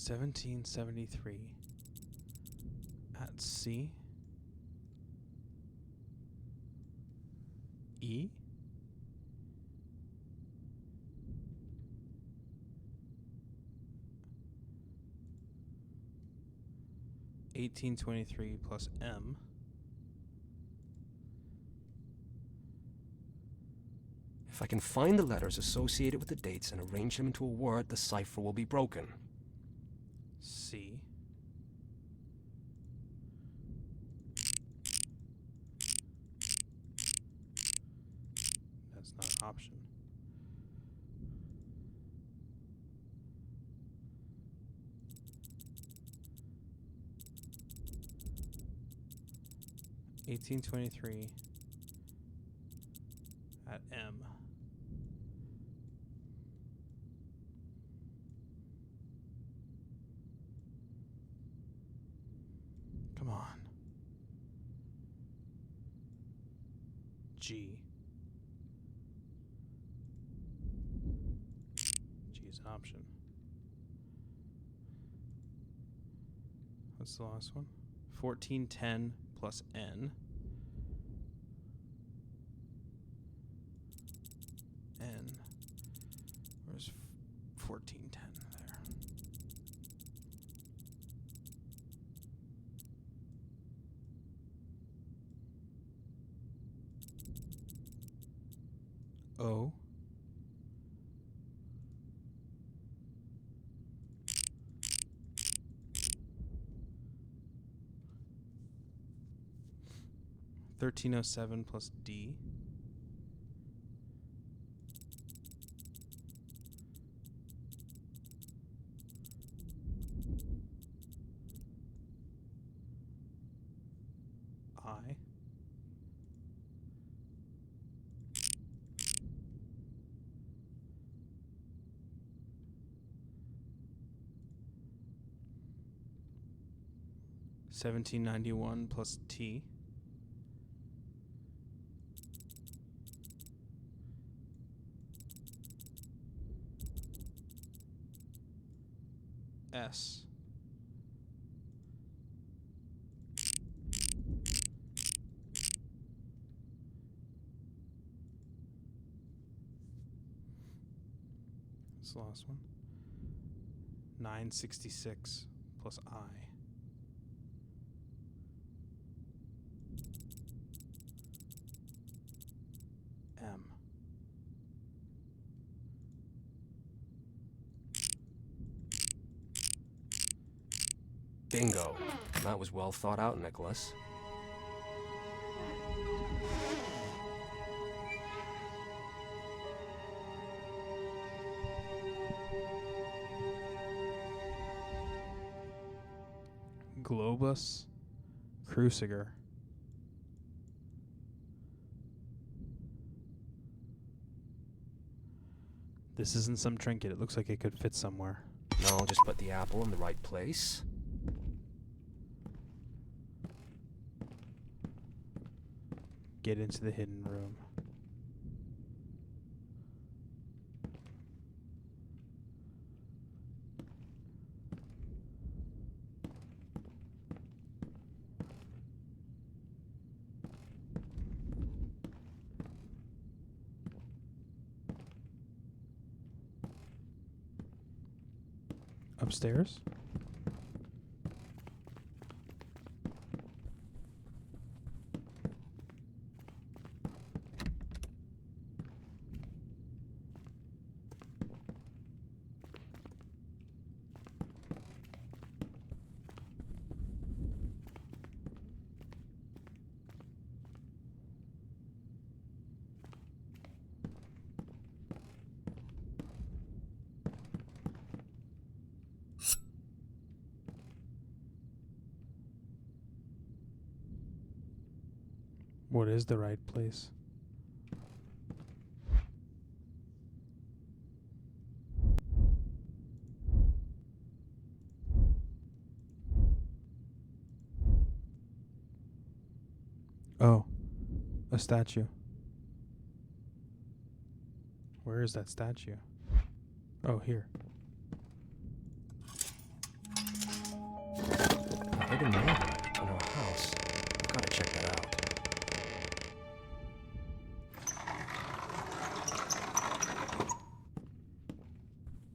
1773 at C. E. $18.23 plus M. If I can find the letters associated with the dates and arrange them into a word, the cipher will be broken. C. That's not an option. $18.23 at M. Come on. G. G is an option. What's the last one? 1410 plus N. N. Where's 1410 there? O. $13.07 plus D. I. $17.91 plus T. S. That's the last one. 966 plus I. M. Bingo. That was well thought out, Nicholas. Globus Cruciger. This isn't some trinket. It looks like it could fit somewhere. No, just put the apple in the right place. Get into the hidden room. Upstairs? What is the right place? Oh, a statue. Where is that statue? Oh, here. A hidden mailbag in our house. I've got to check that out.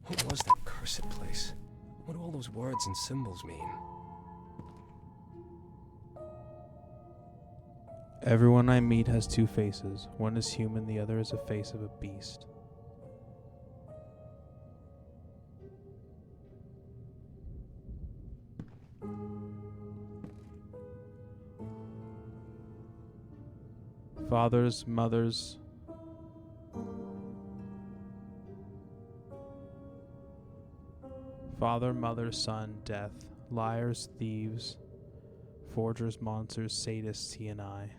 What was that cursed place? What do all those words and symbols mean? Everyone I meet has two faces. One is human, the other is a face of a beast. Fathers, mothers, father, mother, son, death, liars, thieves, forgers, monsters, sadists, he and I.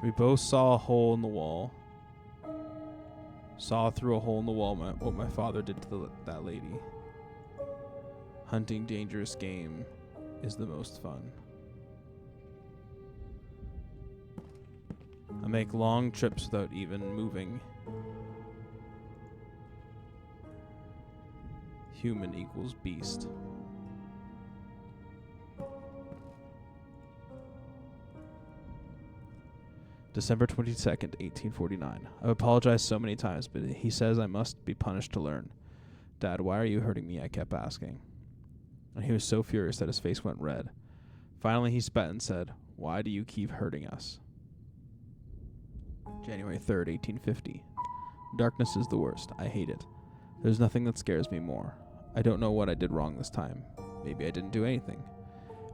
We both saw a hole in the wall. Saw through a hole in the wall what my father did to that lady. Hunting dangerous game is the most fun. I make long trips without even moving. Human equals beast. December 22nd, 1849. I've apologized so many times, but he says I must be punished to learn. Dad, why are you hurting me? I kept asking. And he was so furious that his face went red. Finally, he spat and said, "Why do you keep hurting us?" January 3rd, 1850. Darkness is the worst. I hate it. There's nothing that scares me more. I don't know what I did wrong this time. Maybe I didn't do anything.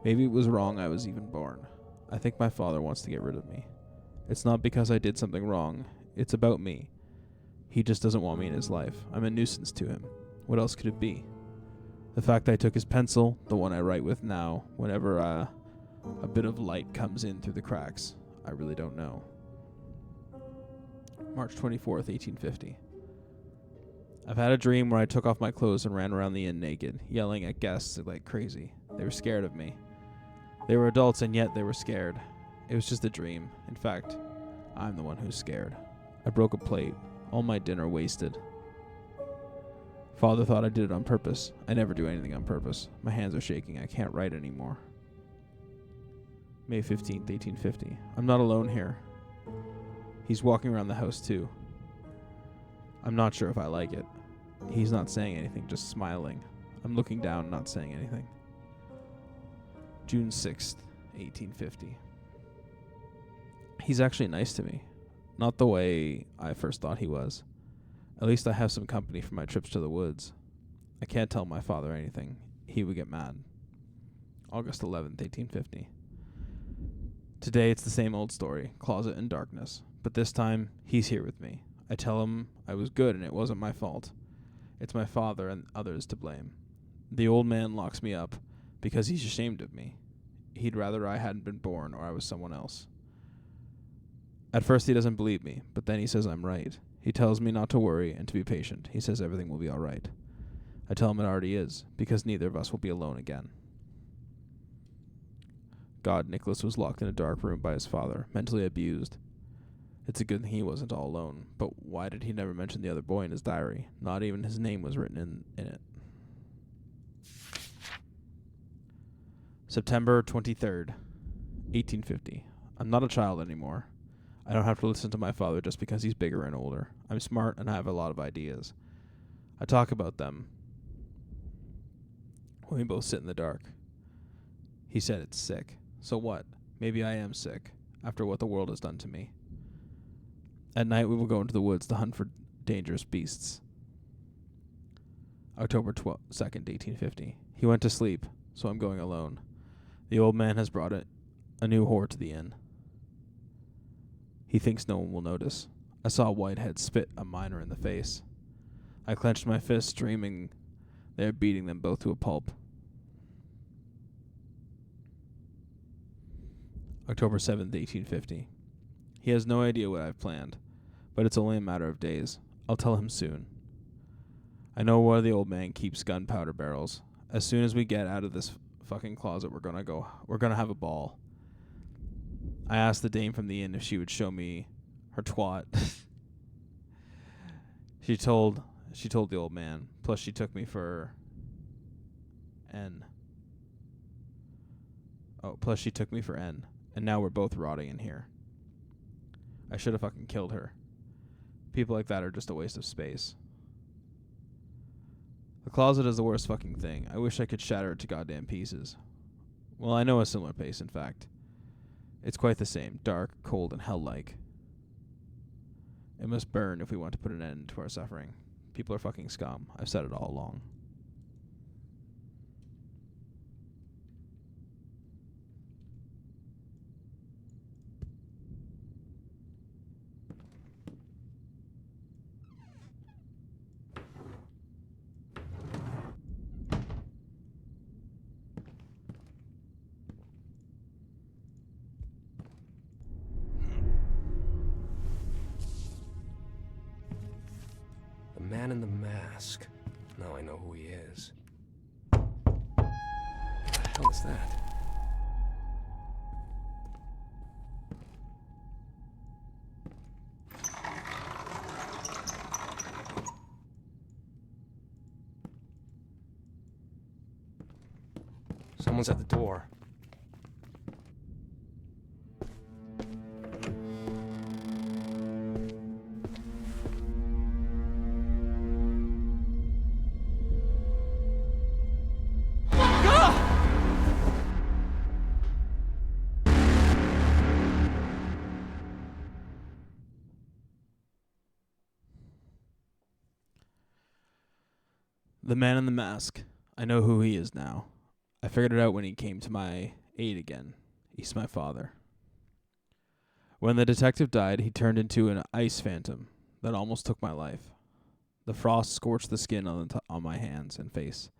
Maybe it was wrong I was even born. I think my father wants to get rid of me. It's not because I did something wrong. It's about me. He just doesn't want me in his life. I'm a nuisance to him. What else could it be? The fact I took his pencil, the one I write with now, whenever a bit of light comes in through the cracks, I really don't know. March 24th, 1850. I've had a dream where I took off my clothes and ran around the inn naked, yelling at guests like crazy. They were scared of me. They were adults and yet they were scared. It was just a dream. In fact, I'm the one who's scared. I broke a plate. All my dinner wasted. Father thought I did it on purpose. I never do anything on purpose. My hands are shaking. I can't write anymore. May 15th, 1850. I'm not alone here. He's walking around the house too. I'm not sure if I like it. He's not saying anything, just smiling. I'm looking down, not saying anything. June 6th, 1850. He's actually nice to me. Not the way I first thought he was. At least I have some company for my trips to the woods. I can't tell my father anything. He would get mad. August 11th, 1850. Today it's the same old story, closet and darkness. But this time, he's here with me. I tell him I was good and it wasn't my fault. It's my father and others to blame. The old man locks me up because he's ashamed of me. He'd rather I hadn't been born or I was someone else. At first he doesn't believe me, but then he says I'm right. He tells me not to worry and to be patient. He says everything will be all right. I tell him it already is, because neither of us will be alone again. God, Nicholas was locked in a dark room by his father, mentally abused. It's a good thing he wasn't all alone, but why did he never mention the other boy in his diary? Not even his name was written in it. September 23rd, 1850. I'm not a child anymore. I don't have to listen to my father just because he's bigger and older. I'm smart and I have a lot of ideas. I talk about them when we both sit in the dark. He said it's sick. So what? Maybe I am sick, after what the world has done to me. At night we will go into the woods to hunt for dangerous beasts. October 2nd, 1850. He went to sleep, so I'm going alone. The old man has brought a new whore to the inn. He thinks no one will notice. I saw a whitehead spit a miner in the face. I clenched my fists, dreaming they are beating them both to a pulp. October 7th, 1850. He has no idea what I've planned, but it's only a matter of days. I'll tell him soon. I know where the old man keeps gunpowder barrels. As soon as we get out of this fucking closet, we're gonna have a ball. I asked the dame from the inn if she would show me her twat. She told She told the old man. Plus, she took me for N. Oh, plus she took me for N. And now we're both rotting in here. I should have fucking killed her. People like that are just a waste of space. The closet is the worst fucking thing. I wish I could shatter it to goddamn pieces. Well, I know a similar place, in fact. It's quite the same. Dark, cold, and hell-like. It must burn if we want to put an end to our suffering. People are fucking scum. I've said it all along. The man in the mask. Now I know who he is. What the hell is that? Someone's at the door. The man in the mask. I know who he is now. I figured it out when he came to my aid again. He's my father. When the detective died, he turned into an ice phantom that almost took my life. The frost scorched the skin on my hands and face.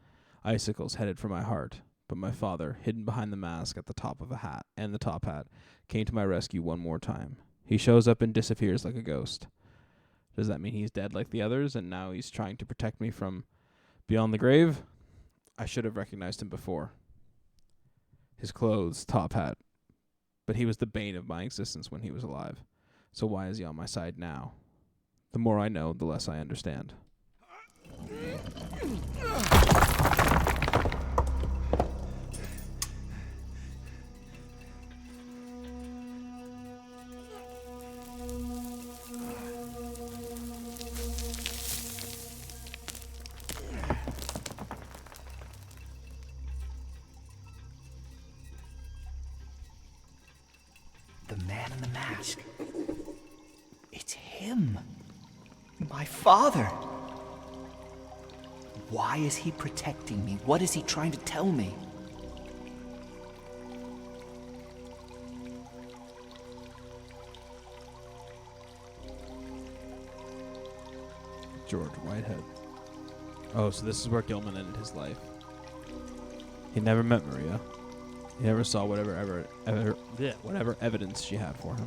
Icicles headed for my heart, but my father, hidden behind the mask at the top of a hat and the top hat, came to my rescue one more time. He shows up and disappears like a ghost. Does that mean he's dead like the others, and now he's trying to protect me from beyond the grave? I should have recognized him before. His clothes, top hat. But he was the bane of my existence when he was alive. So why is he on my side now? The more I know, the less I understand. The man in the mask. It's him. My father. Why is he protecting me? What is he trying to tell me? George Whitehead. Oh, so this is where Gilman ended his life. He never met Maria. He never saw whatever evidence she had for him.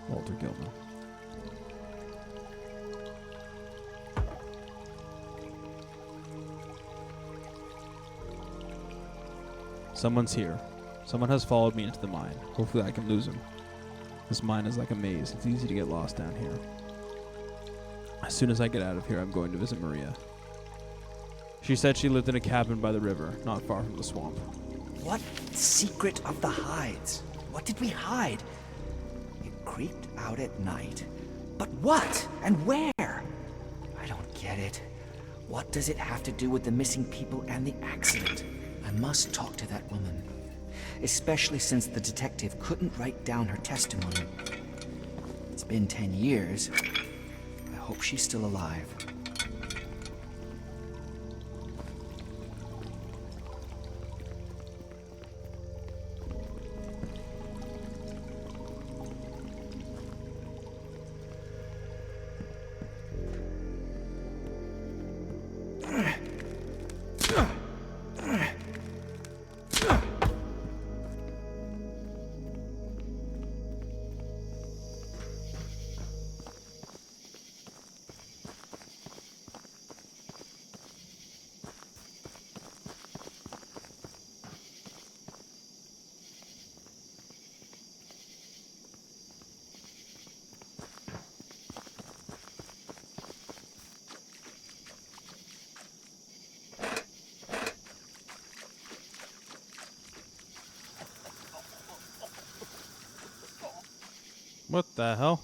Walter Gilman. Someone's here. Someone has followed me into the mine. Hopefully I can lose him. This mine is like a maze. It's easy to get lost down here. As soon as I get out of here, I'm going to visit Maria. She said she lived in a cabin by the river, not far from the swamp. What secret of the hides? What did we hide? You creeped out at night. But what? And where? I don't get it. What does it have to do with the missing people and the accident? I must talk to that woman. Especially since the detective couldn't write down her testimony. It's been 10 years. I hope she's still alive. What the hell?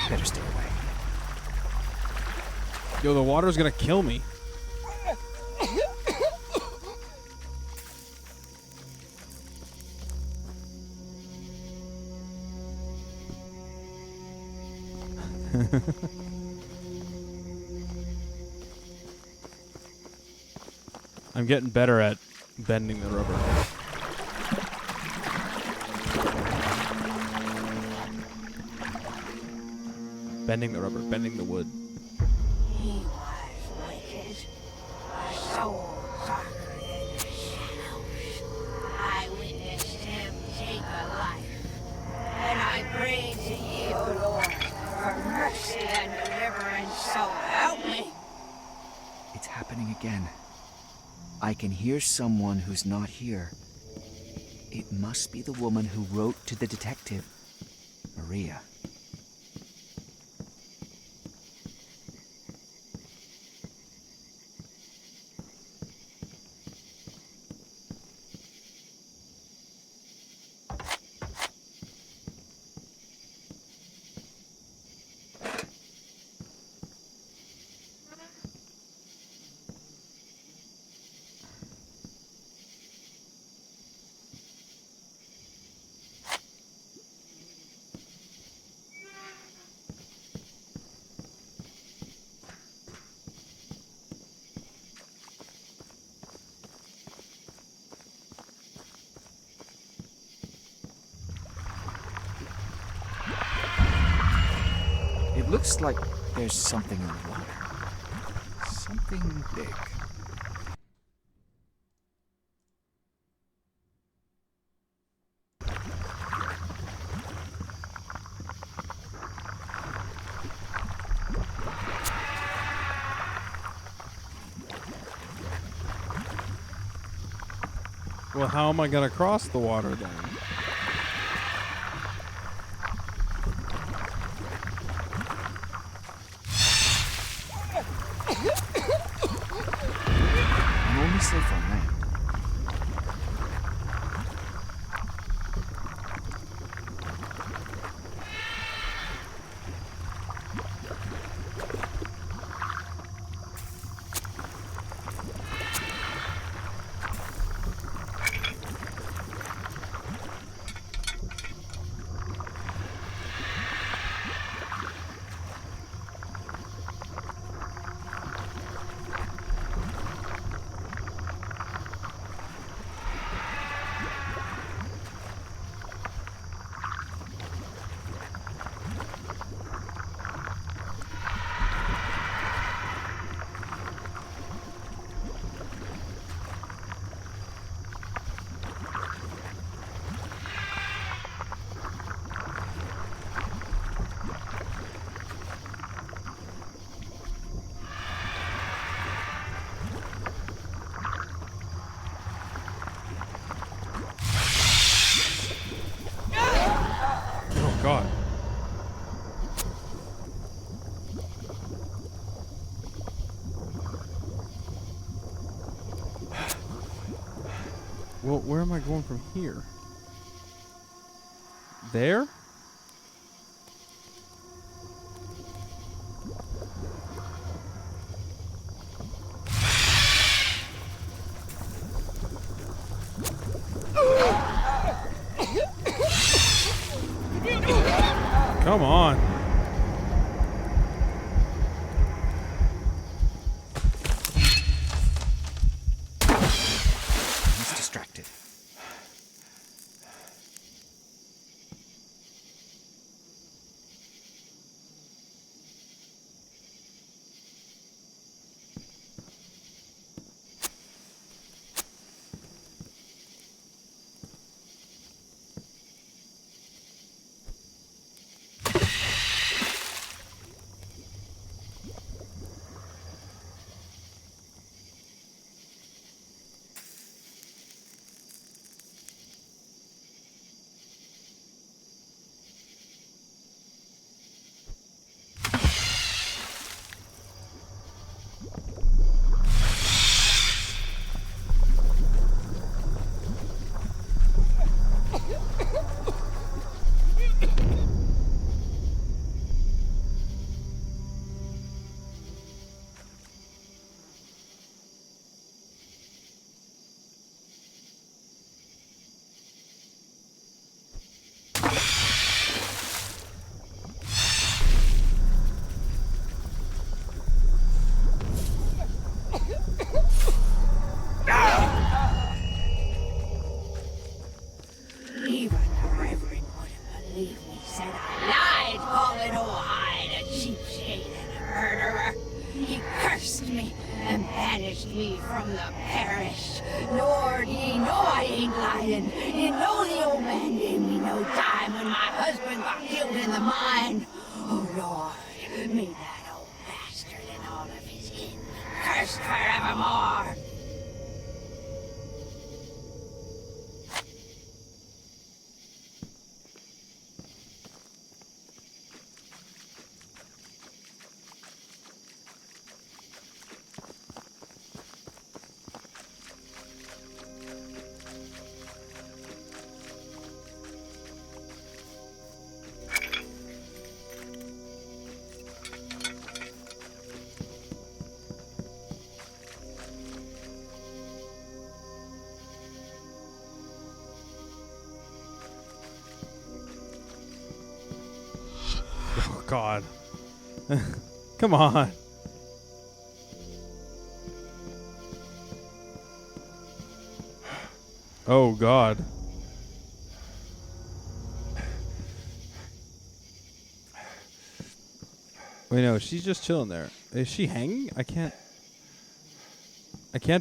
Better stay away. Yo, the water's gonna kill me. I'm getting better at bending the rubber. Bending the rubber, bending the wood. He was wicked, a soul sucker in the shadows. I witnessed him take a life, and I pray to you, Lord, for mercy and deliverance, so help me. It's happening again. I can hear someone who's not here. It must be the woman who wrote to the detective, Maria. It looks like there's something in the water. Something big. Well, how am I gonna cross the water then? I'm only safe on land. Oh God. Well, where am I going from here? There? Come on. He's distracted. in the mine. Oh, Lord, may that old bastard and all of his kin cursed forevermore. Oh, God. Come on. Oh, God. Wait, no, she's just chilling there. Is she hanging? I can't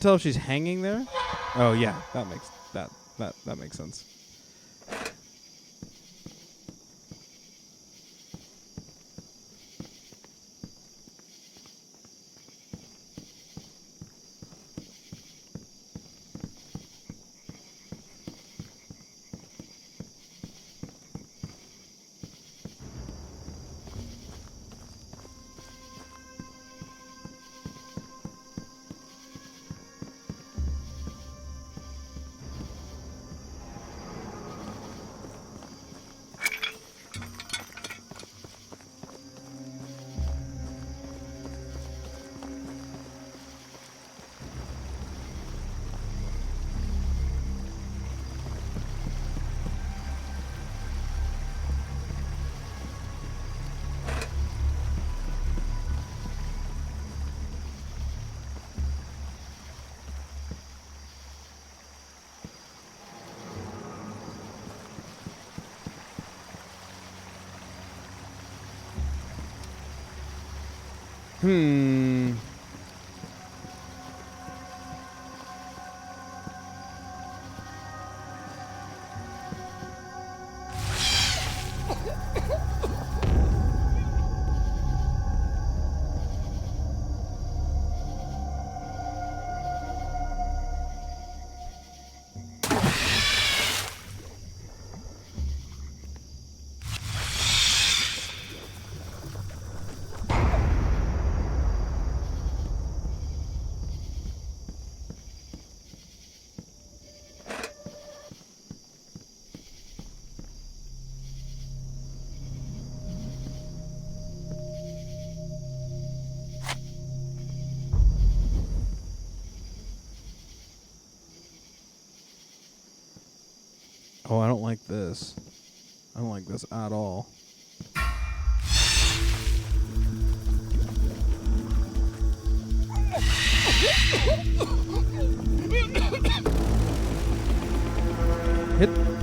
tell if she's hanging there. Oh, yeah, that makes sense. Oh, I don't like this. I don't like this at all.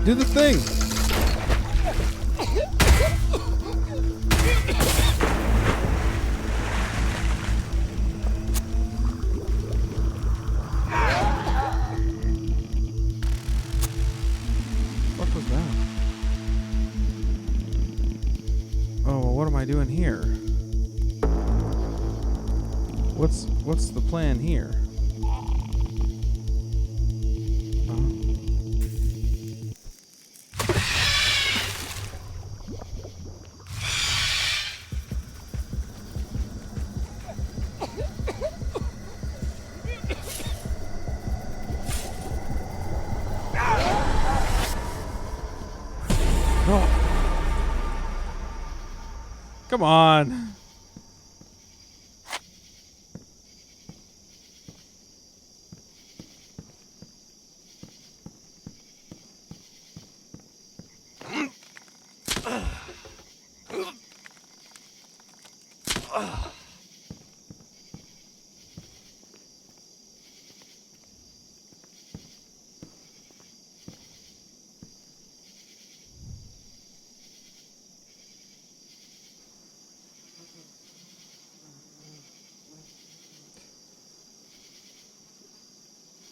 Do the thing. What was that? Oh, well, what am I doing here? What's the plan here? Come on.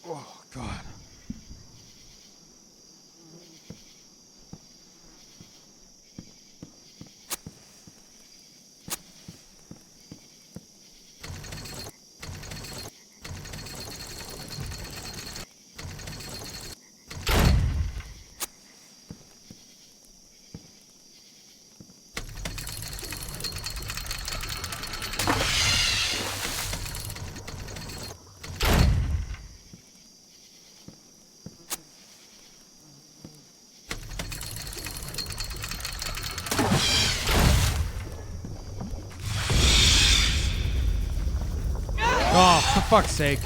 Oh, God. Oh, for fuck's sake.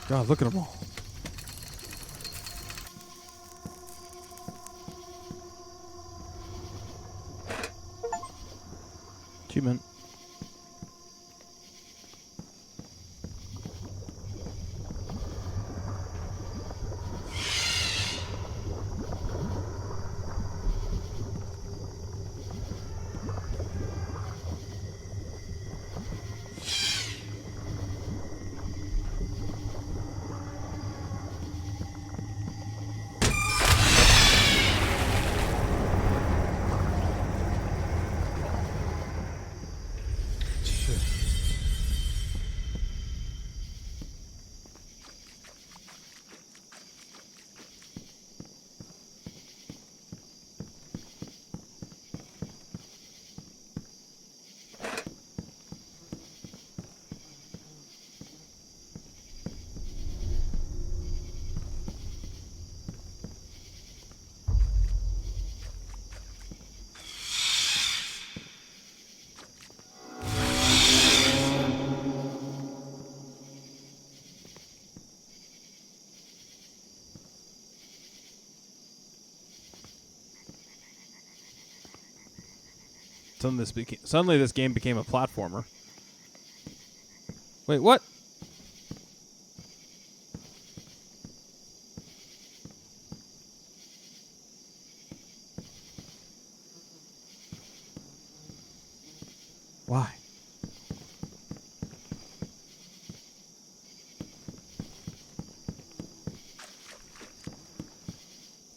God, look at them all. Achievement. Suddenly this game became a platformer. Wait, what? Why?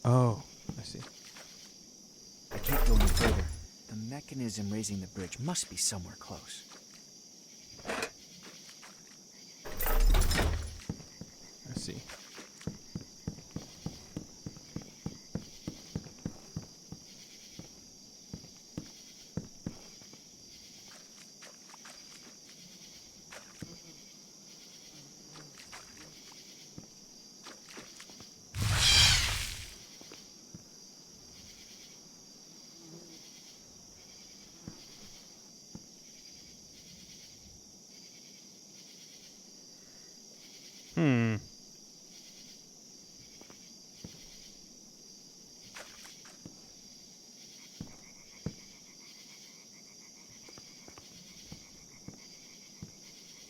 Oh, I see. I can't go any further. The mechanism raising the bridge must be somewhere close. I see.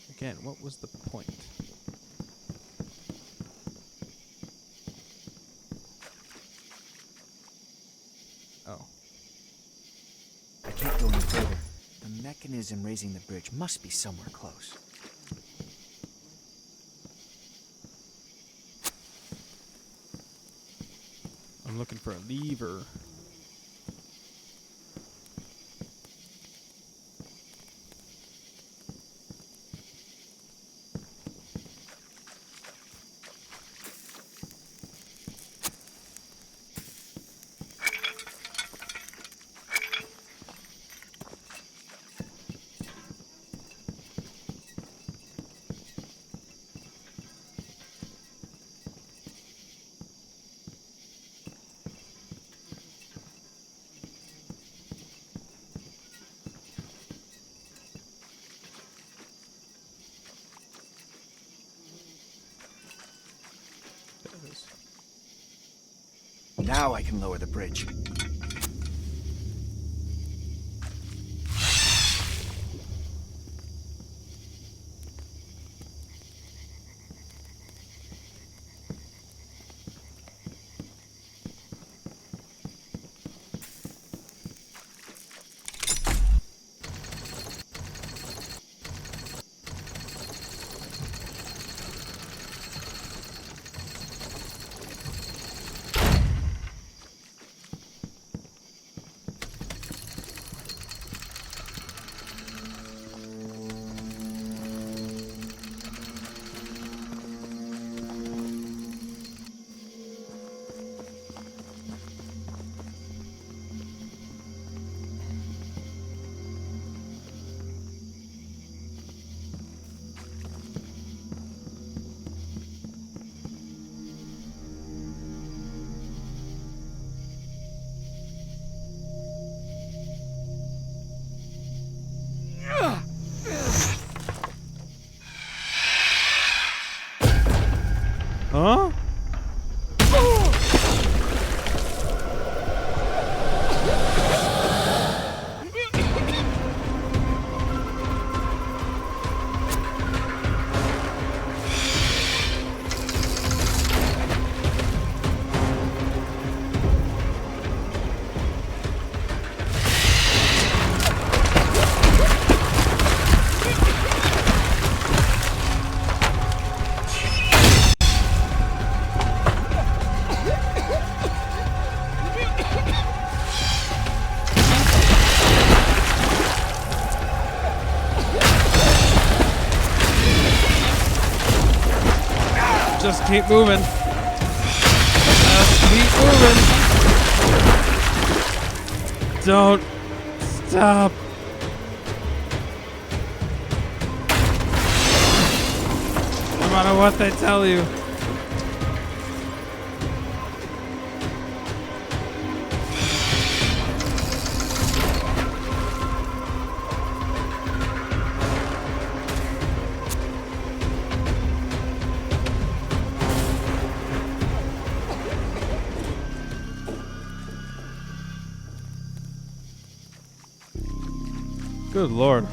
Again, what was the point? Oh. I can't go any further. The mechanism raising the bridge must be somewhere close. I'm looking for a lever. Now I can lower the bridge. keep moving. Just keep moving. Don't stop. No matter what they tell you. Good Lord.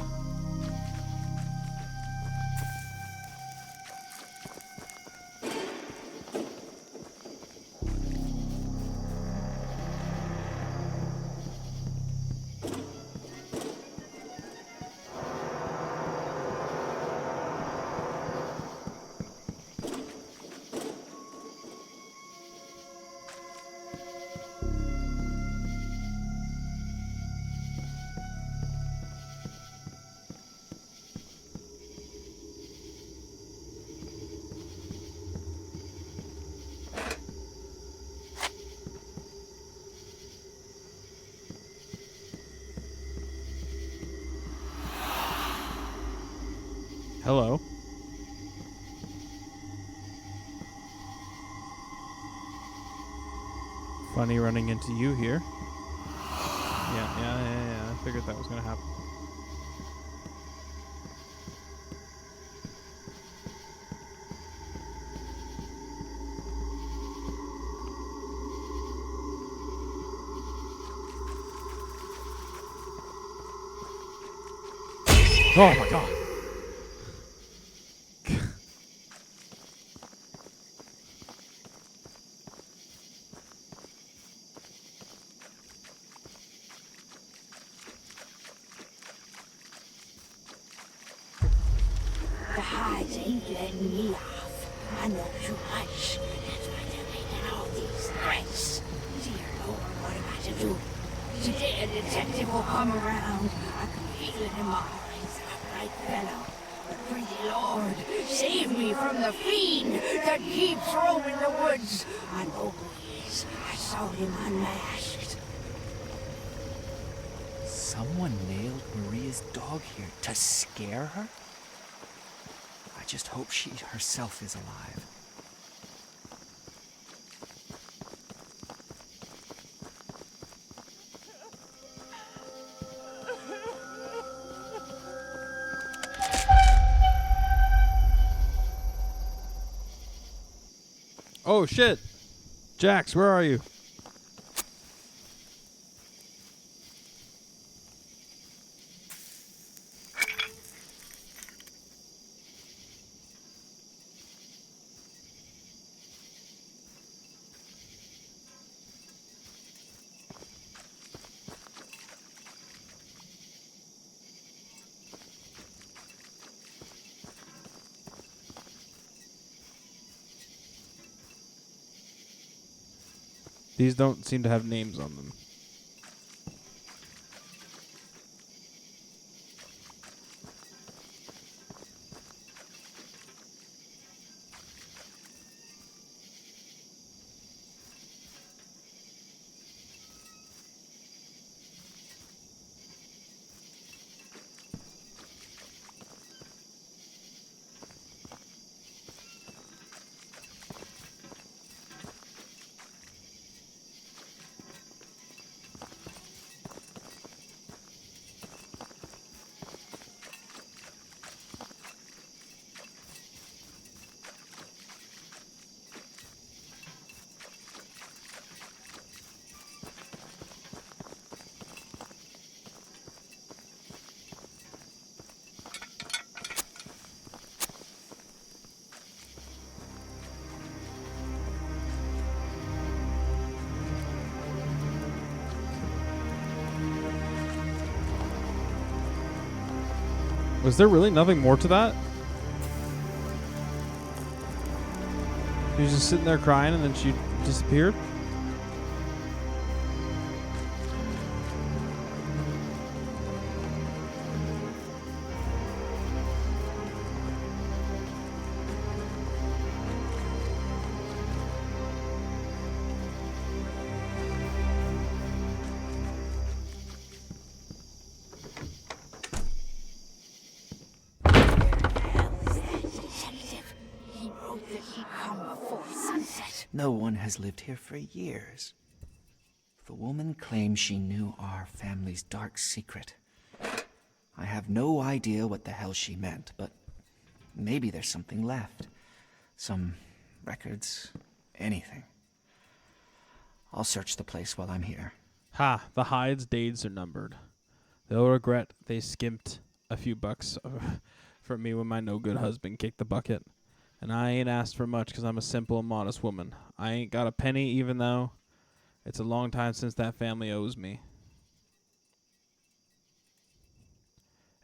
Hello. Funny running into you here. Yeah. I figured that was gonna happen. Oh my god. The hides ain't letting me off. I know too much. That's why they're making all these threats. Dear Lord, what am I to do? Today a detective will come around. I can feel it in my heart. He's an upright fellow. But pretty Lord, save me from the fiend that keeps roaming the woods. I know who he is. I saw him unmasked. Someone nailed Maria's dog here to scare her? I just hope she herself is alive. Oh shit. Jax, where are you? These don't seem to have names on them. Was there really nothing more to that? She was just sitting there crying and then she disappeared? No one has lived here for years. The woman claims she knew our family's dark secret. I have no idea what the hell she meant, but maybe there's something left. Some records, anything. I'll search the place while I'm here. Ha, the Hyde's days are numbered. They'll regret they skimped a few bucks from me when my no-good husband kicked the bucket. And I ain't asked for much 'cause I'm a simple and modest woman. I ain't got a penny even though it's a long time since that family owes me.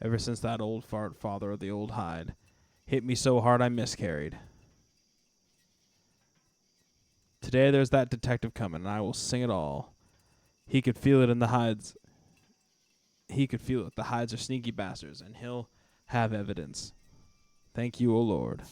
Ever since that old fart father of the old Hyde hit me so hard I miscarried. Today there's that detective coming, and I will sing it all. He could feel it in the Hydes. He could feel it. The Hydes are sneaky bastards, and he'll have evidence. Thank you, O Lord.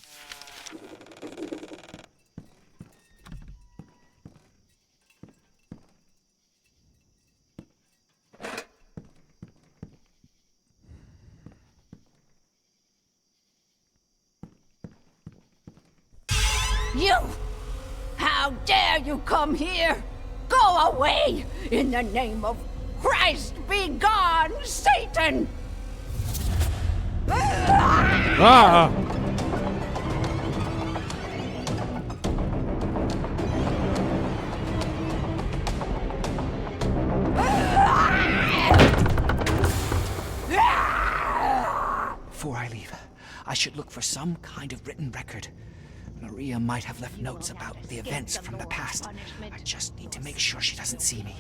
You! How dare you come here? Go away! In the name of Christ, be gone, Satan! Ah! Before I leave, I should look for some kind of written record. Maria might have left notes about the events from the past. I just need to make sure she doesn't see me.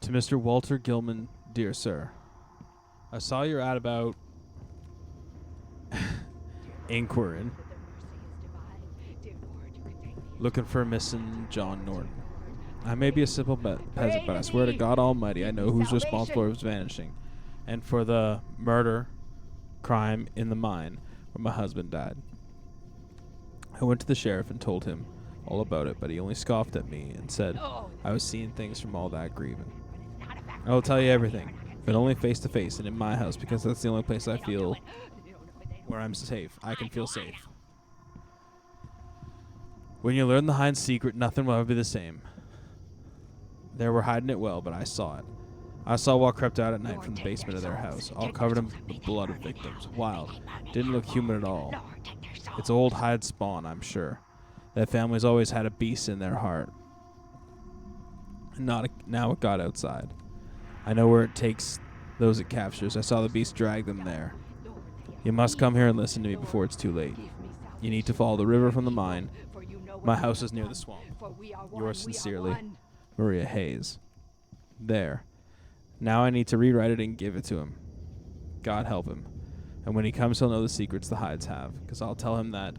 To Mr. Walter Gilman, dear sir. I saw your ad about inquiring. Looking for missing John Norton. I may be a simple peasant, but I swear to God Almighty, I know who's responsible for his vanishing, and for the crime in the mine where my husband died. I went to the sheriff and told him all about it, but he only scoffed at me and said I was seeing things from all that grieving. I will tell you everything, but only face to face and in my house, because that's the only place I feel where I'm safe. I can feel safe. When you learn the Hind's secret, nothing will ever be the same. They were hiding it well, but I saw it. I saw what crept out at night from the basement of their house, all covered in the blood of victims. Wild. Didn't look human at all. It's old Hyde spawn, I'm sure. That family's always had a beast in their heart. Now it got outside. I know where it takes those it captures. I saw the beast drag them there. You must come here and listen to me before it's too late. You need to follow the river from the mine. My house is near the swamp. Yours sincerely, Maria Hayes. There. Now I need to rewrite it and give it to him. God help him. And when he comes, he'll know the secrets the Hydes have. Because I'll tell him that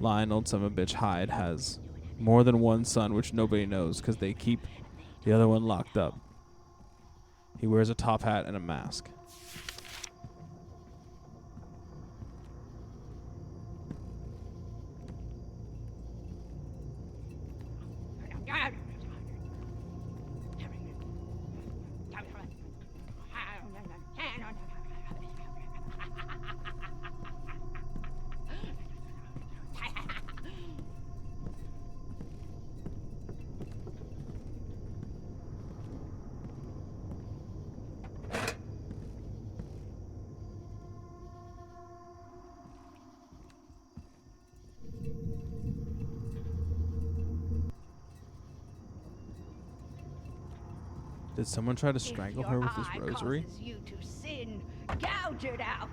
lying old son of a bitch Hyde has more than one son which nobody knows because they keep the other one locked up. He wears a top hat and a mask. Did someone try to strangle her with this rosary? You to sin, gouge it out.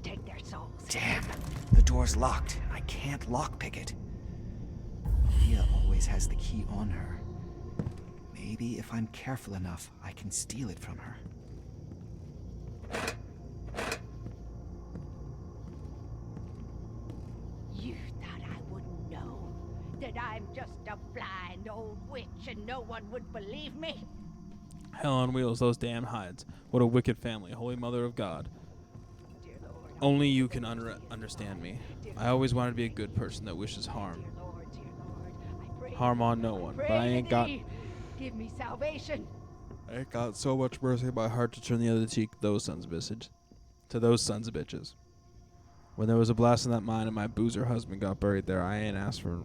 take their souls. Damn! The door's locked. I can't lockpick it. Mia always has the key on her. Maybe if I'm careful enough, I can steal it from her. You thought I wouldn't know? That I'm just a blind old witch and no one would believe me? Hell on wheels, those damn hides. What a wicked family, Holy Mother of God. Only you can understand me. I always wanted to be a good person that wishes harm. Harm on no one, but I ain't got... Give me salvation. I ain't got so much mercy in my heart to turn the other cheek to those sons of bitches. When there was a blast in that mine and my boozer husband got buried there, I ain't asked for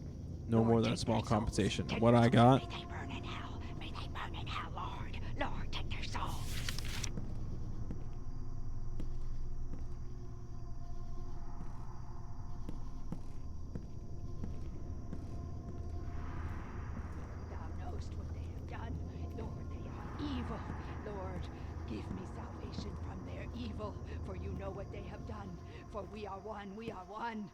no more than a small compensation. What I got... May they burn in hell. May they burn in hell, Lord. Lord, take their souls. Thou knowest what they have done. Lord, they are evil. Lord, give me salvation from their evil, for you know what they have done. For we are one, we are one.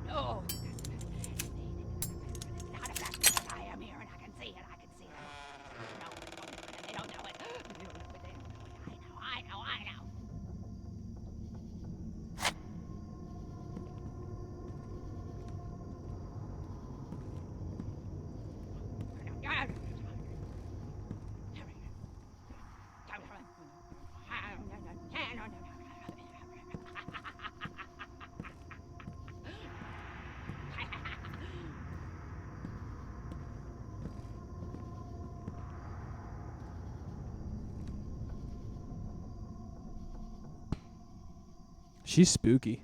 No, it's not a fact because I am here and I can see it. I can see it. No, they don't know it. They don't know it. They don't know it. I know. She's spooky.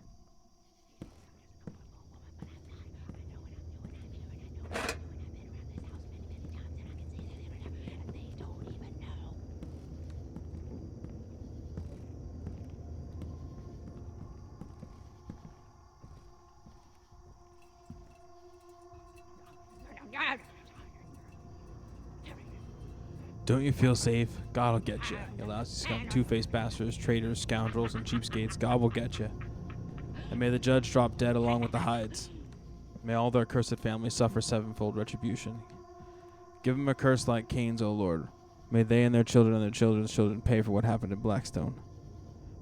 Don't you feel safe? God will get you. You lousy scum, two-faced bastards, traitors, scoundrels, and cheapskates. God will get you. And may the judge drop dead along with the hides. May all their cursed families suffer sevenfold retribution. Give them a curse like Cain's, O Lord. May they and their children and their children's children pay for what happened in Blackstone.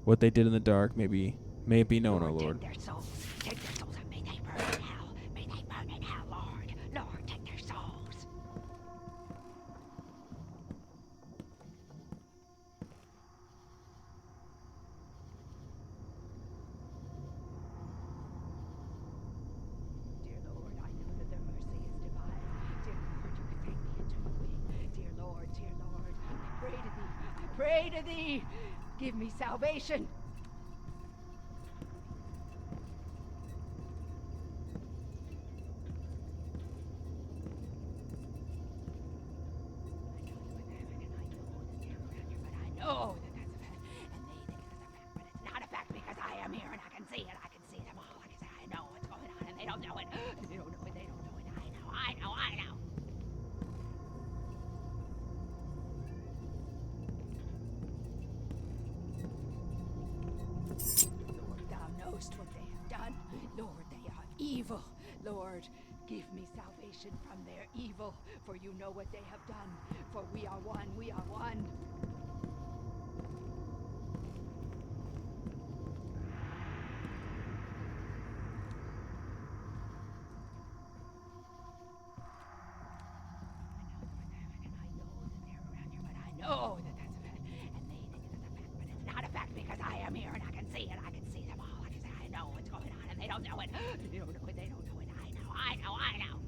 What they did in the dark may it be known, O Lord. Take their souls. Take their souls and may they burn in hell. May they burn in hell, Lord. Lord, take their souls. Dear Lord, I know that their mercy is divine. Dear Lord, you can take me into your wing. Dear Lord, I pray to thee. I pray to thee. Give me salvation. know that that's a fact, and they think it's a fact, but it's not a fact because I am here and I can see it. I can see them all. Like I say, I know what's going on, and they don't know it. They don't know it. They don't know it. I know. Lord, thou knowest what they have done. Lord, they are evil. Lord, give me salvation from their evil, for you know what they have done. For we are one. We are one. know that that's a fact, and they think it's a fact, but it's not a fact because I am here and I can see it. I can see them all. Like I say, I know what's going on, and they don't know it. They don't know it. They don't know it. I know.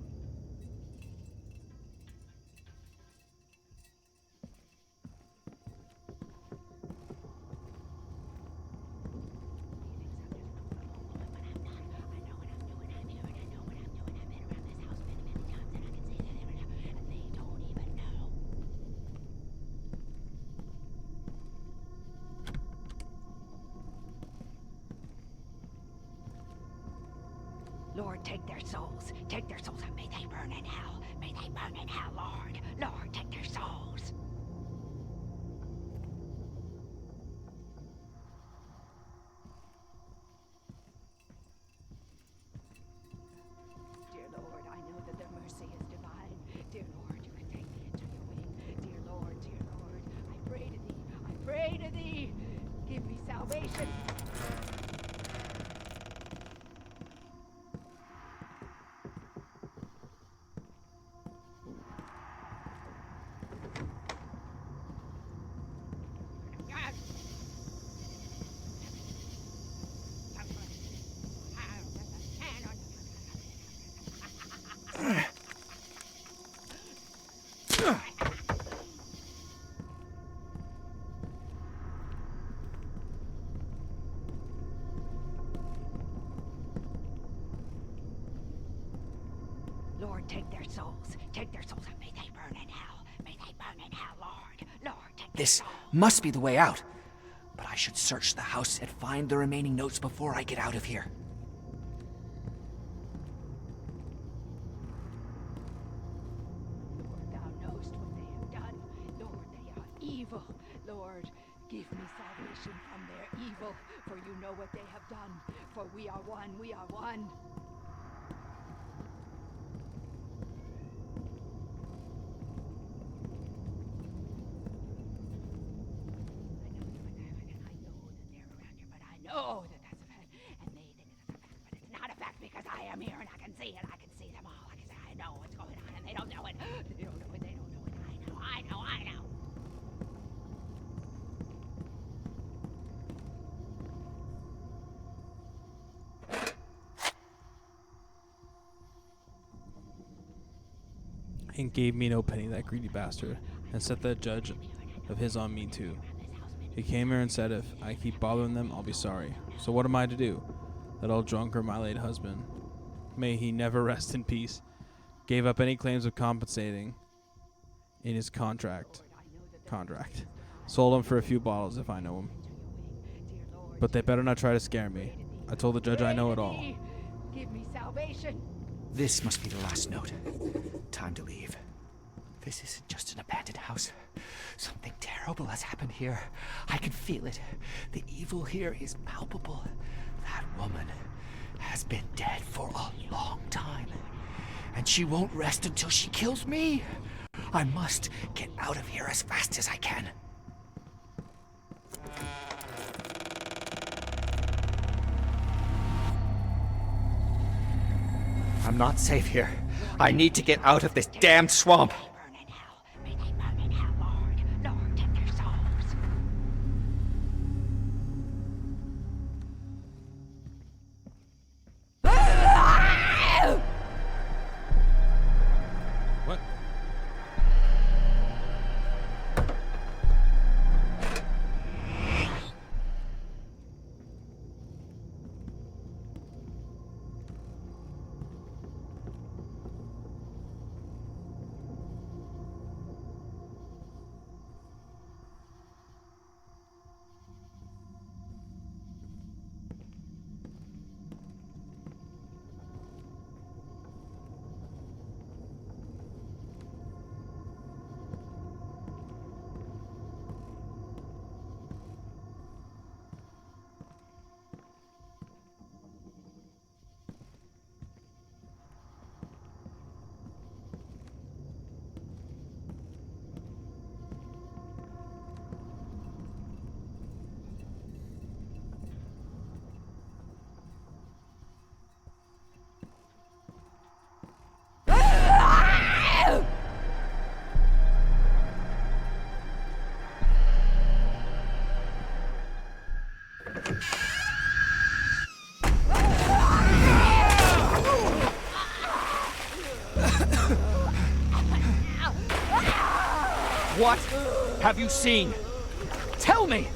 Lord, take their souls. Take their souls and may they burn in hell. May they burn in hell, Lord. Lord, take their souls. Dear Lord, I know that their mercy is divine. Dear Lord, you can take me into your wing. Dear Lord, I pray to thee. I pray to thee. Give me salvation. Lord, take their souls. Take their souls and may they burn in hell. May they burn in hell, Lord. Lord, take their This souls. must be the way out. But I should search the house and find the remaining notes before I get out of here. Lord, thou knowest what they have done. Lord, they are evil. Lord, give me salvation from their evil, for you know what they have done. For we are one, we are one. I know that that's a fact, and they think it's a fact, but it's not a fact because I am here and I can see it. I can see them all. I can say I know what's going on, and they don't know it. They don't know it. They don't know it. I know. And gave me no penny, that greedy bastard, and set that judge of his on me too. He came here and said, if I keep bothering them, I'll be sorry. So what am I to do? That old drunkard, my late husband, may he never rest in peace, gave up any claims of compensating in his contract. Sold him for a few bottles if I know him. But they better not try to scare me. I told the judge I know it all. Give me salvation. This must be the last note. Time to leave. This isn't just an abandoned house. Something terrible has happened here. I can feel it. The evil here is palpable. That woman has been dead for a long time. And she won't rest until she kills me. I must get out of here as fast as I can. I'm not safe here. I need to get out of this damned swamp. Burn in hell. May they burn in hell, Lord. Lord, take their souls. What? What have you seen? Tell me!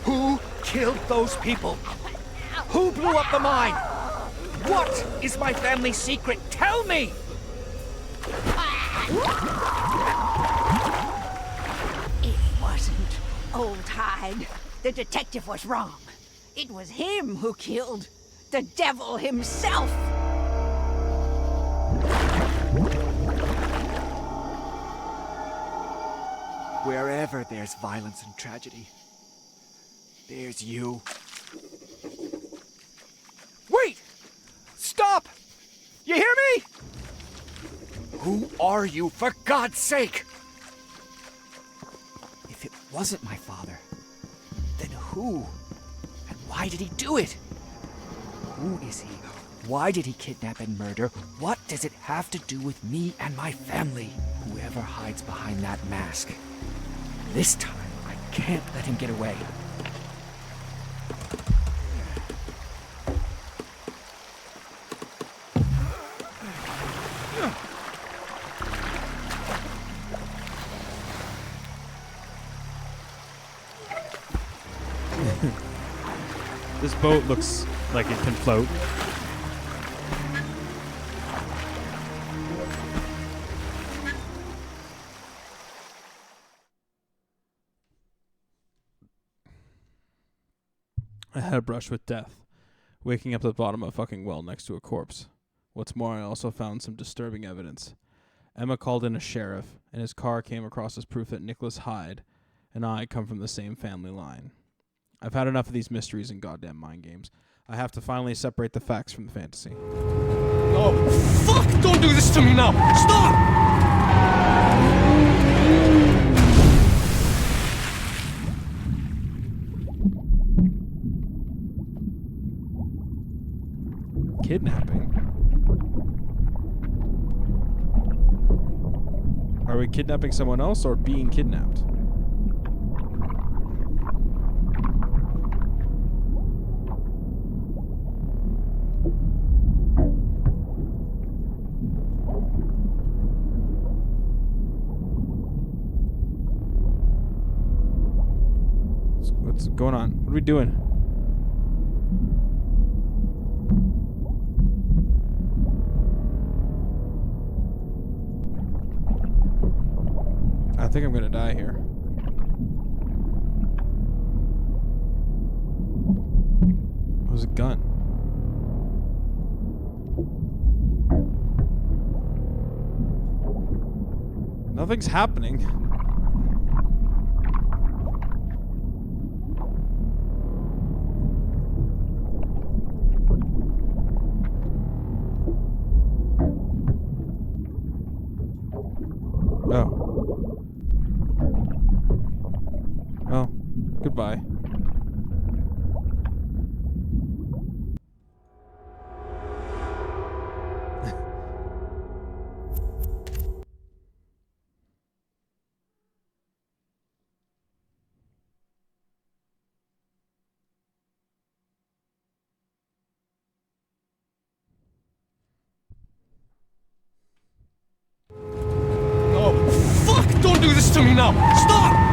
Who killed those people? Who blew up the mine? What is my family's secret? Tell me! It wasn't Old Hide. The detective was wrong. It was him who killed the devil himself! Wherever there's violence and tragedy, there's you. Wait! Stop! You hear me? Who are you, for God's sake? If it wasn't my father, then who? And why did he do it? Who is he? Why did he kidnap and murder? What does it have to do with me and my family? Whoever hides behind that mask. This time, I can't let him get away. This boat looks like it can float. I had a brush with death, waking up at the bottom of a fucking well next to a corpse. What's more, I also found some disturbing evidence. Emma called in a sheriff, and his car came across as proof that Nicholas Hyde and I come from the same family line. I've had enough of these mysteries and goddamn mind games. I have to finally separate the facts from the fantasy. No, fuck! Don't do this to me now! Stop! Kidnapping? Are we kidnapping someone else or being kidnapped? What's going on? What are we doing? I think I'm gonna die here. It was a gun. Nothing's happening. Oh, goodbye. No, fuck! Don't do this to me now! Stop!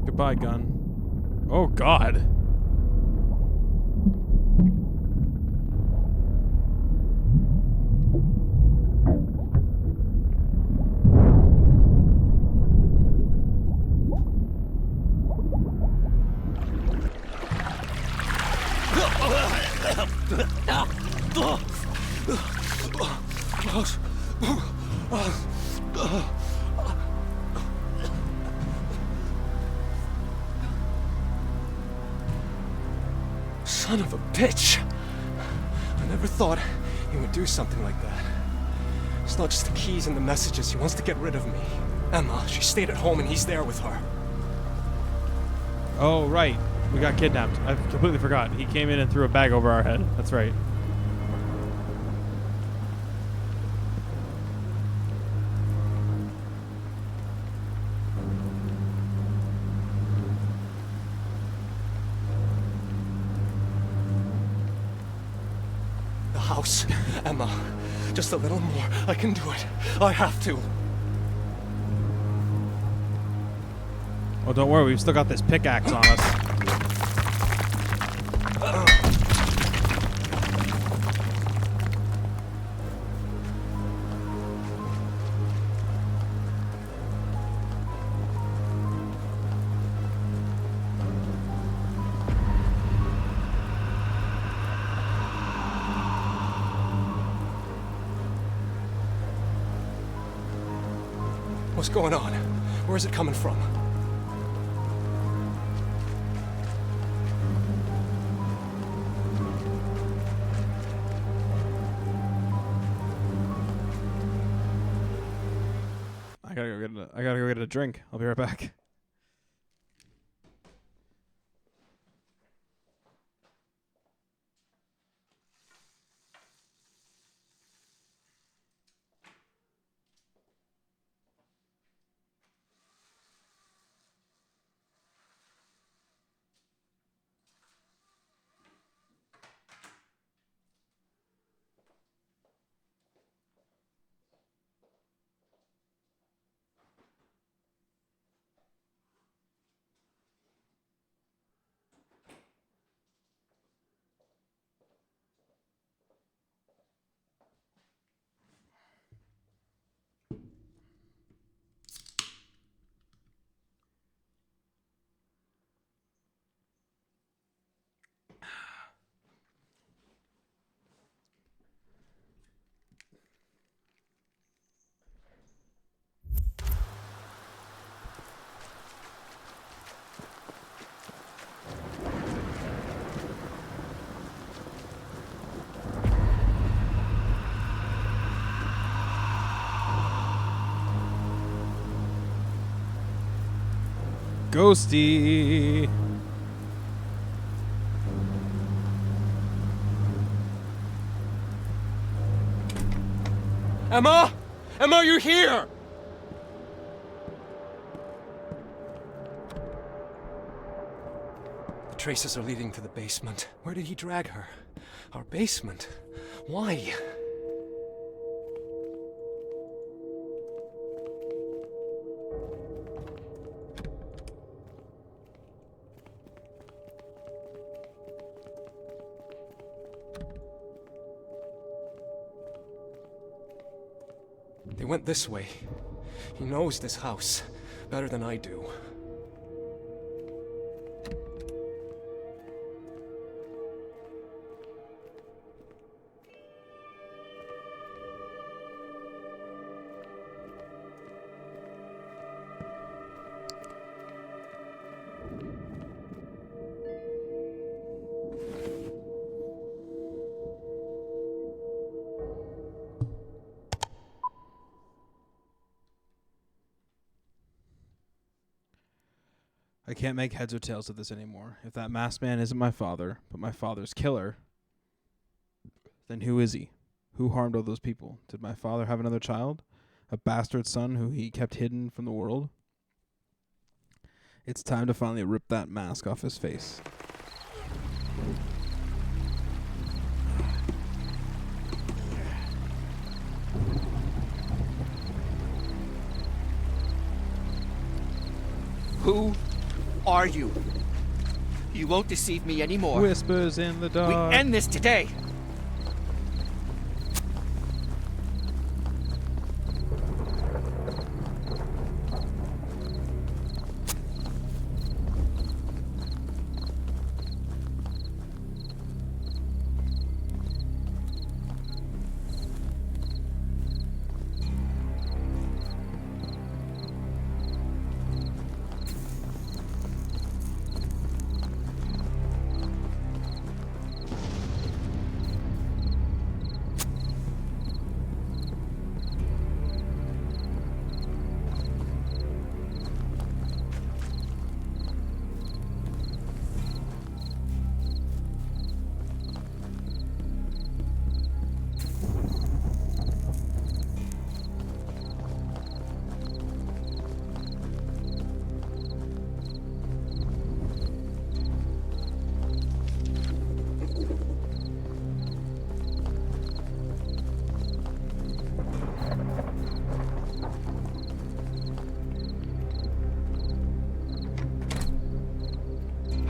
Goodbye, gun. Oh, God. Son of a bitch! I never thought he would do something like that. It's not just the keys and the messages. He wants to get rid of me. Emma, she stayed at home and he's there with her. Oh, right. We got kidnapped. I completely forgot. He came in and threw a bag over our head. That's right. house. Emma, just a little more. I can do it. I have to. Oh, don't worry. We've still got this pickaxe on us. What's going on? Where is it coming from? I gotta go get a drink. I'll be right back. Ghosty. Emma! Emma, are you here? The traces are leading to the basement. Where did he drag her? Our basement? Why? They went this way. He knows this house better than I do. I can't make heads or tails of this anymore. If that masked man isn't my father, but my father's killer, then who is he? Who harmed all those people? Did my father have another child? A bastard son who he kept hidden from the world? It's time to finally rip that mask off his face. Who are you? You won't deceive me anymore. Whispers in the dark. We end this today.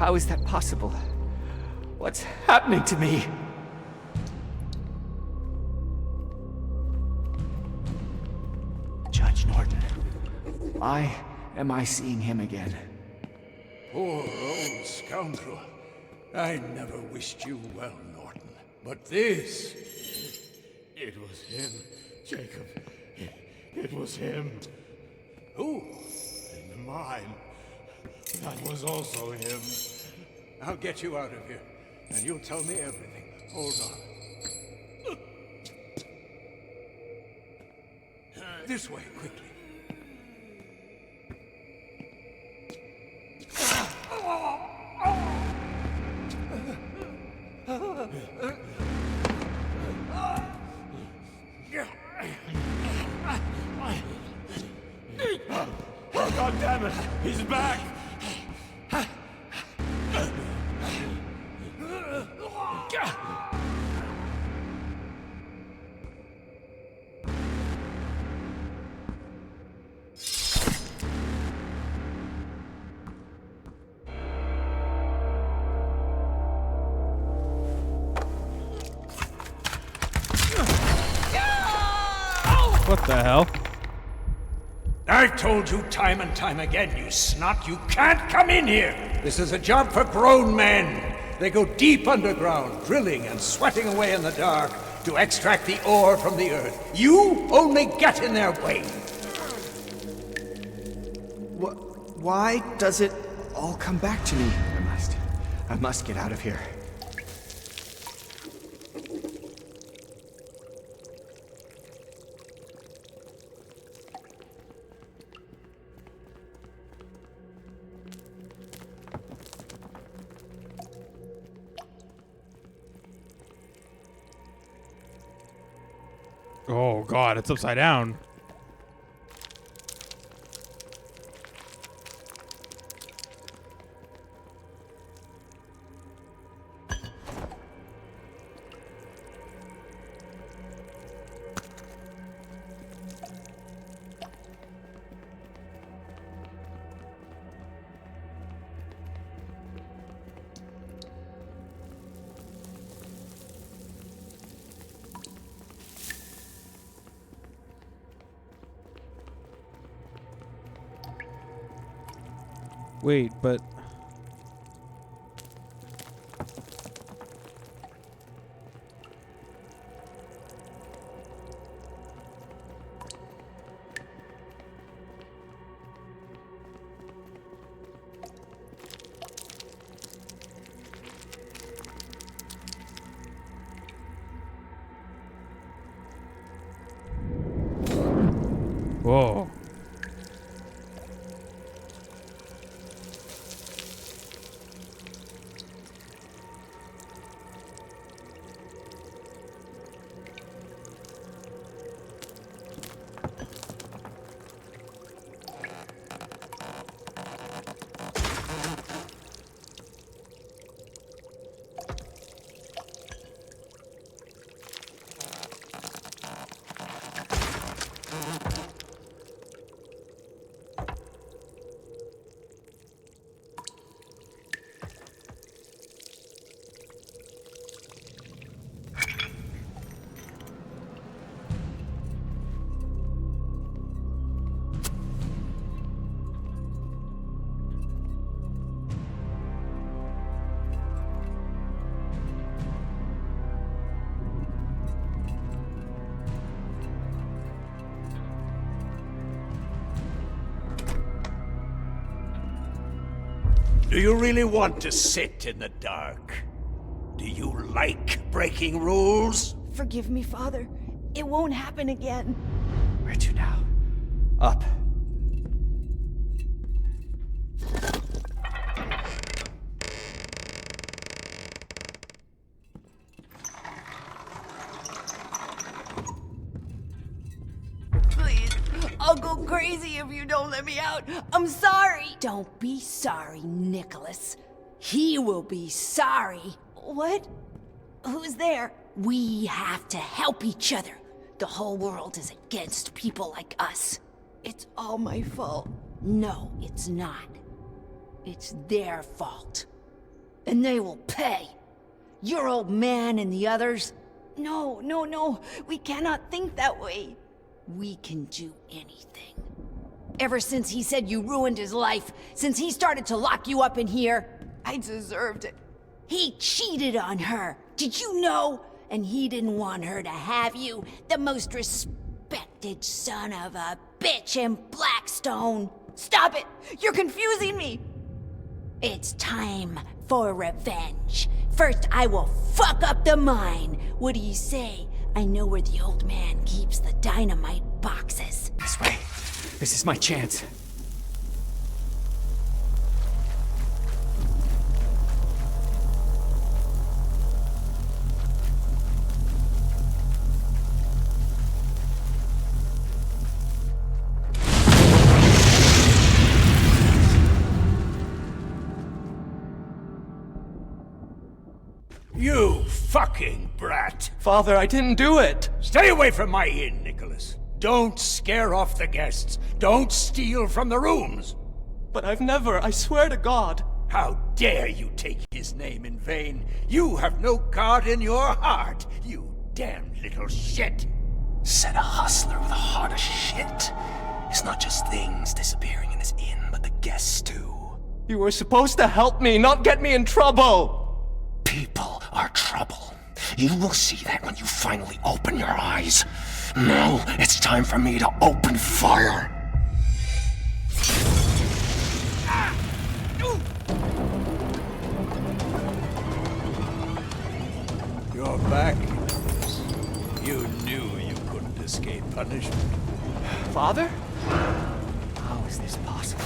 How is that possible? What's happening to me? Judge Norton. Why am I seeing him again? Poor old scoundrel. I never wished you well, Norton. But this... It was him, Jacob. It was him. Who? In the mine. That was also him. I'll get you out of here, and you'll tell me everything. Hold on. This way, quickly. God damn it! He's back! What the hell? I've told you time and time again, you snot, you can't come in here! This is a job for grown men! They go deep underground, drilling and sweating away in the dark to extract the ore from the earth. You only get in their way! Why does it all come back to me? I must get out of here. Oh god, it's upside down. Wait, but... Whoa. Do you really want to sit in the dark? Do you like breaking rules? Forgive me, Father. It won't happen again. Where to now? Up. Please, I'll go crazy if you don't let me out. I'm sorry. Don't be sorry, Nicholas. He will be sorry. What? Who's there? We have to help each other. The whole world is against people like us. It's all my fault. No, it's not. It's their fault. And they will pay. Your old man and the others. No, no, no. We cannot think that way. We can do anything. Ever since he said you ruined his life, since he started to lock you up in here, I deserved it. He cheated on her. Did you know? And he didn't want her to have you, the most respected son of a bitch in Blackstone. Stop it! You're confusing me! It's time for revenge. First, I will fuck up the mine. What do you say? I know where the old man keeps the dynamite boxes. This way. This is my chance. You fucking brat! Father, I didn't do it! Stay away from my inn, Nicholas. Don't scare off the guests. Don't steal from the rooms. But I've never, I swear to God. How dare you take his name in vain? You have no God in your heart, you damn little shit. Said a hustler with a heart of shit. It's not just things disappearing in his inn, but the guests too. You were supposed to help me, not get me in trouble! People are trouble. You will see that when you finally open your eyes. Now, it's time for me to open fire. You're back. You knew you couldn't escape punishment. Father? How is this possible?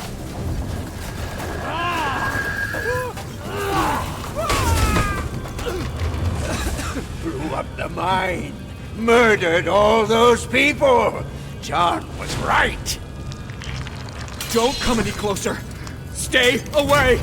Blew up the mine. Murdered all those people. John was right. Don't come any closer. Stay away!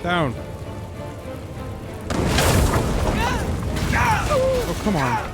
Down. Oh, come on.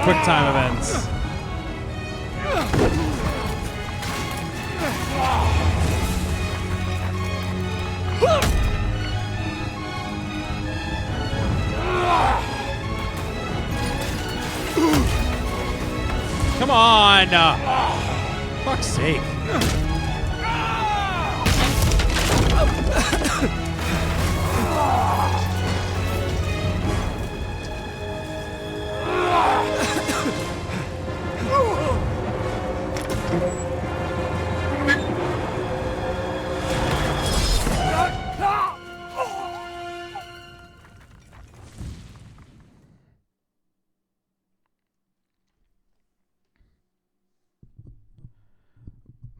Quick time events. Come on! Fuck's sake.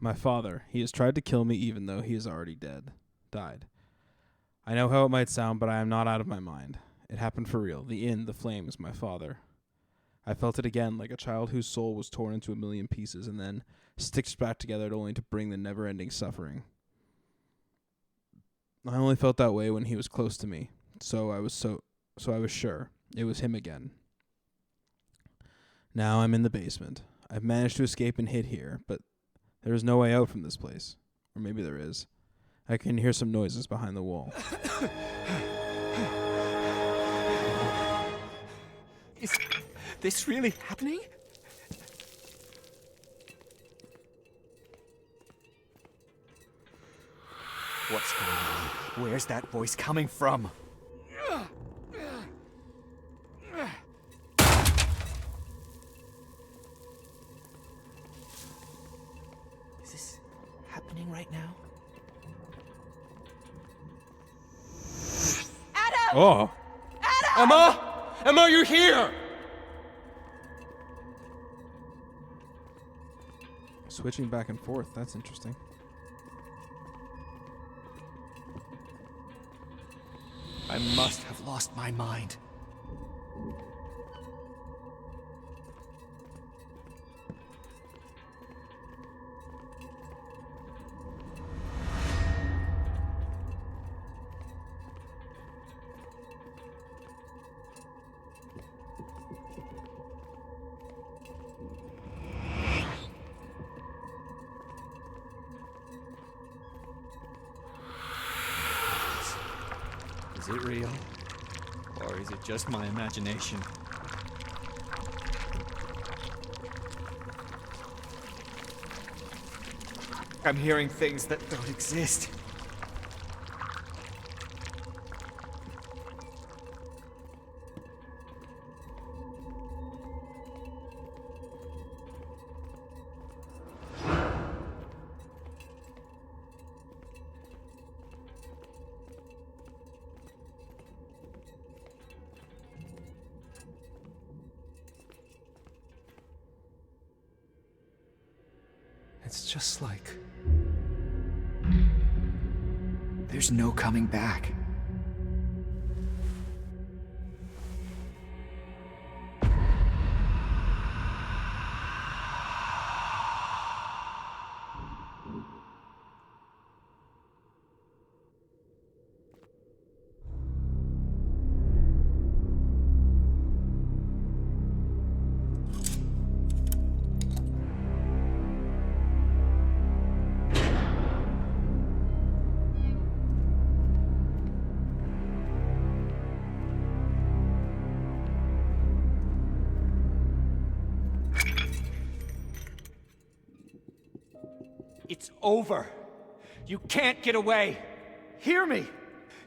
My father. He has tried to kill me even though he is already died. I know how it might sound, but I am not out of my mind. It happened for real. The inn, the flames, my father. I felt it again, like a child whose soul was torn into a million pieces and then stitched back together only to bring the never-ending suffering. I only felt that way when he was close to me, so I was sure it was him again. Now I'm in the basement. I've managed to escape and hid here, but there is no way out from this place. Or maybe there is. I can hear some noises behind the wall. Is this really happening? What's going on? Where's that voice coming from? Is this happening right now? Adam! Oh! Adam! Emma! Emma, you're here! Switching back and forth, that's interesting. I must have lost my mind. Is it real? Or is it just my imagination? I'm hearing things that don't exist. It's just like... there's no coming back. It's over. You can't get away. Hear me.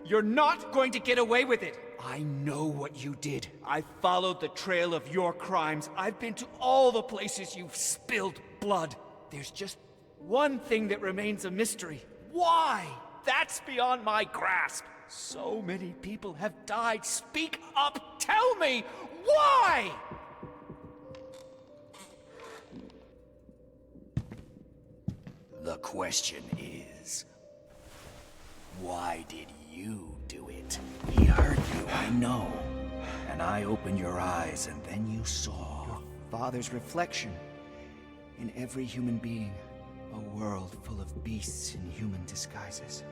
You're not going to get away with it. I know what you did. I followed the trail of your crimes. I've been to all the places you've spilled blood. There's just one thing that remains a mystery. Why? That's beyond my grasp. So many people have died. Speak up. Tell me. Why? The question is, why did you do it? He hurt you, I know. And I opened your eyes, and then you saw your father's reflection in every human being. A world full of beasts in human disguises.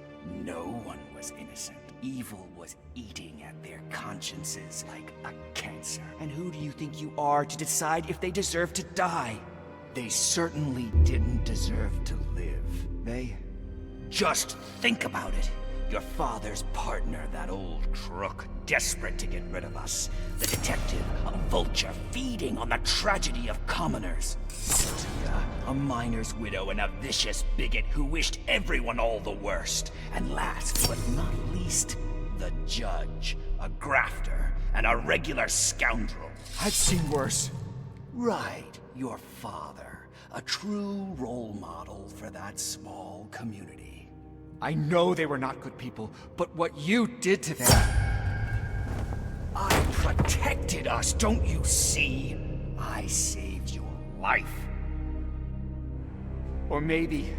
No one was innocent. Evil was eating at their consciences like a cancer. And who do you think you are to decide if they deserve to die? They certainly didn't deserve to live. They... just think about it. Your father's partner, that old crook, desperate to get rid of us. The detective, a vulture feeding on the tragedy of commoners. Sophia, a miner's widow and a vicious bigot who wished everyone all the worst. And last but not least, the judge, a grafter, and a regular scoundrel. I've seen worse. Right. Your father, a true role model for that small community. I know they were not good people, but what you did to them... I protected us, don't you see? I saved your life. Or maybe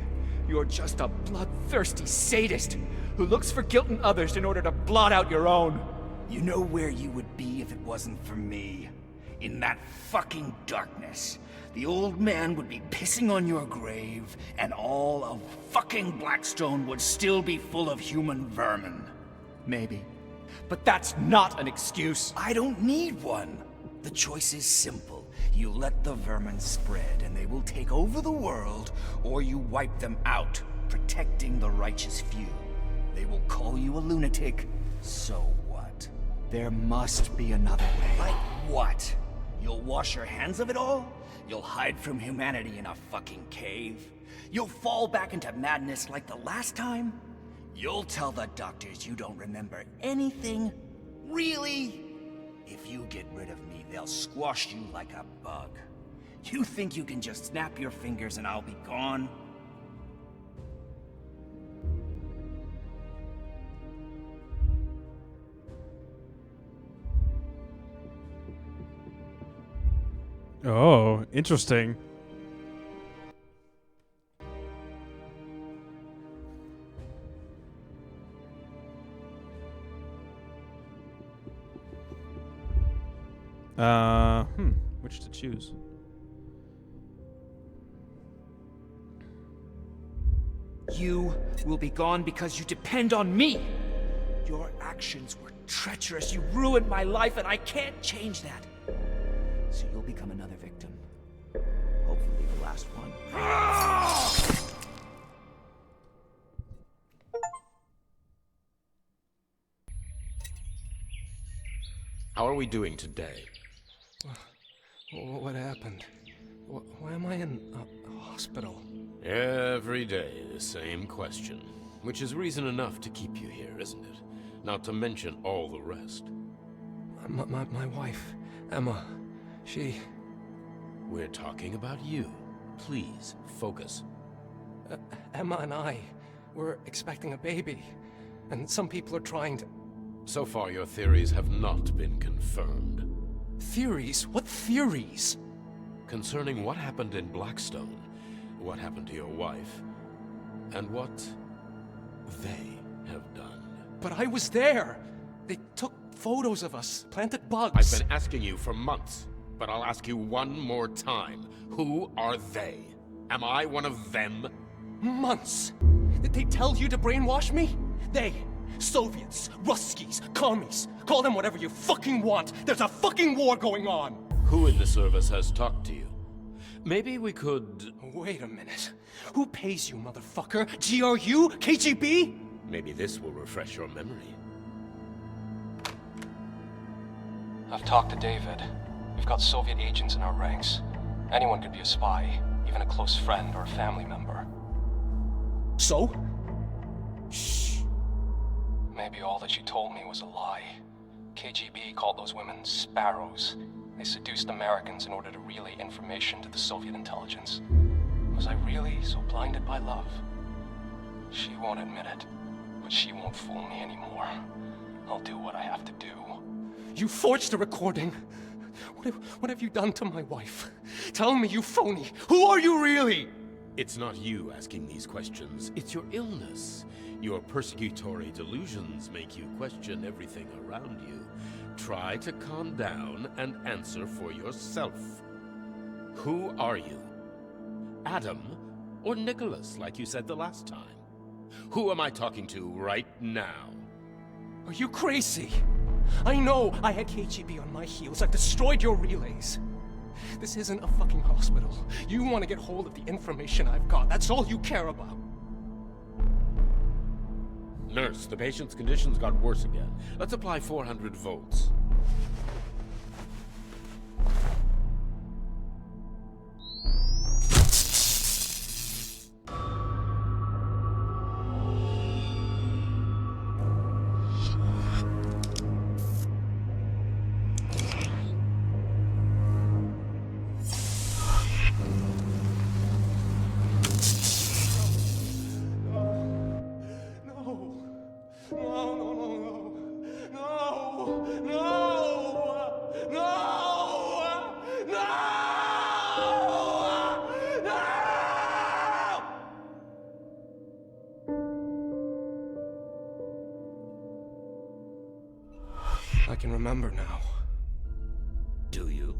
you're just a bloodthirsty sadist who looks for guilt in others in order to blot out your own. You know where you would be if it wasn't for me? In that fucking darkness. The old man would be pissing on your grave, and all of fucking Blackstone would still be full of human vermin. Maybe. But that's not an excuse. I don't need one. The choice is simple. You let the vermin spread, and they will take over the world, or you wipe them out, protecting the righteous few. They will call you a lunatic. So what? There must be another way. Like what? You'll wash your hands of it all? You'll hide from humanity in a fucking cave? You'll fall back into madness like the last time? You'll tell the doctors you don't remember anything? Really? If you get rid of me, they'll squash you like a bug. You think you can just snap your fingers and I'll be gone? Oh, interesting. Which to choose? You will be gone because you depend on me. Your actions were treacherous. You ruined my life, and I can't change that. So you'll become another victim. Hopefully the last one. How are we doing today? What happened? Why am I in a hospital? Every day, the same question. Which is reason enough to keep you here, isn't it? Not to mention all the rest. My wife, Emma, she... We're talking about you. Please, focus. Emma and I, we're expecting a baby. And some people are trying to... So far, your theories have not been confirmed. Theories? What theories? Concerning what happened in Blackstone, what happened to your wife, and what they have done. But I was there! They took photos of us, planted bugs. I've been asking you for months, but I'll ask you one more time. Who are they? Am I one of them? Months! Did they tell you to brainwash me? They, Soviets, Ruskies, commies, call them whatever you fucking want. There's a fucking war going on! Who in the service has talked to you? Maybe we could... Wait a minute. Who pays you, motherfucker? GRU? KGB? Maybe this will refresh your memory. I've talked to David. We've got Soviet agents in our ranks. Anyone could be a spy, even a close friend or a family member. So? Shh. Maybe all that you told me was a lie. KGB called those women sparrows. They seduced Americans in order to relay information to the Soviet intelligence. Was I really so blinded by love? She won't admit it, but she won't fool me anymore. I'll do what I have to do. You forged a recording. What have you done to my wife? Tell me, you phony. Who are you really? It's not you asking these questions. It's your illness. Your persecutory delusions make you question everything around you. Try to calm down and answer for yourself. Who are you? Adam or Nicholas, like you said the last time? Who am I talking to right now? Are you crazy? I know I had KGB on my heels. I've destroyed your relays. This isn't a fucking hospital. You want to get hold of the information I've got. That's all you care about. Nurse, the patient's conditions got worse again. Let's apply 400 volts. I can remember now. Do you?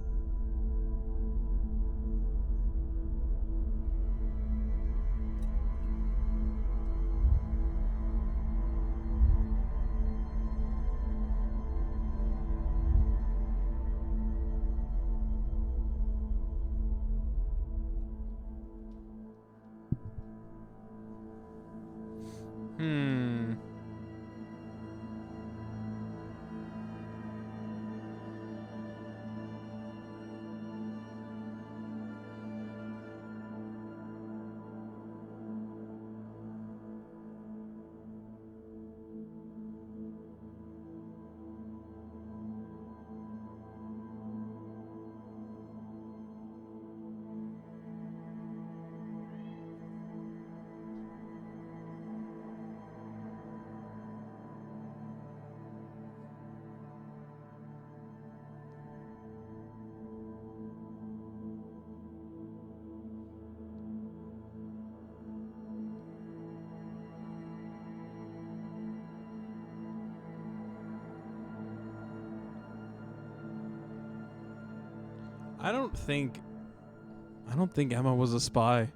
I don't think Emma was a spy.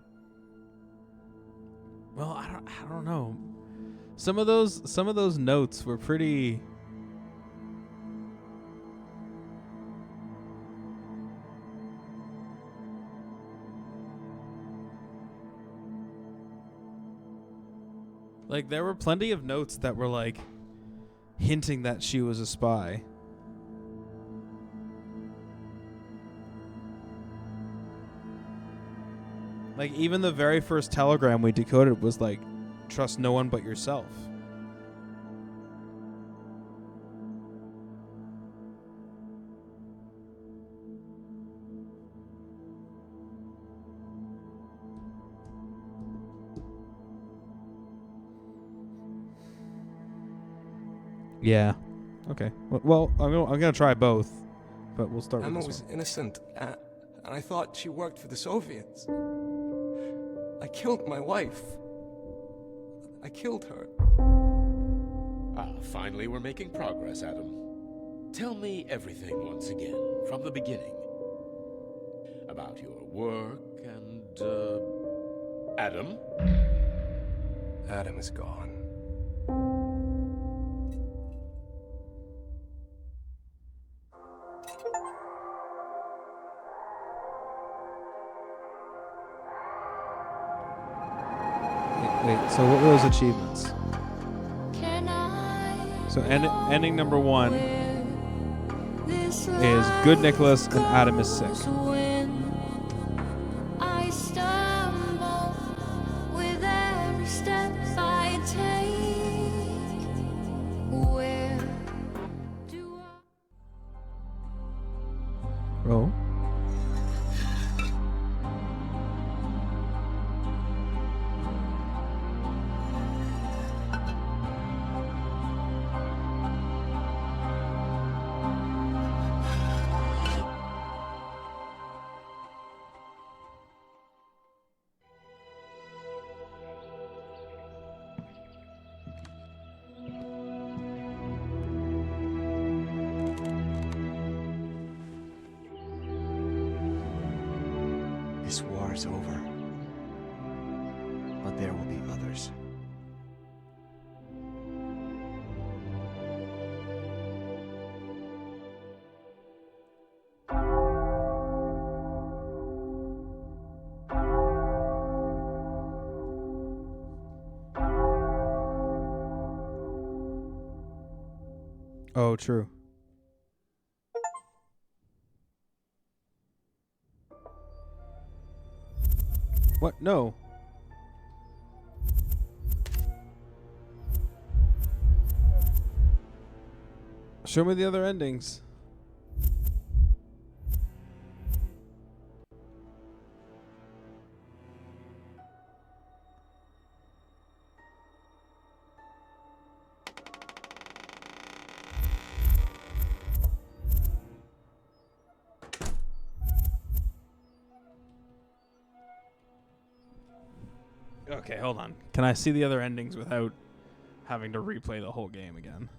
Well, I don't know. Some of those notes were pretty. Like, there were plenty of notes that were like hinting that she was a spy. Like, even the very first telegram we decoded was like, trust no one but yourself. Yeah. Okay. Well, I'm gonna try both, but we'll start Emma with this was one. innocent, and I thought she worked for the Soviets. I killed my wife. I killed her. Finally we're making progress, Adam. Tell me everything once again, from the beginning. About your work and, Adam? Adam is gone. Wait, so what were those achievements? So ending number 1 is Good Nicholas and Adam is sick. I stumble with every step I take. Where do I... Oh. This war is over. But there will be others. Oh, true. What? No. Show me the other endings. Okay, hold on. Can I see the other endings without having to replay the whole game again?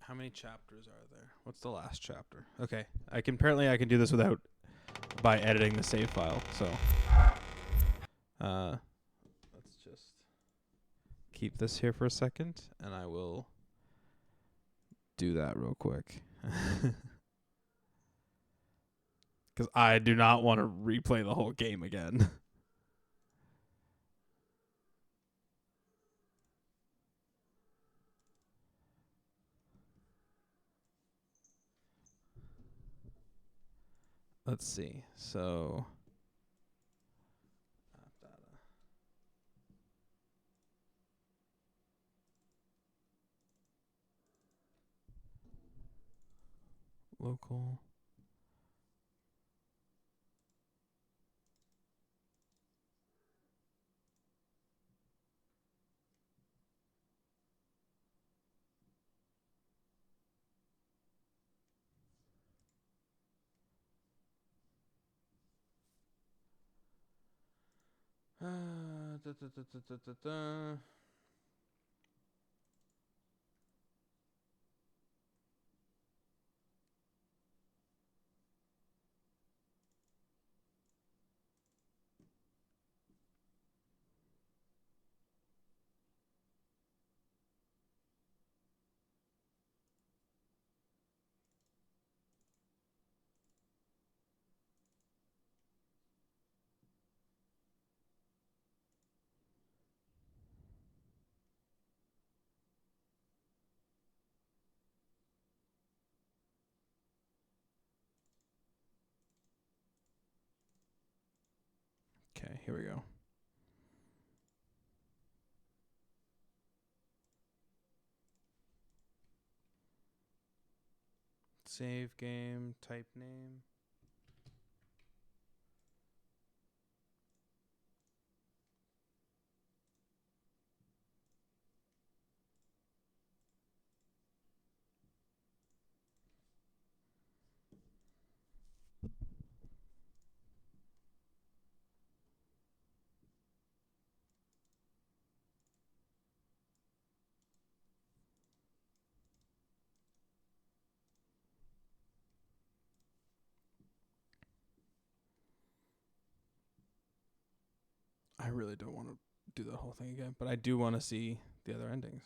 How many chapters are there? What's the last chapter? Okay, I can do this without by editing the save file. So, let's just keep this here for a second, and I will do that real quick. Because I do not want to replay the whole game again. Let's see. So, local. Da, da, da, da, da, da, da. Okay, here we go. Save game, type name. I really don't want to do the whole thing again, but I do want to see the other endings.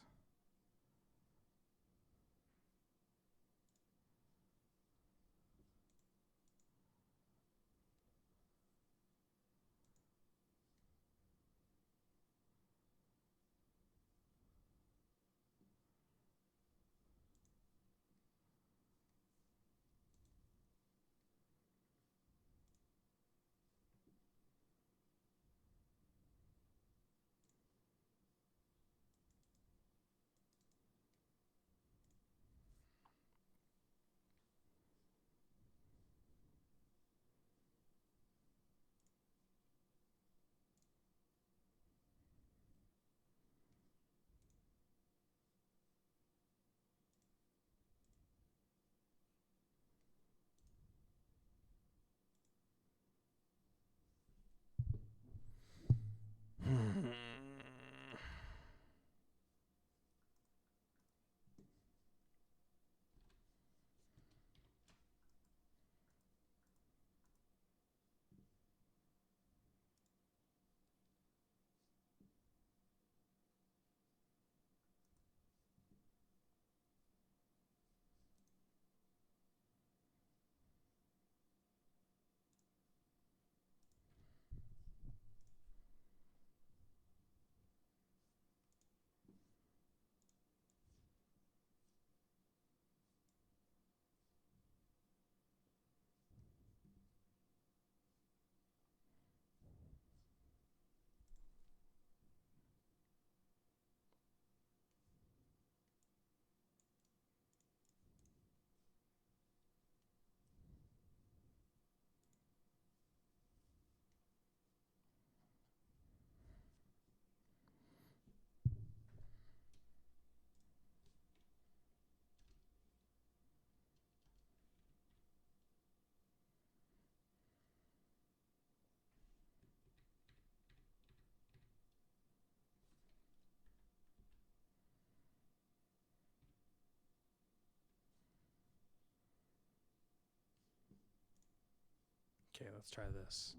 let's try this.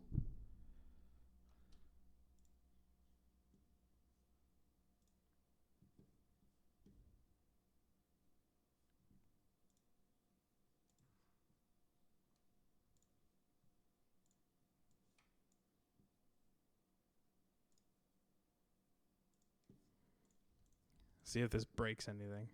See if this breaks anything.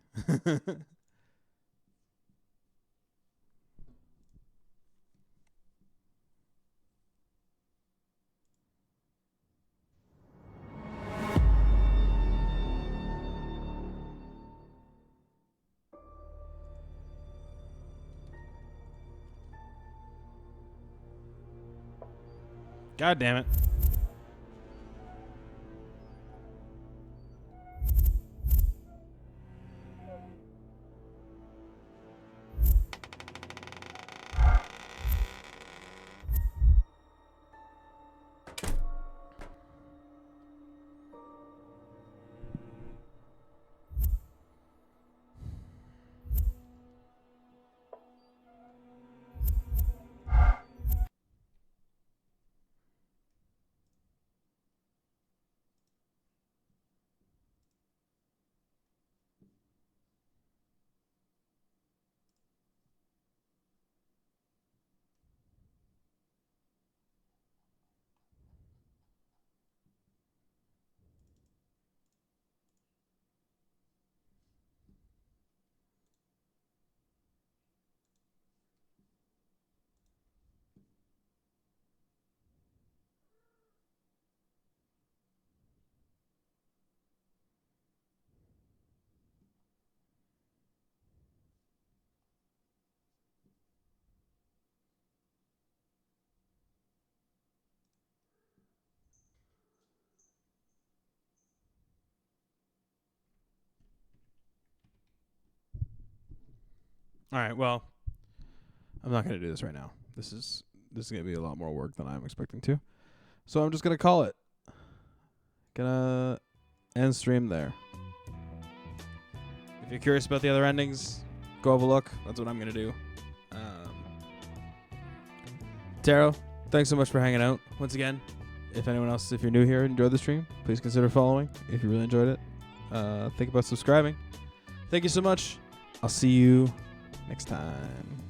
God damn it. All right, well, I'm not going to do this right now. This is going to be a lot more work than I'm expecting to. So I'm just going to call it. Gonna end stream there. If you're curious about the other endings, go have a look. That's what I'm going to do. Taro, thanks so much for hanging out. Once again, if you're new here and enjoyed the stream, please consider following. If you really enjoyed it, think about subscribing. Thank you so much. I'll see you next time.